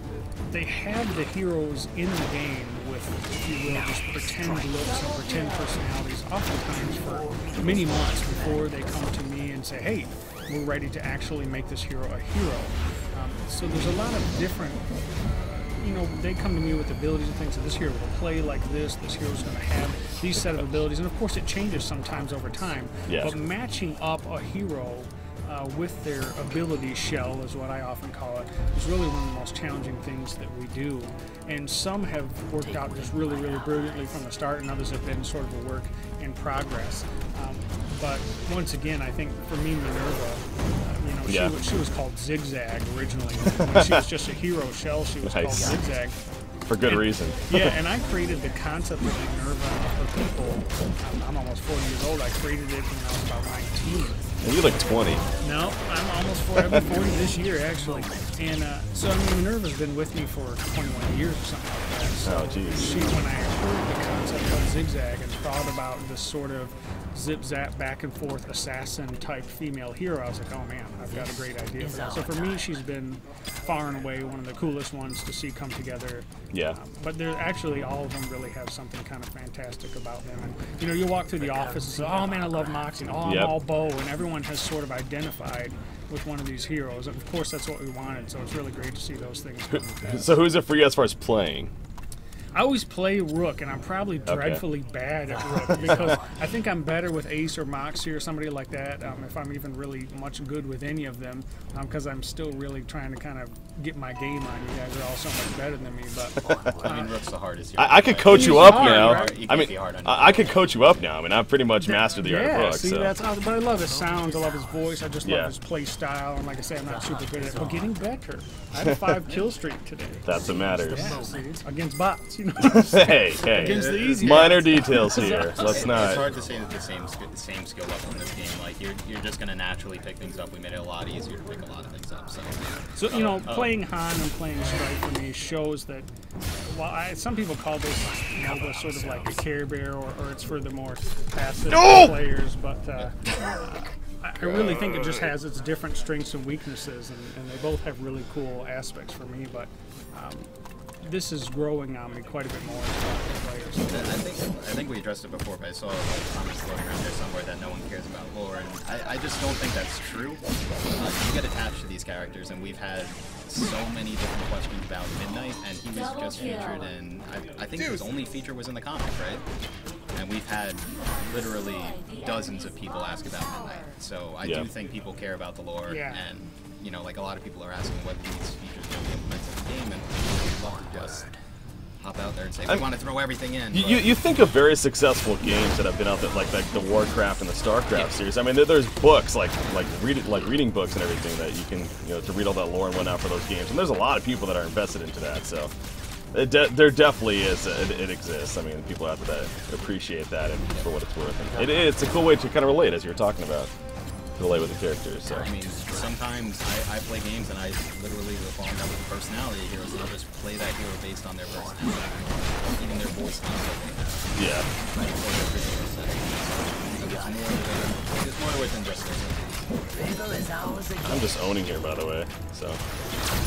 Speaker 10: they have the heroes in the game with, if you will, just pretend looks and pretend personalities, oftentimes for many months before they come to me and say, hey, we're ready to actually make this hero a hero. So there's a lot of different, they come to me with abilities and things, so this hero will play like this hero's going to have these set of abilities, and of course it changes sometimes over time, but matching up a hero with their ability shell, is what I often call it, is really one of the most challenging things that we do. And some have worked out just really, really brilliantly from the start, and others have been sort of a work in progress. But once again, I think for me, Minerva, she was called Zigzag originally. When she was just a hero shell, she was called Zigzag.
Speaker 1: For good reason.
Speaker 10: Yeah, and I created the concept of Minerva for people. I'm almost 40 years old. I created it when I was about 19.
Speaker 1: And you're like 20.
Speaker 10: No, I'm almost 40. I'll be 40 this year, actually. And so, Minerva's been with me for 21 years or something like that. So when I heard the concept of Zigzag and thought about this sort of zip-zap back-and-forth assassin-type female hero, I was like, oh man, I've got a great idea for that. So for me, she's been far and away one of the coolest ones to see come together.
Speaker 1: Yeah.
Speaker 10: But they're actually, all of them really have something kind of fantastic about them. And, you walk through the office and say, oh man, I love Moxie, and I'm all bow, and everyone has sort of identified with one of these heroes. And of course, that's what we wanted, so it's really great to see those things come to pass.
Speaker 1: So who's it for you as far as playing?
Speaker 10: I always play Rook, and I'm probably dreadfully bad at Rook because I think I'm better with Ace or Moxie or somebody like that, if I'm even really much good with any of them, because I'm still really trying to kind of get my game on. You guys are all so much better than me, but
Speaker 9: I mean, Rook's the hardest hero.
Speaker 1: I could coach you up now.
Speaker 10: Right?
Speaker 1: I mean, I could coach you up now. I mean, I've pretty much mastered the art of Rook.
Speaker 10: See,
Speaker 1: so.
Speaker 10: that's awesome. But I love his sounds. I love his voice. I just love his play style. And like I say, I'm not super good at it, but getting better. I had a 5 kill streak today.
Speaker 1: That's what matters.
Speaker 10: Yeah, see, against bots,
Speaker 1: Hey,
Speaker 10: against the easy
Speaker 1: minor details here. Let's not.
Speaker 9: It's hard to say that the same skill level in this game. Like you're just gonna naturally pick things up. We made it a lot easier to pick a lot of things up. So
Speaker 10: playing Han and playing Strife for me shows that. Well, some people call this MOBA sort of like a Care Bear, or it's for the more passive players, but. I really think it just has its different strengths and weaknesses, and they both have really cool aspects for me, but this is growing on me quite a bit more as players.
Speaker 9: I think we addressed it before, but I saw comments floating around there somewhere that no one cares about lore, and I just don't think that's true. You get attached to these characters, and we've had so many different questions about Midnight, and he was just featured in, I think his only feature was in the comic, right? And we've had literally dozens of people ask about Midnight. So I do think people care about the lore, and like a lot of people are asking whether these features will be implemented in the game, and we'd love to just hop out there and say we want to throw everything in.
Speaker 1: You think of very successful games that have been out there, like the Warcraft and the Starcraft series. I mean, there's books like reading books and everything that you can to read all that lore and whatnot for those games. And there's a lot of people that are invested into that. So. There definitely is. It exists. I mean, people out there that appreciate that, and for what it's worth. And it's a cool way to kind of relate, as you were talking about, relate with the characters. So.
Speaker 9: I mean, sometimes I play games and I literally will fall in love with the personality of heroes, and I'll just play that hero based on their personality, even their voice.
Speaker 1: Yeah.
Speaker 9: There's more to it than just this.
Speaker 4: favor is ours again.
Speaker 1: I'm just owning here, by the way. So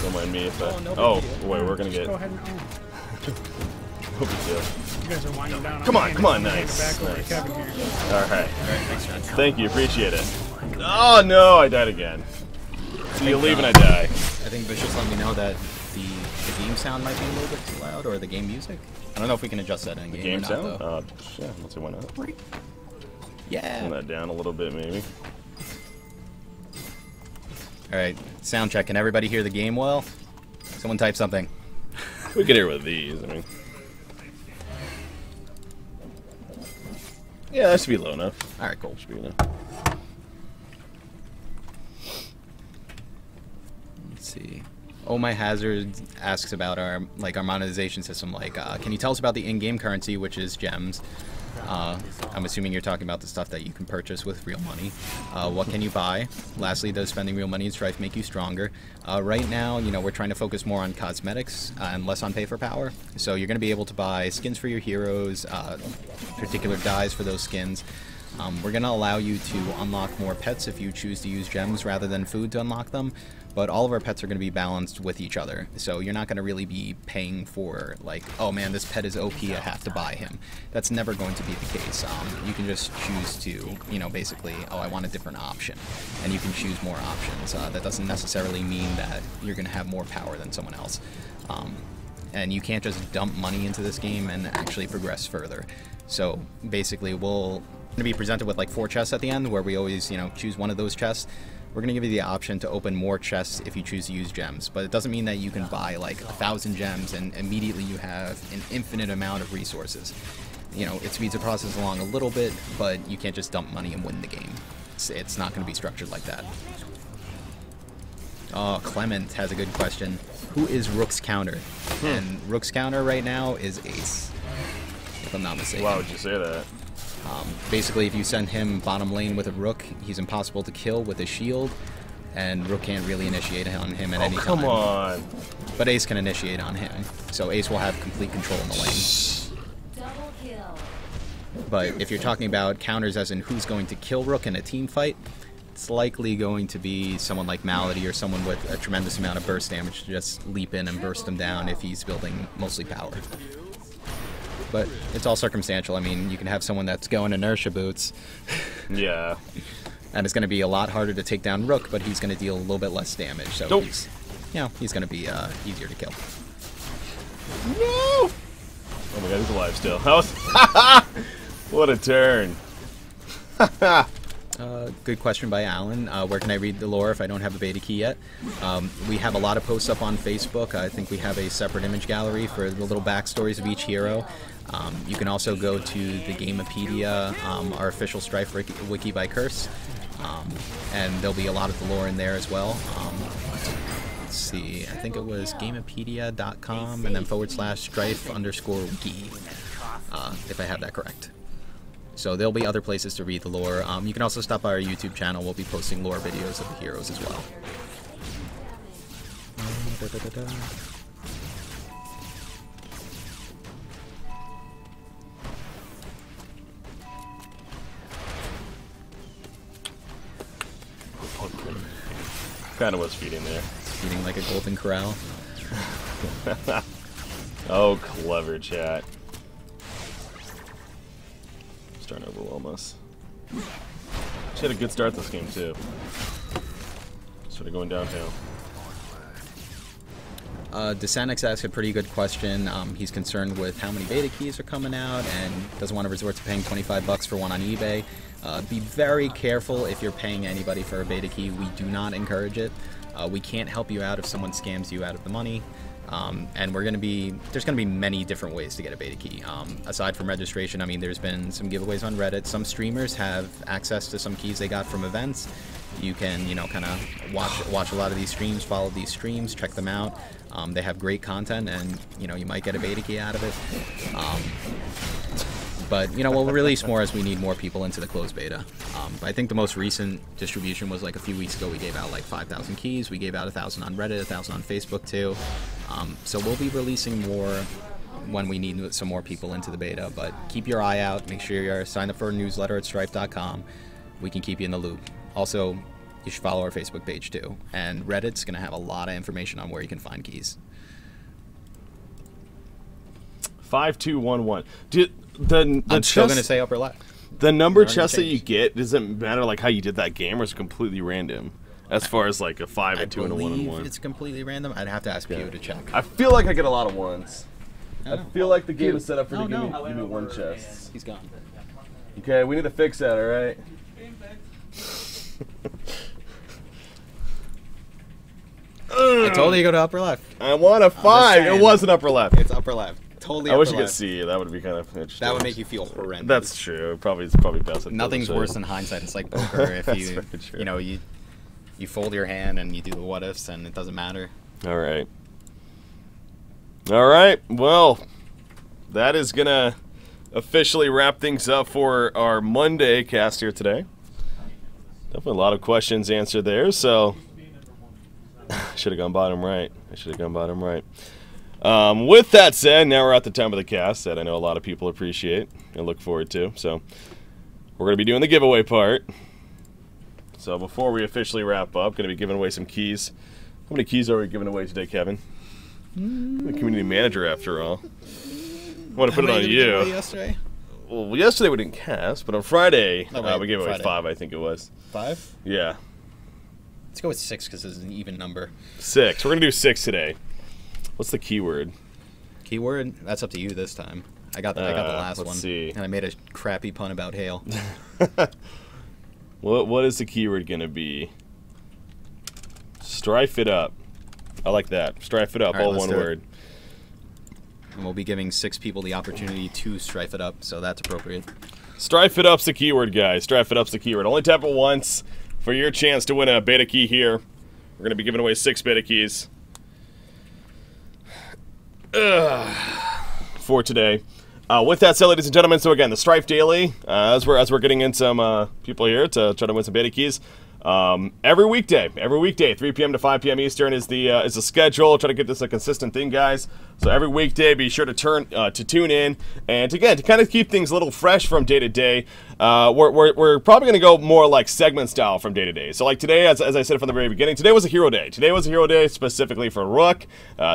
Speaker 1: don't mind me if I.
Speaker 9: no big
Speaker 1: Oh,
Speaker 9: deal.
Speaker 1: wait, we're gonna get.
Speaker 10: Go ahead and do.
Speaker 1: No big deal.
Speaker 10: You guys are winding down.
Speaker 1: Come on,
Speaker 10: I'm
Speaker 1: come on,
Speaker 10: handing it
Speaker 1: nice,
Speaker 10: back over to
Speaker 1: nice.
Speaker 10: Kevin here.
Speaker 1: All right.
Speaker 2: Thanks, John.
Speaker 1: Thank you, appreciate it. Oh no, I died again. So you leave and I die.
Speaker 9: I think Vicious let me know that the game sound might be a little bit too loud, or the game music. I don't know if we can adjust that in game.
Speaker 1: Game
Speaker 9: or not,
Speaker 1: sound?
Speaker 9: though.
Speaker 1: Yeah, let's see why not. Turn
Speaker 9: Yeah.
Speaker 1: that down a little bit, maybe.
Speaker 9: All right, sound check. Can everybody hear the game well? Someone type something.
Speaker 1: We could hear with these. I mean, yeah, that should be low enough.
Speaker 9: All right, cool.
Speaker 1: Should be enough.
Speaker 9: Let's see. Oh My Hazard asks about our monetization system. Can you tell us about the in-game currency, which is gems? I'm assuming you're talking about the stuff that you can purchase with real money. What can you buy? Lastly, does spending real money in Strife make you stronger? Right now, we're trying to focus more on cosmetics and less on pay for power. So you're going to be able to buy skins for your heroes, particular dyes for those skins. We're going to allow you to unlock more pets if you choose to use gems rather than food to unlock them. But all of our pets are going to be balanced with each other. So you're not going to really be paying for, oh man, this pet is OP, I have to buy him. That's never going to be the case. You can just choose to, basically, I want a different option. And you can choose more options. That doesn't necessarily mean that you're going to have more power than someone else. And you can't just dump money into this game and actually progress further. So basically, we're going to be presented with 4 chests at the end, where we always, choose one of those chests. We're going to give you the option to open more chests if you choose to use gems, but it doesn't mean that you can buy 1,000 gems and immediately you have an infinite amount of resources. It speeds the process along a little bit, but you can't just dump money and win the game. It's not going to be structured like that. Oh, Clement has a good question. Who is Rook's counter? And Rook's counter right now is Ace, if I'm not mistaken.
Speaker 1: Why would you say that?
Speaker 9: Basically, if you send him bottom lane with a Rook, he's impossible to kill with a shield, and Rook can't really initiate on him at any time.
Speaker 1: Come on.
Speaker 9: But Ace can initiate on him, so Ace will have complete control in the lane.
Speaker 6: Double kill.
Speaker 9: But if you're talking about counters as in who's going to kill Rook in a team fight, it's likely going to be someone like Malady or someone with a tremendous amount of burst damage to just leap in and burst him down if he's building mostly power. But it's all circumstantial. I mean, you can have someone that's going inertia boots.
Speaker 1: Yeah.
Speaker 9: And it's going to be a lot harder to take down Rook, but he's going to deal a little bit less damage. So
Speaker 1: Nope.
Speaker 9: he's going to be easier to kill.
Speaker 1: No! Oh my god, he's alive still. What a turn.
Speaker 9: Good question by Alan. Where can I read the lore if I don't have a beta key yet? We have a lot of posts up on Facebook. I think we have a separate image gallery for the little backstories of each hero. You can also go to the Gamepedia, our official Strife wiki by Curse, and there'll be a lot of the lore in there as well. Let's see, I think it was gamepedia.com and then /Strife_wiki, if I have that correct. So there'll be other places to read the lore. You can also stop by our YouTube channel. We'll be posting lore videos of the heroes as well.
Speaker 1: Kind of was feeding there.
Speaker 9: Feeding like a golden corral.
Speaker 1: Oh, clever chat. Starting to overwhelm us. She had a good start this game too. Sort of going downhill.
Speaker 9: Desanix asked a pretty good question. He's concerned with how many beta keys are coming out and doesn't want to resort to paying $25 for one on eBay. Be very careful if you're paying anybody for a beta key. We do not encourage it. We can't help you out if someone scams you out of the money. And there's going to be many different ways to get a beta key. Aside from registration, I mean, there's been some giveaways on Reddit. Some streamers have access to some keys they got from events. You can, kind of watch a lot of these streams, follow these streams, check them out. They have great content, and you might get a beta key out of it. But we'll release more as we need more people into the closed beta. I think the most recent distribution was like a few weeks ago. We gave out like 5,000 keys. We gave out 1,000 on Reddit, 1,000 on Facebook too. So we'll be releasing more when we need some more people into the beta. But keep your eye out. Make sure you're signed up for a newsletter at strife.com. We can keep you in the loop. Also, you should follow our Facebook page too. And Reddit's going to have a lot of information on where you can find keys.
Speaker 1: 5211.
Speaker 9: I'm still going to say upper left.
Speaker 1: The number chest that you get doesn't matter like how you did that game, or is it completely random? As far as like a 5 and 2 and a 1 and 1.
Speaker 9: It's completely random. I'd have to ask Pew to check.
Speaker 1: I feel like I get a lot of ones. I feel like the game is set up for
Speaker 9: Oh,
Speaker 1: to give
Speaker 9: no.
Speaker 1: me one chest.
Speaker 9: He's gone.
Speaker 1: Okay, we need to fix that, alright?
Speaker 9: I told you to go to upper left.
Speaker 1: I want a 5. It was an upper left.
Speaker 9: It's upper left. Totally
Speaker 1: I
Speaker 9: upper
Speaker 1: wish you could
Speaker 9: left.
Speaker 1: see. That would be kind of interesting.
Speaker 9: That would make you feel horrendous.
Speaker 1: That's true. It's probably best. It
Speaker 9: Nothing's
Speaker 1: doesn't show
Speaker 9: worse
Speaker 1: you.
Speaker 9: than hindsight. It's like poker. If you,
Speaker 1: That's very true.
Speaker 9: you know, you fold your hand and you do the what ifs and it doesn't matter.
Speaker 1: All right. All right. Well, that is gonna officially wrap things up for our Monday cast here today. Definitely a lot of questions answered there. So should have gone bottom right. I should have gone bottom right. With that said, now we're at the time of the cast that I know a lot of people appreciate and look forward to. So we're going to be doing the giveaway part. So before we officially wrap up, going to be giving away some keys. How many keys are we giving away today, Kevin? I'm a community manager after all. I want to put it on you.
Speaker 9: Yesterday?
Speaker 1: Well, yesterday we didn't cast, but on Friday we gave away
Speaker 9: Friday.
Speaker 1: 5, I think it was.
Speaker 9: 5?
Speaker 1: Yeah.
Speaker 9: Let's go with 6 because it's an even number.
Speaker 1: 6. We're going to do 6 today. What's the keyword?
Speaker 9: Keyword? That's up to you this time. I got the last
Speaker 1: let's
Speaker 9: one.
Speaker 1: see.
Speaker 9: And I made a crappy pun about hail.
Speaker 1: What is the keyword going to be? Strife it up. I like that. Strife it up, all
Speaker 9: let's
Speaker 1: one
Speaker 9: do it.
Speaker 1: word.
Speaker 9: And we'll be giving 6 people the opportunity to strife it up, so that's appropriate.
Speaker 1: Strife it up's the keyword, guys. Strife it up's the keyword. Only tap it once for your chance to win a beta key here. We're going to be giving away 6 beta keys for today. With that said, ladies and gentlemen, so again, the Strife Daily, as we're getting in some people here to try to win some beta keys. Every weekday, 3 p.m. to 5 p.m. Eastern is the schedule. Try to get this a consistent thing, guys. So every weekday, be sure to tune in, and again, to kind of keep things a little fresh from day to day. We're probably going to go more like segment style from day to day. So like today, as I said from the very beginning, today was a hero day. Today was a hero day specifically for Rook.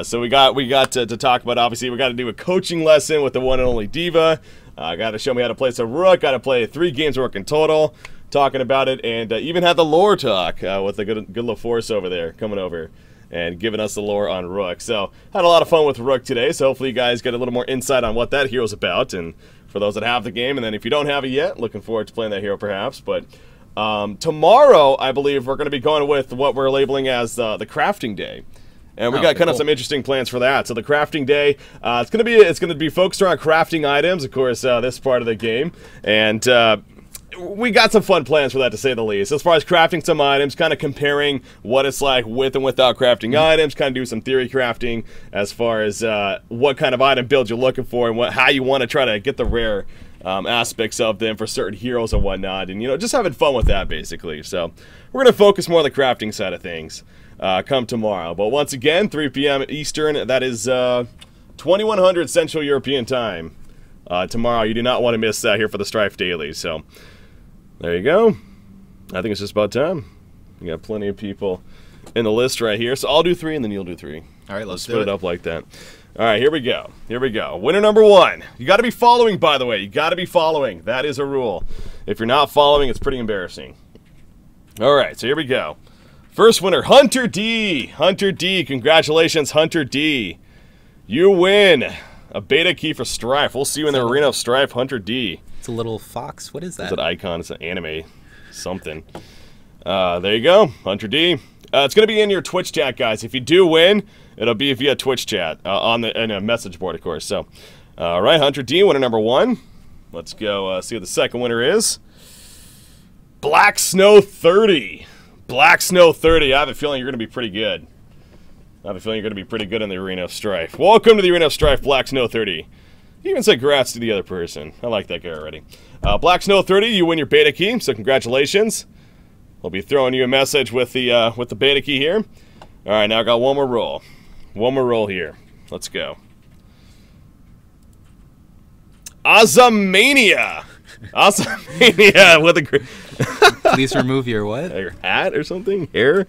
Speaker 1: So we got to talk about, obviously we got to do a coaching lesson with the one and only Diva. Got to show me how to play some Rook. Got to play 3 games of Rook in total. Talking about it, and even had the lore talk with the good LaForce over there coming over and giving us the lore on Rook. So had a lot of fun with Rook today, so hopefully you guys get a little more insight on what that hero's about, and for those that have the game, and then if you don't have it yet, looking forward to playing that hero perhaps. But tomorrow, I believe we're going to be going with what we're labeling as the crafting day. And we got kind of some interesting plans for that. So the crafting day, it's going to be focused around crafting items, of course, this part of the game, and we got some fun plans for that, to say the least. As far as crafting some items, kind of comparing what it's like with and without crafting items, kind of do some theory crafting as far as what kind of item build you're looking for and how you want to try to get the rare aspects of them for certain heroes and whatnot, and just having fun with that basically. So we're going to focus more on the crafting side of things come tomorrow. But once again, 3 p.m. Eastern, that is 2100 Central European time. Tomorrow, you do not want to miss that here for the Strife Daily. So there you go. I think it's just about time. We got plenty of people in the list right here. So I'll do 3 and then you'll do 3.
Speaker 9: All right, let's
Speaker 1: split it up like that. All right, here we go. Here we go. Winner number 1. You got to be following, by the way. You got to be following. That is a rule. If you're not following, it's pretty embarrassing. All right, so here we go. First winner, Hunter D. Hunter D. Congratulations, Hunter D. You win a beta key for Strife. We'll see you in the Arena of Strife, Hunter D.
Speaker 9: It's a little fox. What is that?
Speaker 1: It's an icon. It's an anime something. There you go, Hunter D. It's going to be in your Twitch chat, guys. If you do win, it'll be via Twitch chat in a message board, of course. So, all right, Hunter D, winner number 1. Let's go see what the second winner is. Black Snow 30. Black Snow 30. I have a feeling you're going to be pretty good. I have a feeling you're going to be pretty good in the Arena of Strife. Welcome to the Arena of Strife, Black Snow 30. You even said congrats to the other person. I like that guy already. Black Snow 30, you win your beta key, so congratulations. We'll be throwing you a message with the beta key here. All right, now I got one more roll. One more roll here. Let's go. Azamania. Azamania with a
Speaker 9: Please remove your what?
Speaker 1: Your hat or something? Hair?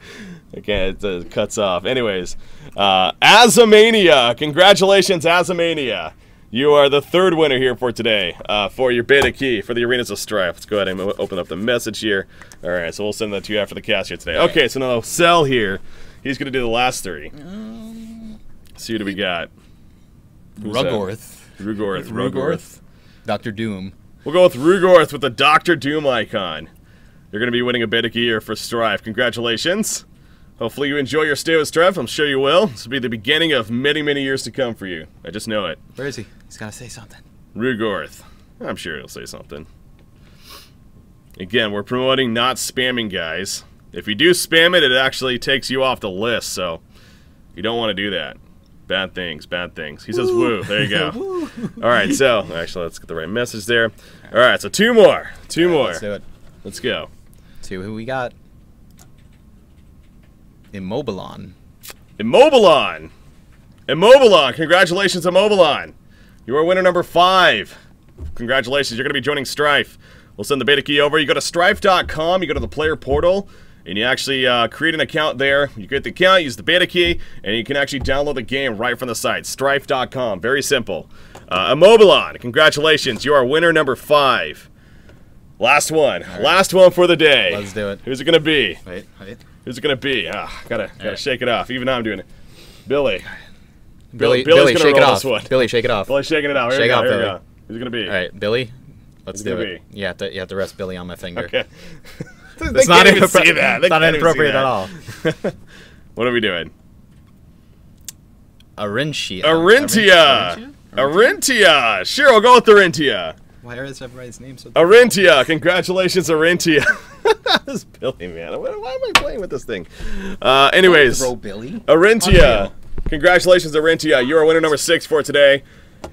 Speaker 1: Okay, it cuts off. Anyways, Azamania. Congratulations, Azamania. You are the third winner here for today for your beta key for the Arenas of Strife. Let's go ahead and open up the message here. All right, so we'll send that to you after the cast here today. Okay, so now Cell here. He's going to do the last three. See what do we got? Rugorth.
Speaker 9: Dr. Doom.
Speaker 1: We'll go with Rugorth with the Dr. Doom icon. You're going to be winning a beta key here for Strife. Congratulations. Hopefully you enjoy your stay with Strife. I'm sure you will. This will be the beginning of many, many years to come for you. I just know it.
Speaker 9: Where is he? He's got to say something.
Speaker 1: Rugorth. I'm sure he'll say something. Again, we're promoting not spamming, guys. If you do spam it, it actually takes you off the list, so you don't want to do that. Bad things, bad things. He says woo. There you go. All right, so actually, let's get the right message there. All right, so two more. Two more.
Speaker 9: Let's do it.
Speaker 1: Let's go.
Speaker 9: See who we got. Immobilon.
Speaker 1: Immobilon. Congratulations, Immobilon. You are winner number 5. Congratulations. You're going to be joining Strife. We'll send the beta key over. You go to strife.com. You go to the player portal. And you actually create an account there. You get the account, use the beta key, and you can actually download the game right from the site. Strife.com. Very simple. Immobilon, congratulations. You are winner number 5. Last one. Right. Last one for the day.
Speaker 9: Let's do it.
Speaker 1: Who's it going to be?
Speaker 9: Wait.
Speaker 1: Who's it going to be? Gotta shake it off. Even now I'm doing it. Billy's
Speaker 9: Billy,
Speaker 1: gonna
Speaker 9: shake
Speaker 1: roll
Speaker 9: it off.
Speaker 1: This one.
Speaker 9: Billy, shake it off.
Speaker 1: Billy's shaking it out. Here we go. Who's it going to be?
Speaker 9: All right, Billy. Let's do it.
Speaker 1: Be?
Speaker 9: You have to rest Billy on my finger.
Speaker 1: Okay.
Speaker 9: It's not inappropriate at all.
Speaker 1: What are we doing?
Speaker 9: Arintia.
Speaker 1: Sure, I'll go with Arintia.
Speaker 9: Why is everybody's name so
Speaker 1: Arintia. Congratulations, Arintia. This Billy, man. Why am I playing with this thing? Anyways.
Speaker 9: Throw Billy.
Speaker 1: Arintia. Congratulations, Arintia. You are winner number 6 for today.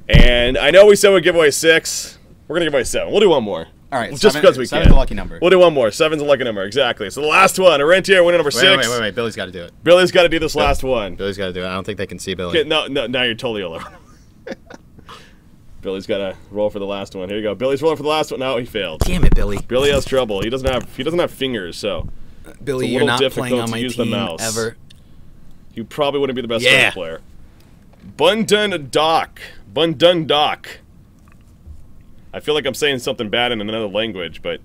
Speaker 1: And I know we said we'd give away 6. We're going to give away 7. We'll do one more.
Speaker 9: All right,
Speaker 1: just because we can.
Speaker 9: 7's a lucky number.
Speaker 1: We'll do one more. 7's a lucky number, exactly. So the last one, Arintia, winner number 6.
Speaker 9: Wait. Billy's got to do it.
Speaker 1: Billy's got to do this last one.
Speaker 9: Billy's got to do it. I don't think they can see Billy.
Speaker 1: Okay, no, now you're totally alone. Billy's got to roll for the last one. Here you go. Billy's rolling for the last one. No, he failed.
Speaker 9: Damn it, Billy.
Speaker 1: Billy has trouble. He doesn't have fingers, so
Speaker 9: Billy,
Speaker 1: it's a
Speaker 9: you're
Speaker 1: little
Speaker 9: not
Speaker 1: difficult
Speaker 9: playing on
Speaker 1: to
Speaker 9: my
Speaker 1: use
Speaker 9: team
Speaker 1: the mouse.
Speaker 9: ever.
Speaker 1: You probably wouldn't be the best player. Bundundok. I feel like I'm saying something bad in another language, but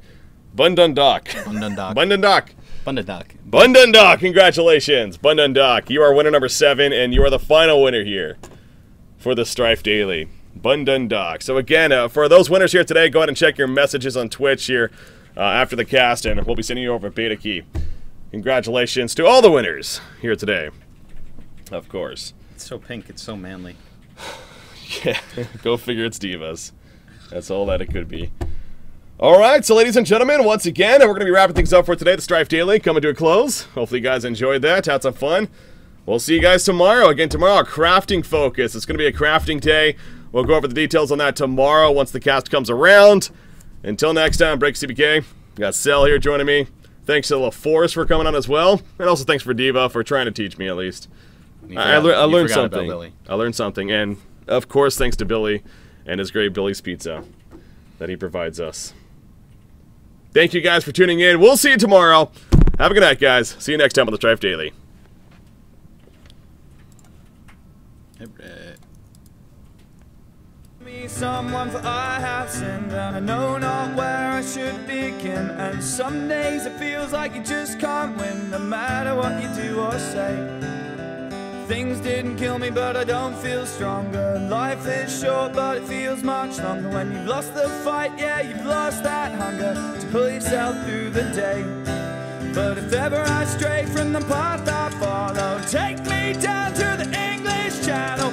Speaker 1: Bundundok. Congratulations, Bundundok. You are winner number 7, and you are the final winner here for the Strife Daily. Bundundok. So again, for those winners here today, go ahead and check your messages on Twitch here after the cast, and we'll be sending you over a beta key. Congratulations to all the winners here today. Of course.
Speaker 9: It's so pink. It's so manly.
Speaker 1: Yeah, go figure it's Divas. That's all that it could be. All right, so ladies and gentlemen, once again, we're going to be wrapping things up for today. The Strife Daily coming to a close. Hopefully you guys enjoyed that, had some fun. We'll see you guys tomorrow. Again, tomorrow, crafting focus. It's going to be a crafting day. We'll go over the details on that tomorrow once the cast comes around. Until next time, Break CBK. We got Cell here joining me. Thanks to LaForce for coming on as well. And also thanks for Diva for trying to teach me at least. I learned something. I learned something. And, of course, thanks to Billy and his great Billy's Pizza that he provides us. Thank you guys for tuning in. We'll see you tomorrow. Have a good night, guys. See you next time on the Strife Daily.
Speaker 11: Someone, for I have sinned, and I know not where I should begin. And some days it feels like you just can't win, no matter what you do or say. Things didn't kill me, but I don't feel stronger. Life is short, but it feels much longer. When you've lost the fight, yeah, you've lost that hunger to pull yourself through the day. But if ever I stray from the path I follow, take me down to the English Channel.